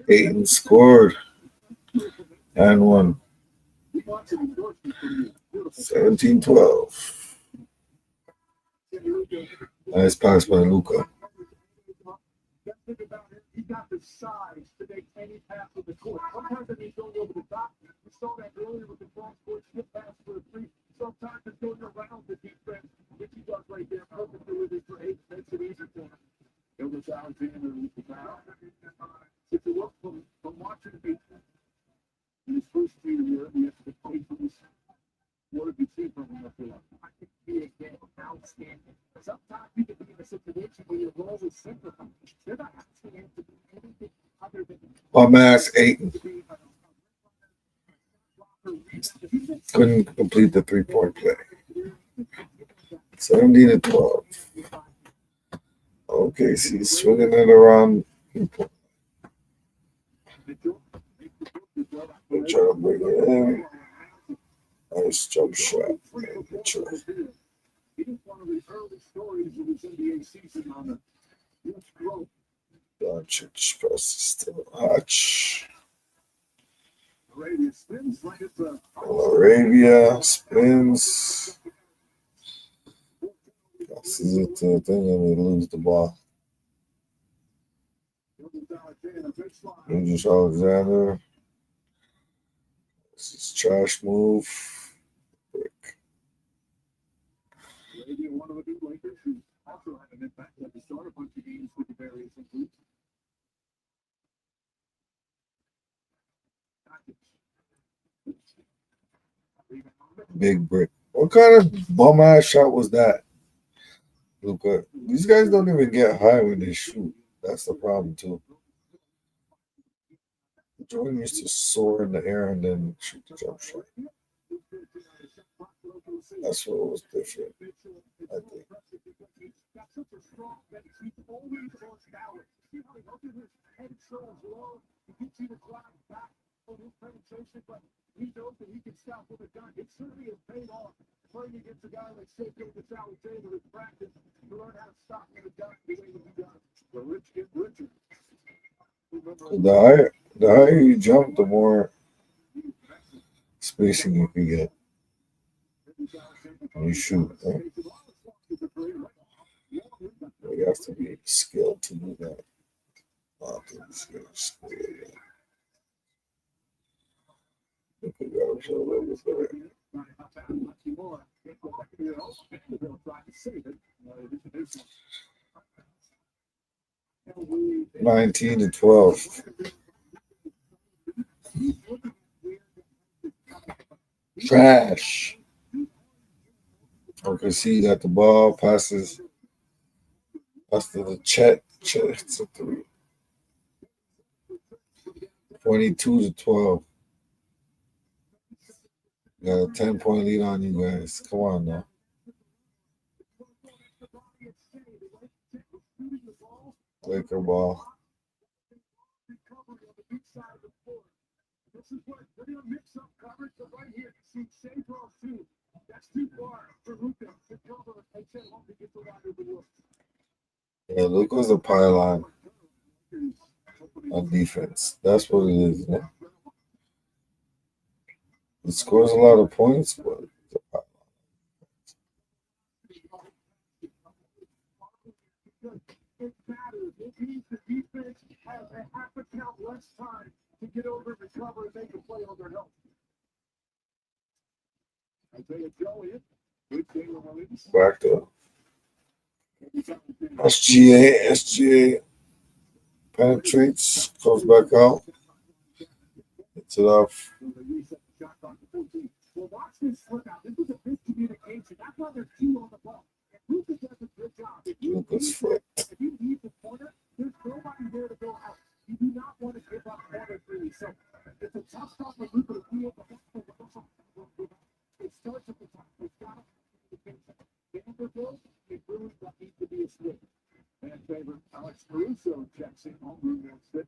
Aiton scored and won 17-12. Nice pass by Luka. He got the size to make any pass with the court. Sometimes he's going over the top. We saw that earlier with the cross court skip pass for a three. Sometimes it's going around the defense, which he does right there perfectly with his eight. Makes it easy for him. It was Alexander with the foul. If you look from watching Aiton in his first year, the expectations, what have you seen from him up there? I think he again outstanding. Sometimes you can be in a situation where your role is simplified. You're not asking him to do anything other than Bum ass Aiton couldn't complete the 3-point play. 17-12. Okay, so he's swinging it around. They're trying to bring it in. Nice jump shot. Doncic passes to Hutch. Arabia spins. Passes it to the thing and they lose the ball. Andrews Alexander. This is trash move. One of the good Lakers who also had an impact at the start, a bunch of games with the various injuries. Big brick. What kind of bum ass shot was that, Luka? These guys don't even get high when they shoot. That's the problem too. Jordan used to soar in the air and then shoot the jump shot. That's what was different, I think. He knows that he can stop with a gun. It certainly has paid off playing against a guy like Seiko Alexander in practice to learn how to stop with a gun the way that he does. The rich get richer. The higher you jump, the more spacing you can get. You shoot, right? You have to be skilled to do that. (19-12). Trash. Okay, see, you got the ball, passes. Pass to the Chet. Chet's a 3. 22-12. Got a 10-point lead on you guys. Come on now. Laker ball. This is what they're going to mix up coverage, but right here, you see Shadroff too. That's too far for Luka to cover and send home to get the wide of the world. Yeah, Luka's a pylon on defense. That's what it is. Yeah? It scores a lot of points, but It matters. It means the defense has a half a count less time to get over, recover, and make a play on their help. Isaiah Joe in. Good Taylor Williams. back up. SGA penetrates, comes back out. Hits it off. Well, watch this slip out. This was a miscommunication. That's why they're two on the ball. And Luka does a good job. If you leave the corner, there's nobody there to go out. You do not want to give up corner three. So it's a tough spot for Luka to be able to. It starts at the top. It's got to be Vanderbilt. It really needs to be a switch. Fan favorite Alex Caruso checks in on room set.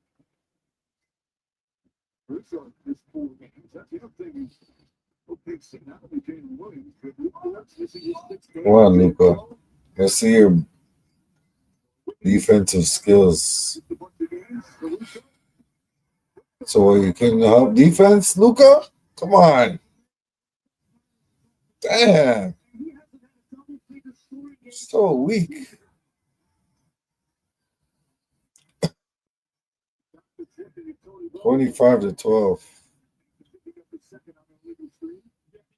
Caruso this 4 games. That's the other thing. Okay, so not only Jalen Williams, but Luka's missing his 6 games. Come on, Luka. Let's see your defensive skills. So you can help defense, Luka? Come on. Damn. So weak. $25-12.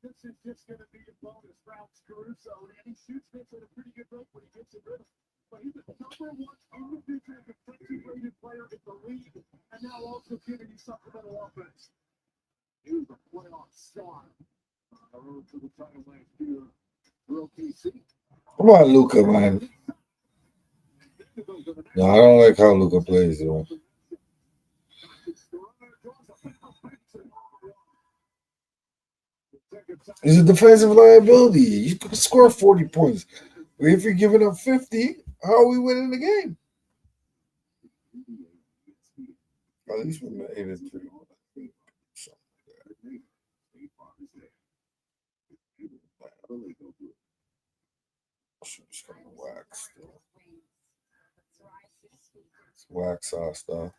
This is just going to be a bonus for Alex Caruso, and he shoots this at a pretty good rate when he gets it rhythm. But he's the number 1 individual defensive rated player in the league, and now also giving you supplemental offense. He was a playoff star. Road to the title last year for OKC. Come on, Luka, man. No, I don't like how Luka plays, though. He's a defensive liability. You could score 40 points. But if you're giving up 50, how are we winning the game? At least we made it 3. It's kind of wax, though. It's wax sauce, though.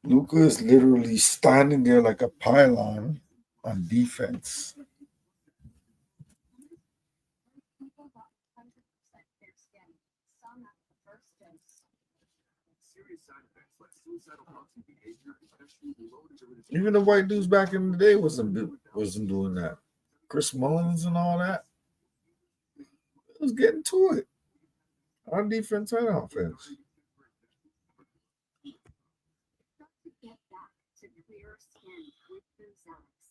Luka is literally standing there like a pylon on defense. Even the white dudes back in the day wasn't doing that. Chris Mullins and all that. It was getting to it on defense and offense.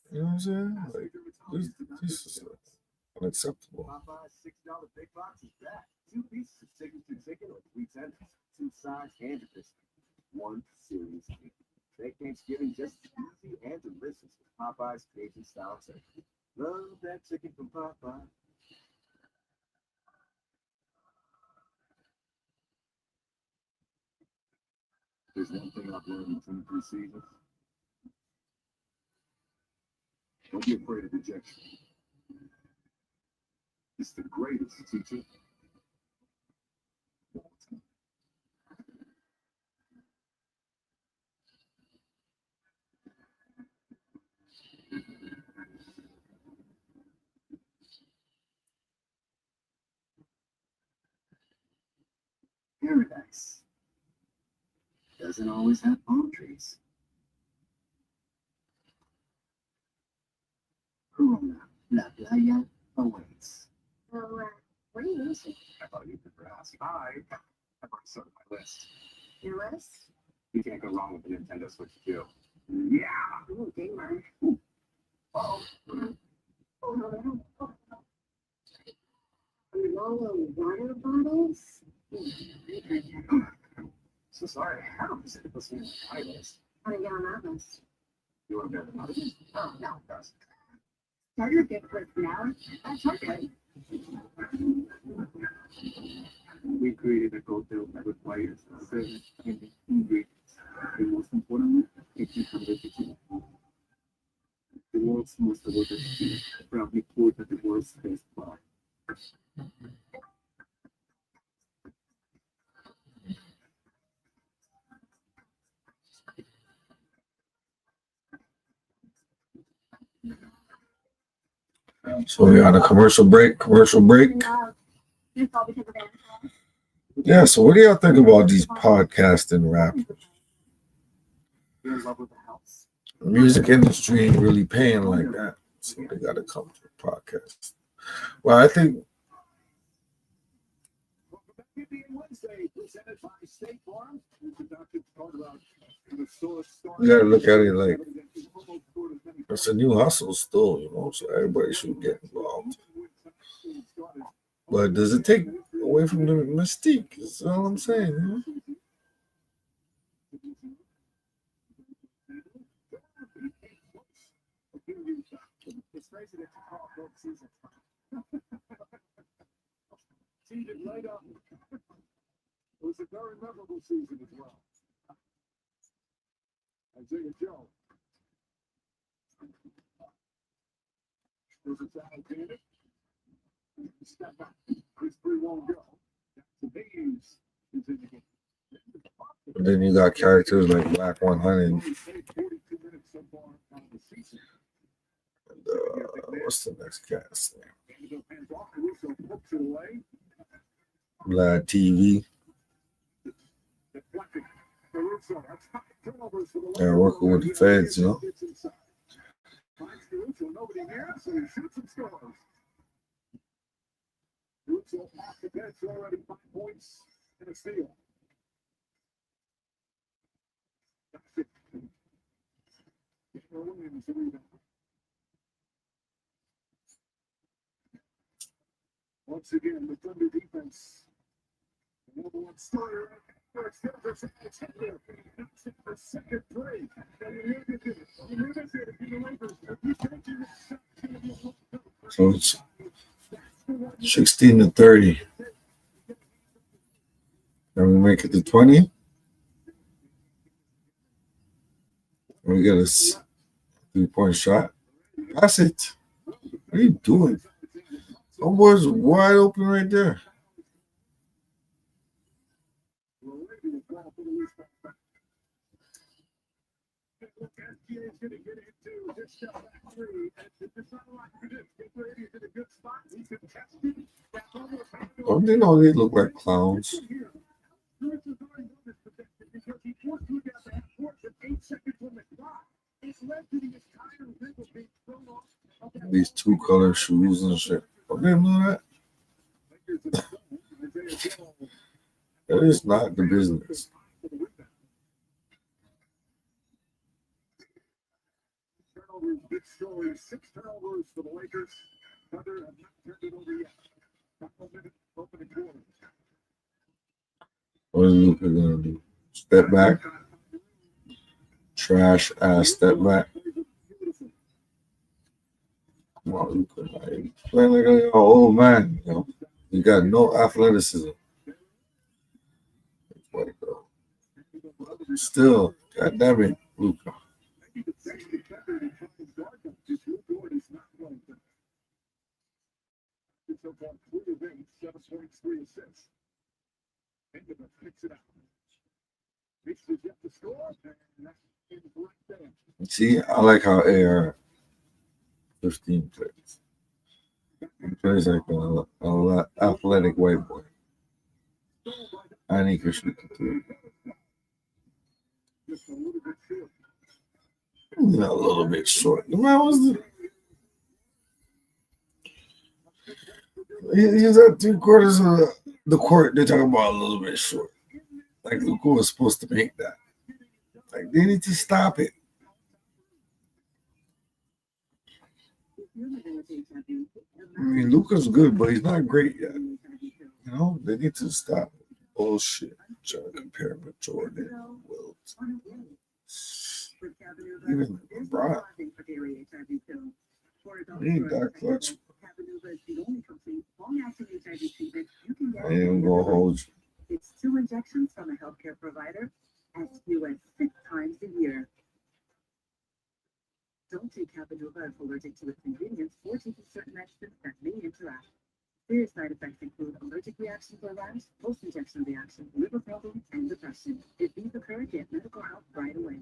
You know what I'm saying? Like, this is unacceptable. Popeye's $6 big box is back. 2 pieces of signature chicken or 3 tenders, 2 sides and a biscuit, 1 serious meal. Make Thanksgiving just easy and delicious with Popeye's Cajun style turkey. Love that chicken from Popeye. There's one thing I've learned in 23 seasons. Don't be afraid of rejection. It's the greatest teacher. Paradise doesn't always have palm trees. Corona, La Playa awaits. Well, what are you using? I thought you could ask. I've already started my list. Your list? You can't go wrong with the Nintendo Switch 2. Yeah! Ooh, gamer. Oh. Low water bottles? So sorry, how am I supposed to be on my list? How to get on that list? You want to be on the list? Oh, no. Yes. Start your gift list now. That's okay. We created a cocktail that requires 7 ingredients. And most importantly, 1800 tequila. The world's most awarded tequila, proudly poured at the world's best bar. So we're on a commercial break. Yeah, so what do y'all think about these podcasting rappers? The music industry ain't really paying like that, so they gotta come to the podcast. Well, I think you gotta look at it like it's a new hustle still, so everybody should get involved. But does it take away from the mystique? That's all I'm saying. It was a very memorable season as well. Isaiah Joe. There's a foul Janet. Step back. This 3 won't go. The Bees is in the game. But then you got characters like Black 100. And, what's the next cast name? Vlad TV. They're working with the feds, Off the bench already 5 points and a steal. Once again, the Thunder defense. The number 1 starter. For second three. 'em. So it's 16-30. And we make it to 20. We get a 3-point shot. Pass it. What are you doing? Homeboy's wide open right there. Oh, they know they look like clowns. These 2-color shoes and shit. Oh, they know that. That is not the business. Big story, 6 turnovers for the Lakers. Thunder have not turned it over yet. Opening quarter. What is Luka gonna do? Step back. Trash ass step back. Come on, Luka. Like, playing like an old man, You got no athleticism. Still, God damn it, Luka. See, I like how AR-15 plays. He plays like a athletic white boy. And he can shoot the 3. He's a little bit short. The man was he's at 3/4 of the court. They're talking about a little bit short. Like Luka was supposed to make that. Like they need to stop it. I mean, Luka's good, but he's not great yet. They need to stop bullshit. Trying to compare him with Jordan, Wilt, even LeBron. He ain't that clutch. I ain't even gonna hold you. It's 2 injections from a healthcare provider as few as 6 times a year. Don't take Cabenuva if allergic to its ingredients or taking certain medicines that may interact. Serious side effects include allergic reactions or rash, post-injection reaction, liver problems, and depression. If these occur, get medical help right away.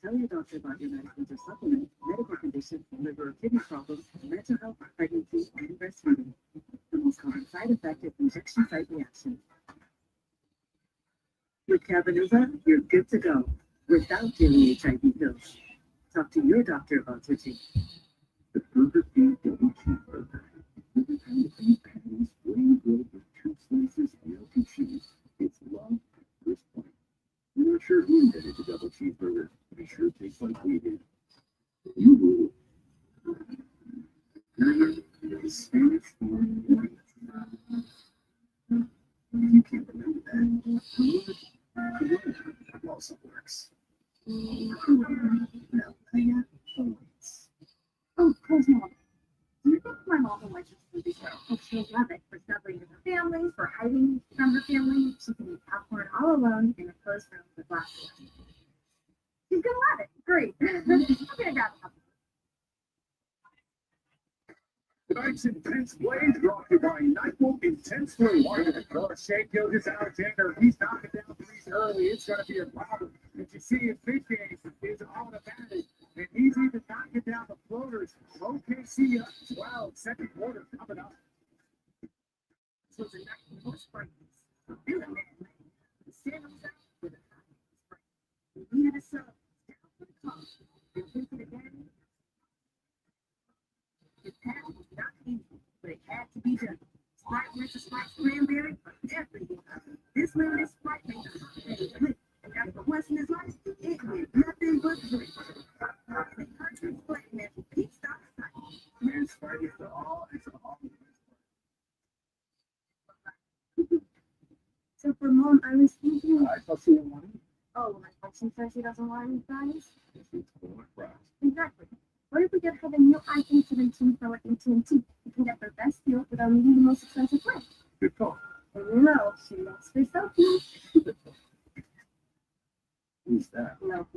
Tell your doctor about your medicines or supplements, medical conditions, liver or kidney problems, mental health, pregnancy, and breastfeeding. The most common side effect is injection site reaction. With Cabenuva, you're good to go without daily HIV pills. Talk to your doctor about switching. The Burger King double cheeseburger. With a pound of beef patties, green grilled with 2 slices of melted cheese. It's love at first point. We're not sure who invented the double cheeseburger, but it sure tastes like we did. You rule. Spanish foreign white. If you can't remember that, Corona also works. Melania points. Oh, close mom. Do you think my mom will like this movie? Oh, she'll love it. For celebrating with her family, for hiding from her family. She can eat popcorn all alone in a closed room with glass door. She's gonna love it. Great. I'm gonna grab a couple. Tonight's Intense Blaze brought to you by Nyquil Intense Blue. Shake Gilgis Alexander, he's knocking down threes early. It's going to be a problem. But you see his big game is automatic, and he's even knocking down the floaters. OKC up 12, second quarter coming up. This was a night most brightness. The stand was out with a spring. We had a sub down for the call. They took it again. His path was not easy, but it had to be done. Sprite versus Sprite Cranberry for everything. This limited Sprite made a holiday click, and after once in his life, it did nothing but drink. The country Sprite meant Pete stop sight. Man, Sprite is all. So for mom, I was thinking. I thought she didn't want to. Oh, like she says she doesn't want any fries? She's full of fries. Exactly. What if we could have a new iPhone 17 Pro at AT&T? We can get the best deal without needing the most expensive plan. Good call. And you know, she loves her selfies. Who's that? No.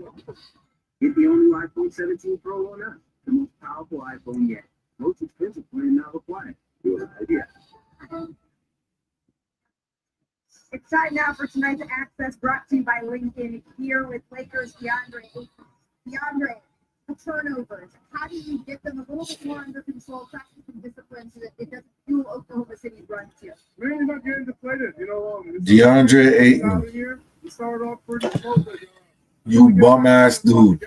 Get the only iPhone 17 Pro on Earth. The most powerful iPhone yet. Most expensive plan now required. Good idea. It's time now for tonight's Access, brought to you by Lincoln, here with Lakers DeAndre. DeAndre, the turnovers. How do you get them a little bit more under control, practice some discipline so that it doesn't fuel Oklahoma City's runs here? Man, you're not getting deflated. You know, DeAndre Ayton. You started off pretty slow, but, You bum ass dude.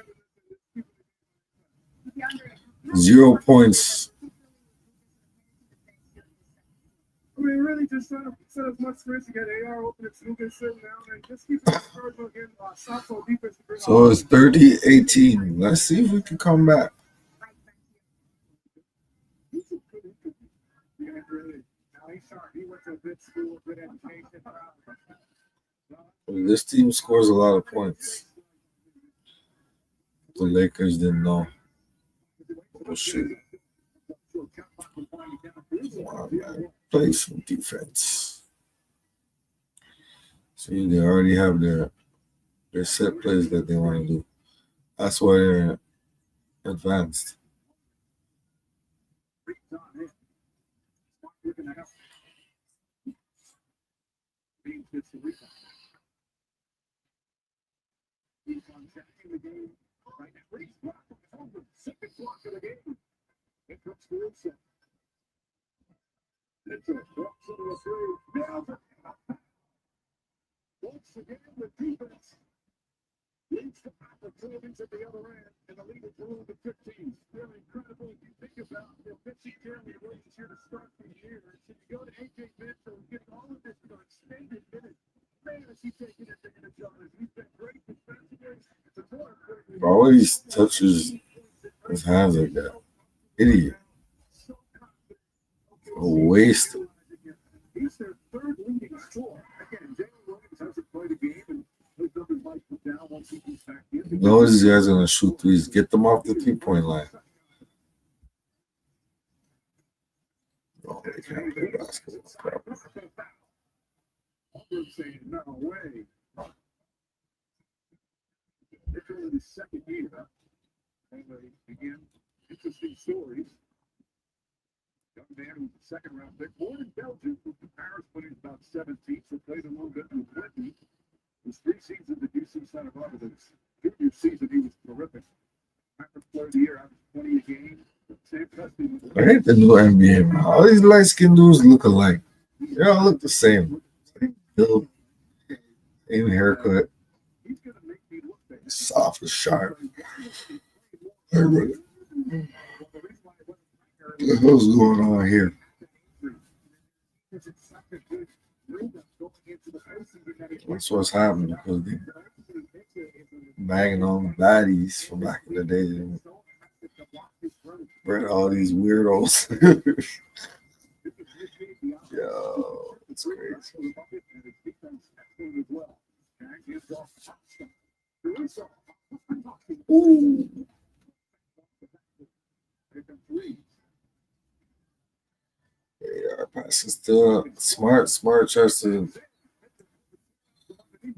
0 points. I mean, really just set as much space to get AR open and Snoop sitting down and just keep it starting again. Sasso defense. So it's 30-18. Let's see if we can come back. Yeah, really. Now he's sharp. He went to a good school, good education. This team scores a lot of points. The Lakers didn't know. Oh, shit. Wow, man. Play some defense. See, they already have their set plays that they want to do. That's why they're advanced. Second block of the game. It comes to reset. It's a box of the three. Now, once again, the defense leads to opportunities at the other end, and the lead is ruled to 15. Really incredible if you think about the 15 Jeremy Williams here to start the year. So you go to AJ Mitchell, getting all of this extended minutes. Man, is he taking advantage of it? He's been great defensively. It's a more important. Always touches his hands like that. Idiot. A waste. He's their third leading scorer. Again, Jalen Williams hasn't played a game, and those numbers might come down once he gets back in. Those guys are going to shoot threes. Get them off the 3-point line. Oh, they can't play basketball. Saying, no way. It's only the second year. Anyway, again, interesting stories. Young man who's a second-round pick, born in Belgium, moved to Paris when he was about 17, so played a little bit with Whitney. His 3 seasons at UC Santa Barbara. His junior season, he was I hate the new NBA, man. All these light skinned dudes look alike. They all look the same. Same build, same haircut. Soft and sharp. Everybody. What the hell's going on here? That's what's happening because they banging on baddies from back in the day. And bred all these weirdos. Yo, it's crazy. Ooh. Yeah, passes still smart tries to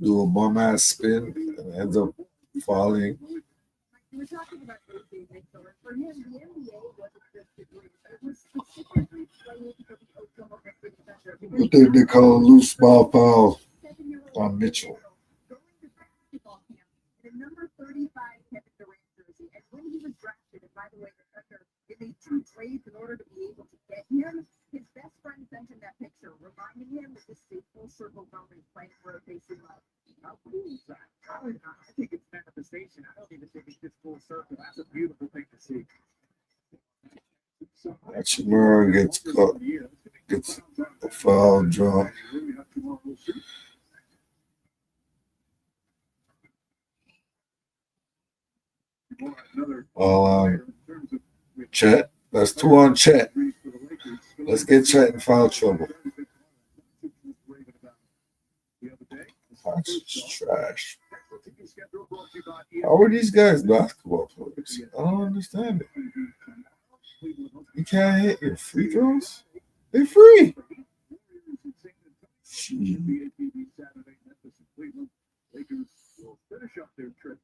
do a bum ass spin and ends up falling. What they call a loose ball foul on Mitchell. I think it's manifestation. I don't even think it's just full circle. That's a beautiful thing to see. Hachimura gets caught, gets a foul draw. All on Chet. That's 2 on Chet. Let's get Chet in foul trouble. That's trash. How are these guys basketball players? I don't understand it. You can't hit your free throws? They're free. Gee. Finish up their trip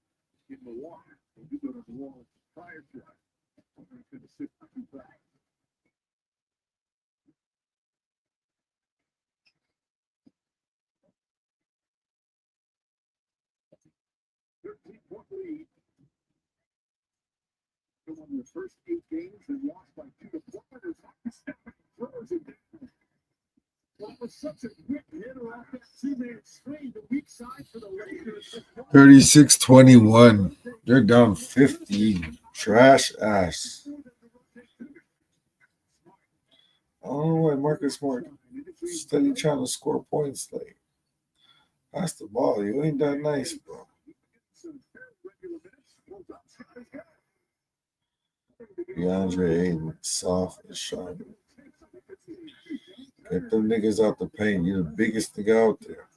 in Milwaukee. You go to the wall prior to that. Lead. They won their first 8 games and lost by 2 to Florida. Throws it down. Well, it was such a quick hitter off that 2-man screen. The weak side for the Lakers. 36-21. They're down 15. Trash ass. I don't know why Marcus Smart steady trying to score points. Like, pass the ball. You ain't that nice, bro. DeAndre Ayton, soft and sharp. Get them niggas out the paint. You're the biggest nigga out there.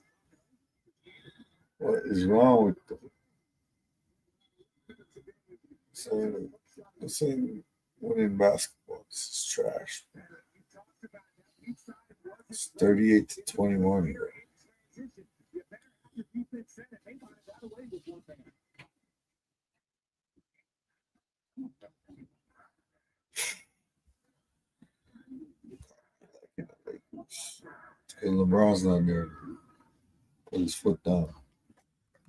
What is wrong with them? This ain't winning basketball. This is trash. It's 38-21. Hey, LeBron's not there. Put his foot down.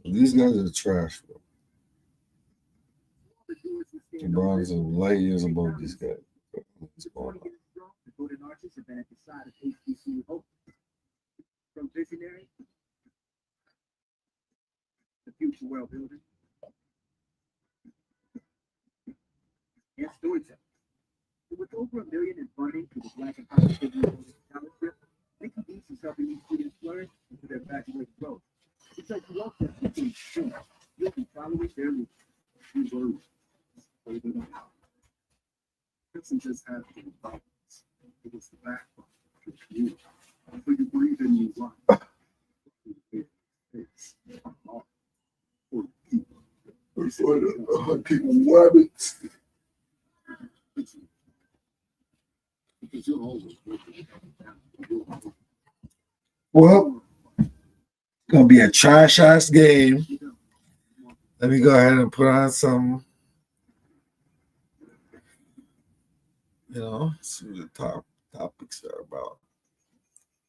These guys are trash, bro. LeBron's a light years above these guys. What's going on? From visionary, the future well building, and storytelling. With over $1 million in funding to the Black and Brown Scholarship, Mickey East is helping these students flourish into their graduate growth. Because you won't just be students, you'll be following their lead. These words, hold it up. It doesn't just have to be violence. It is the backbone for you. So you breathe and you run. It's all for people. People rabbits. Well, gonna be a trash ass game. Let me go ahead and put on some, see what the topics are about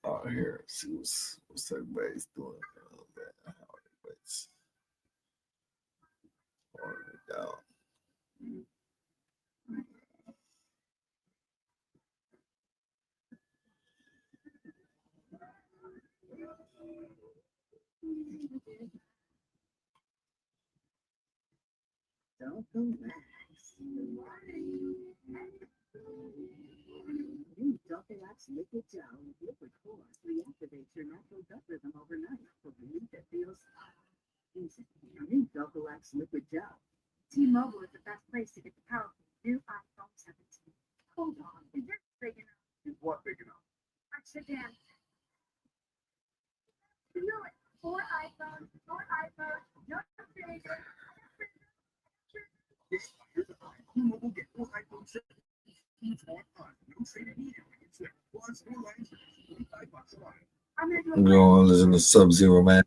out here. See what's everybody's doing. How everybody's holding it down. Don't relax. New Double-X Liquid Gel with liquid force reactivates your natural gut rhythm overnight for relief that feels easy. New Double-X Liquid Gel. T-Mobile is the best place to get the powerful new iPhone 17. Hold on, is this big enough? Is what big enough? Watch again. You know it. 4 iPhones, no changes. This year, T-Mobile get 4 iPhone 17s on. No trade needed when it's there. Plus, no lines for $25 a line. I'm gonna do You want to listen to Sub-Zero, man?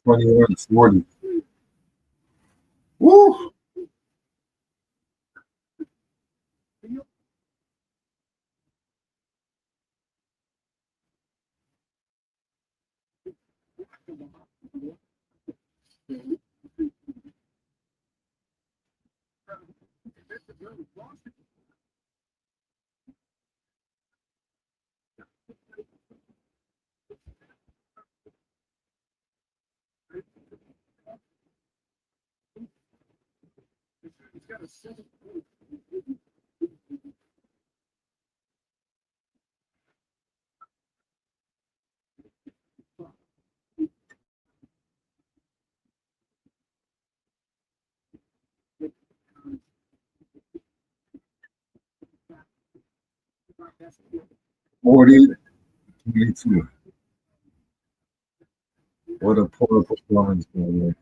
Twenty-one, 40. Woo! Forty, 22. What a poor performance, man.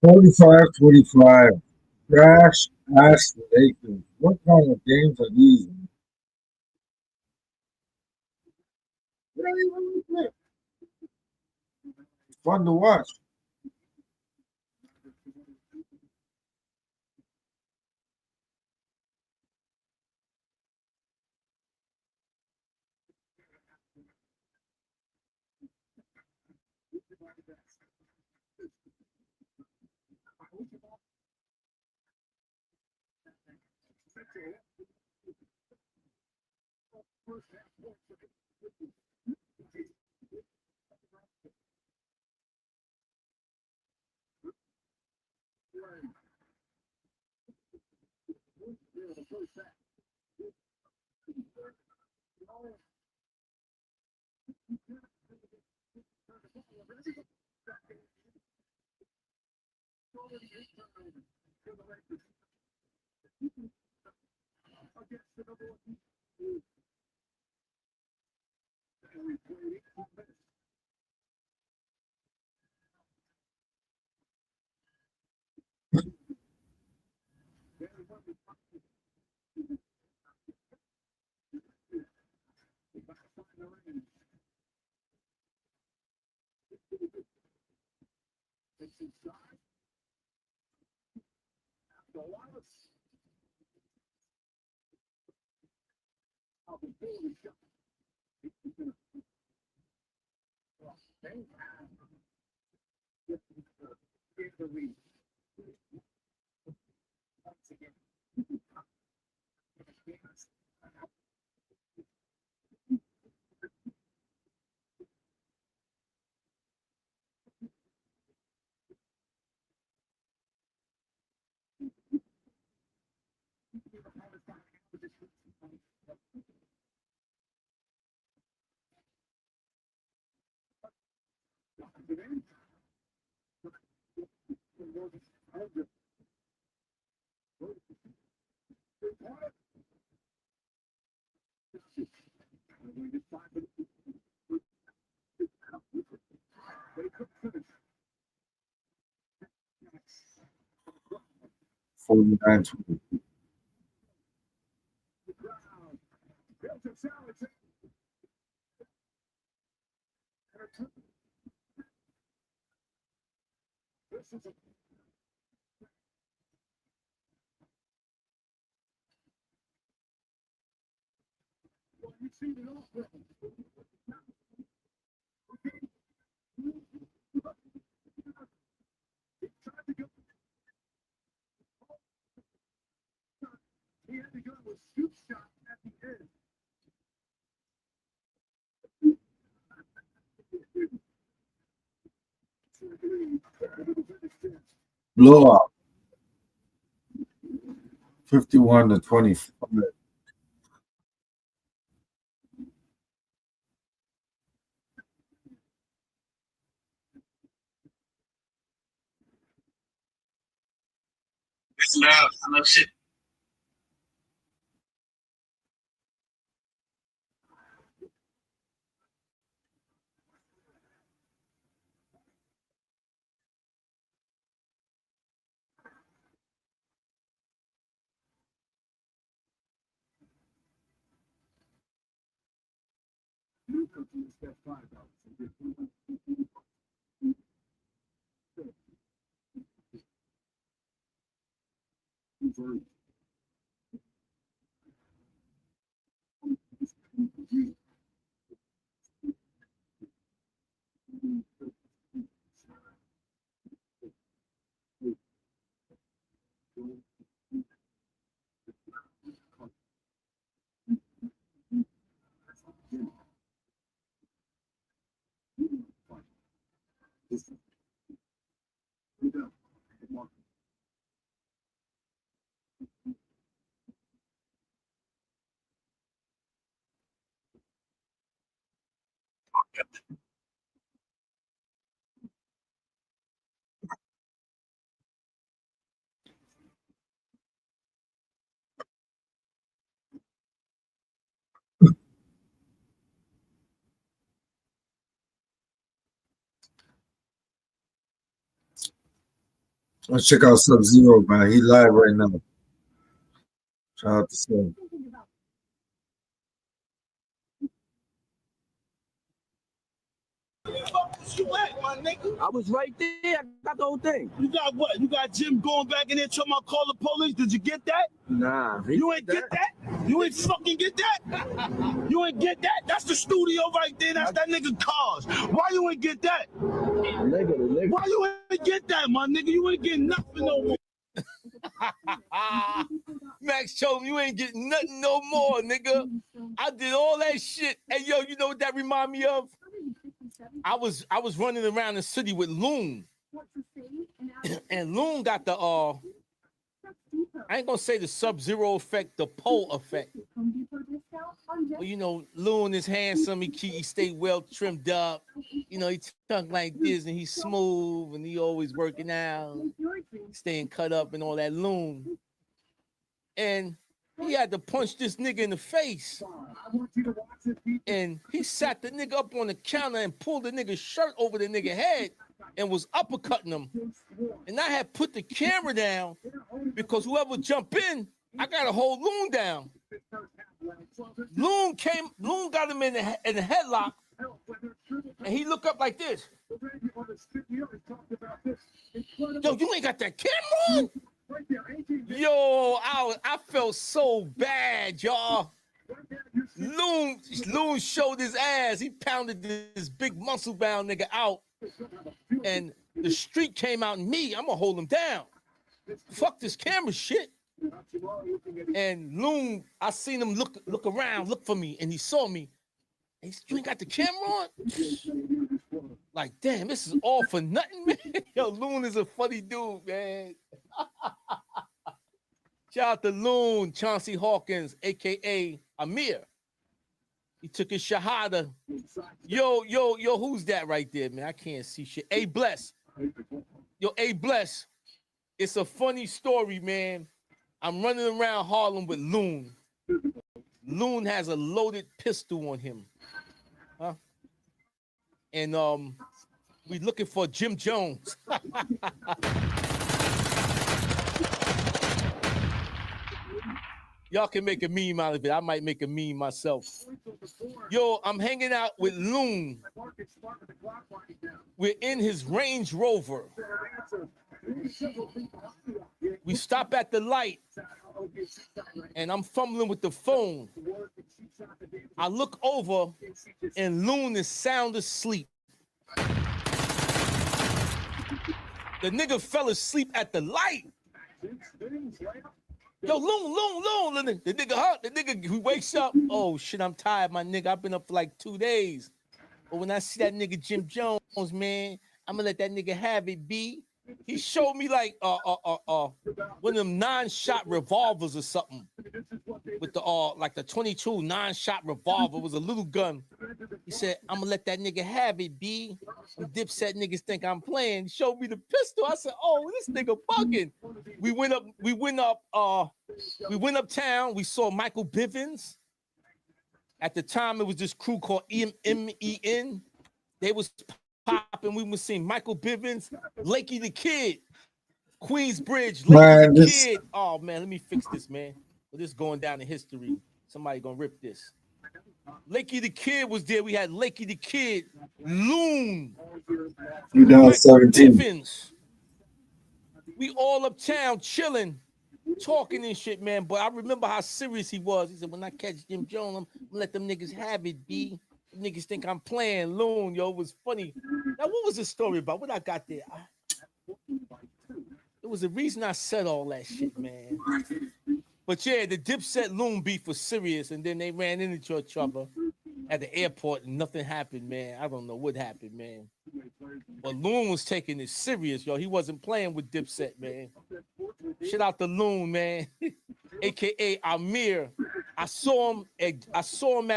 $45-25. Trash ass Lakers. What kind of games are these? Fun to watch. $49-20. Blowout. 51-25. Shit. Let's check out Sub-Zero, man. He live right now. Shout out to Sub. You at, my nigga? I was right there. I got the whole thing. You got what? You got Jim going back in there talking about call the police. Did you get that? Nah. You ain't get that? You ain't fucking get that? You ain't get that? That's the studio right there. That's that nigga cars. Why you ain't get that? Nigga. Why you ain't get that, my nigga? You ain't getting nothing no more. Max told me you ain't getting nothing no more, nigga. I did all that shit. Hey, yo, you know what that remind me of? I was running around the city with Loon. And Loon got the I ain't gonna say the Sub-Zero effect, the pole effect. Well, you know, Loon is handsome, he stay well trimmed up. You know, he talk like this and he's smooth and he always working out, staying cut up and all that Loon. And he had to punch this nigga in the face. And he sat the nigga up on the counter and pulled the nigga's shirt over the nigga head and was uppercutting him. And I had put the camera down because whoever jump in, I gotta hold Loon down. Loon got him in the headlock, and he looked up like this. Yo, you ain't got that camera on? Yo, I felt so bad, y'all. Loon showed his ass. He pounded this big muscle bound nigga out. And the street came out and me, I'm gonna hold him down. Fuck this camera shit. And Loon, I seen him look around, look for me, and he saw me. And he said, you ain't got the camera on? Like, damn, this is all for nothing, man. Yo, Loon is a funny dude, man. Shout out to Loon, Chauncey Hawkins, aka Amir. He took his shahada. Yo, who's that right there, man? I can't see shit. A Bless. Yo, A Bless. It's a funny story, man. I'm running around Harlem with Loon. Loon has a loaded pistol on him. Huh? And we looking for Jim Jones. Y'all can make a meme out of it. I might make a meme myself. Yo, I'm hanging out with Loon. We're in his Range Rover. We stop at the light, and I'm fumbling with the phone. I look over, and Loon is sound asleep. The nigga fell asleep at the light. Yo, Loon. The nigga, he wakes up. Oh, shit, I'm tired, my nigga. I've been up for like 2 days. But when I see that nigga Jim Jones, man, I'm gonna let that nigga have it, B. He showed me like one of them 9-shot revolvers or something. With the like the 22 9-shot revolver. It was a little gun. He said, I'm gonna let that nigga have it, B. Some Dipset niggas think I'm playing. He showed me the pistol. I said, oh, this nigga bugging. We went uptown. We saw Michael Bivins. At the time, it was this crew called MEN. They was popping. We was seeing Michael Bivins, Lakey the Kid, Queensbridge, Lakey the Kid. Oh man, let me fix this, man. This is going down in history. Somebody gonna rip this. Lakey the Kid was there. We had Lakey the Kid, Loon, You down Michael 17. Tiffins. We all uptown chilling, talking and shit, man. But I remember how serious he was. He said, when I catch Jim Jones, I'm gonna let them niggas have it, B. Them niggas think I'm playing Loon, yo. It was funny. Now, what was the story about? What I got there? It was the reason I said all that shit, man. But yeah, the Dipset Loon beef was serious, and then they ran into each other at the airport, and nothing happened, man. I don't know what happened, man. But Loon was taking it serious, yo. He wasn't playing with Dipset, man. Shout out to Loon, man, aka Amir. I saw him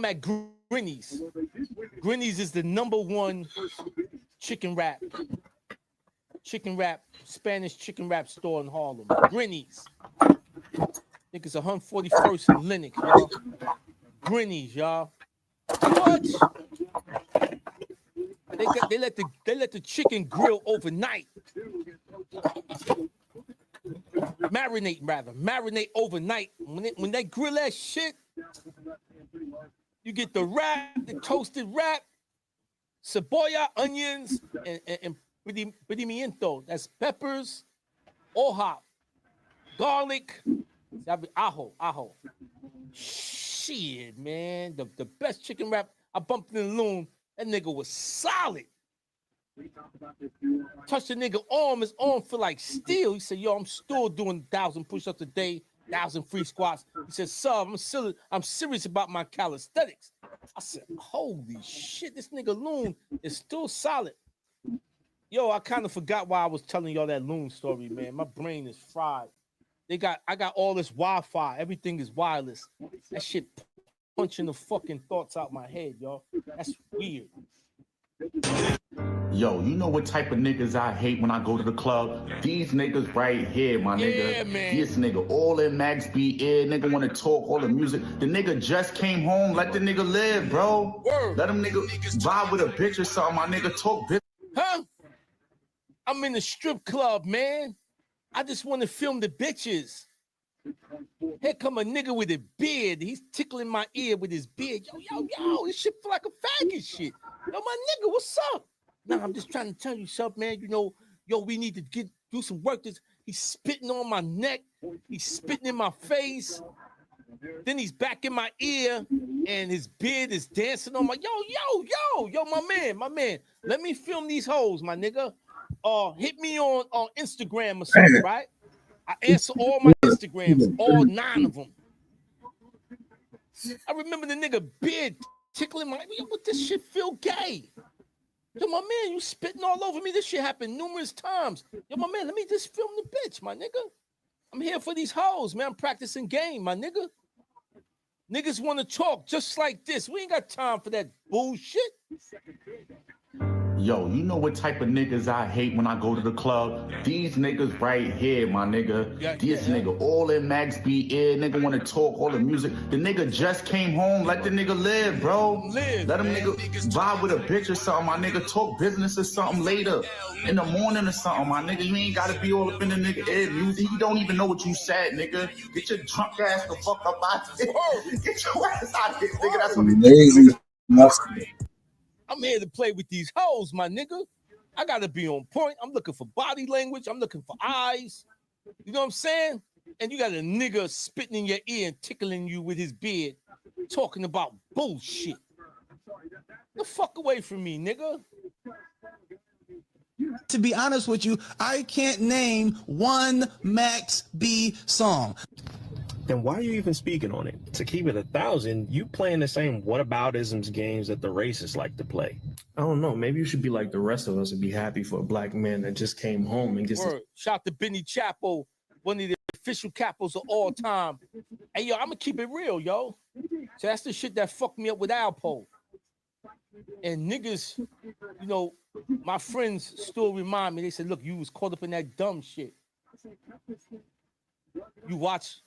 at Grinny's. Grinny's is the #1 chicken wrap Spanish chicken wrap store in Harlem. Grinny's. I think it's 141st and Lenox, y'all. Grinny's, y'all. What? They let the chicken grill overnight. Marinate overnight. When they grill that shit, you get the wrap, the toasted wrap, cebolla, onions, and pimiento. That's peppers, hoja, garlic, ajo. Shit, man. The best chicken wrap I bumped in the Loon. That nigga was solid. Touched the nigga arm, his arm feel like steel. He said, yo, I'm still doing 1,000 push-ups a day, 1,000 free squats. He said, sir, I'm serious about my calisthenics. I said, holy shit, this nigga Loon is still solid. Yo, I kind of forgot why I was telling y'all that Loon story, man. My brain is fried. I got all this Wi-Fi. Everything is wireless. That shit punching the fucking thoughts out my head, y'all. That's weird. Yo, you know what type of niggas I hate when I go to the club? These niggas right here, my nigga. Man. This nigga, all in Max B ear, nigga want to talk, all the music. The nigga just came home, let the nigga live, bro. Word. Let him nigga vibe with a bitch or something, my nigga, talk bitch. Huh? I'm in the strip club, man. I just want to film the bitches. Here come a nigga with a beard. He's tickling my ear with his beard. Yo, this shit feel like a faggot shit. Yo, my nigga, what's up? Nah, I'm just trying to tell you something, man. You know, we need to do some work. He's spitting on my neck. He's spitting in my face. Then he's back in my ear, and his beard is dancing on my yo, my man. Let me film these hoes, my nigga. Hit me on Instagram or something, right? I answer all my Instagrams, all 9 of them. I remember the nigga beard tickling my. Yo, what this shit feel gay? Yo, my man, you spitting all over me. This shit happened numerous times. Yo, my man, let me just film the bitch, my nigga. I'm here for these hoes, man. I'm practicing game, my nigga. Niggas want to talk just like this. We ain't got time for that bullshit. Yo, you know what type of niggas I hate when I go to the club? These niggas right here, my nigga. This nigga, all in Max B ear, nigga want to talk, all the music. The nigga just came home, let the nigga live, bro. Let him nigga vibe with a bitch or something, my nigga. Talk business or something later, in the morning or something, my nigga. You ain't gotta be all up in the nigga ear music. He don't even know what you said, nigga. Get your drunk ass the fuck up out of here. Get your ass out of here, nigga. That's what Amazing. I'm here to play with these hoes, my nigga. I gotta be on point. I'm looking for body language. I'm looking for eyes. You know what I'm saying? And you got a nigga spitting in your ear and tickling you with his beard, talking about bullshit. The fuck away from me, nigga. To be honest with you, I can't name one Max B song. Then why are you even speaking on it? To keep it 1,000, you playing the same whataboutisms games that the racists like to play. I don't know. Maybe you should be like the rest of us and be happy for a black man that just came home and gets. Shout to Benny Chapo, one of the official capos of all time. Hey, yo, I'm gonna keep it real, yo. So that's the shit that fucked me up with Alpo. And niggas, you know, my friends still remind me. They said, "Look, you was caught up in that dumb shit." You watch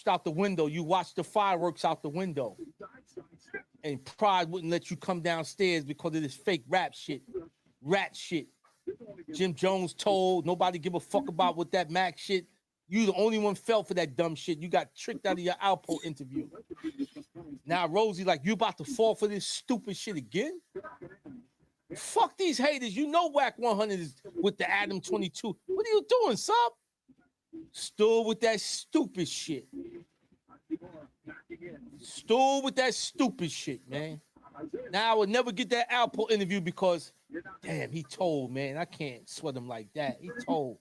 out the window. You watch the fireworks out the window. And pride wouldn't let you come downstairs because of this fake rat shit. Jim Jones told nobody give a fuck about what that Mac shit. You the only one fell for that dumb shit. You got tricked out of your Alpo interview. Now Rosie, like, you about to fall for this stupid shit again? Fuck these haters. You know Whack 100 is with the Adam 22. What are you doing, sub? Still with that stupid shit. Still with that stupid shit, man. Now I would never get that Alpo interview because, damn, he told, man. I can't sweat him like that. He told.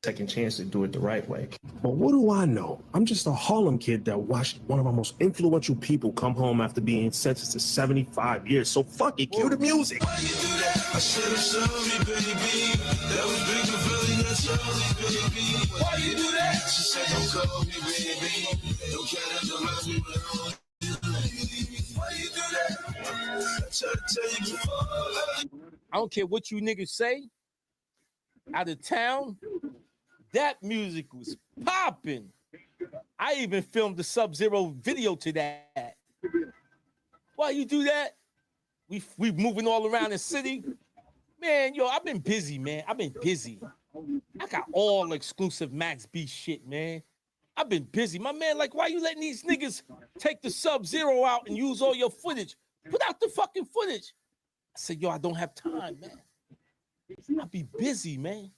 Second chance to do it the right way. But what do I know? I'm just a Harlem kid that watched one of our most influential people come home after being sentenced to 75 years. So fuck it, cue the music. Why you do that? I should have shown me, baby. That was big and Philly, that showed me, baby. Why you do that? She said, don't call me, baby. Don't care that don't love me, but why you do that? I tried to tell you before. I don't care what you niggas say. Out of town, that music was popping. I even filmed the Sub-Zero video to that. Why you do that? We moving all around the city. Man, yo, I've been busy, man. I've been busy. I got all exclusive Max B shit, man. I've been busy. My man, like, why you letting these niggas take the Sub-Zero out and use all your footage? Put out the fucking footage. I said, yo, I don't have time, man. I be busy, man.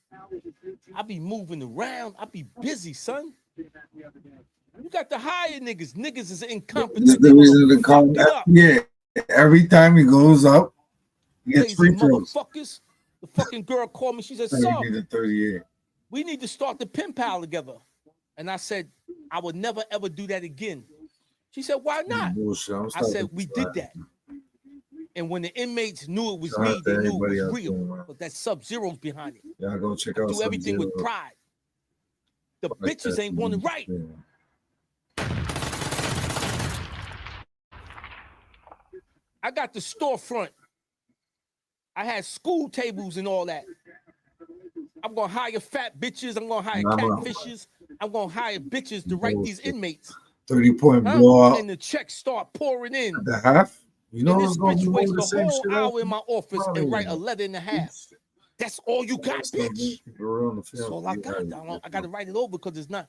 I be moving around. I be busy, son. You got to hire niggas. Niggas is incompetent. This is the reason to call him. Yeah, every time he goes up, he gets free throws. Motherfuckers. The fucking girl called me. She said, "Son, we need to start the pen pal together." And I said, I would never ever do that again. She said, "Why not?" I said, "We did that." And when the inmates knew it was me, they knew it was real. But that Sub-Zero's behind it. Y'all go check out. Do everything with pride. The bitches ain't want it right. I got the storefront. I had school tables and all that. I'm gonna hire fat bitches. I'm gonna hire catfishes. I'm gonna hire bitches to write these inmates. 30-point blowout. And the checks start pouring in. The half. You know, and this bitch waste the the same whole shit hour in my office and write a letter and a half. That's all you got, bitch. That's all I got. I got to write it over because it's not.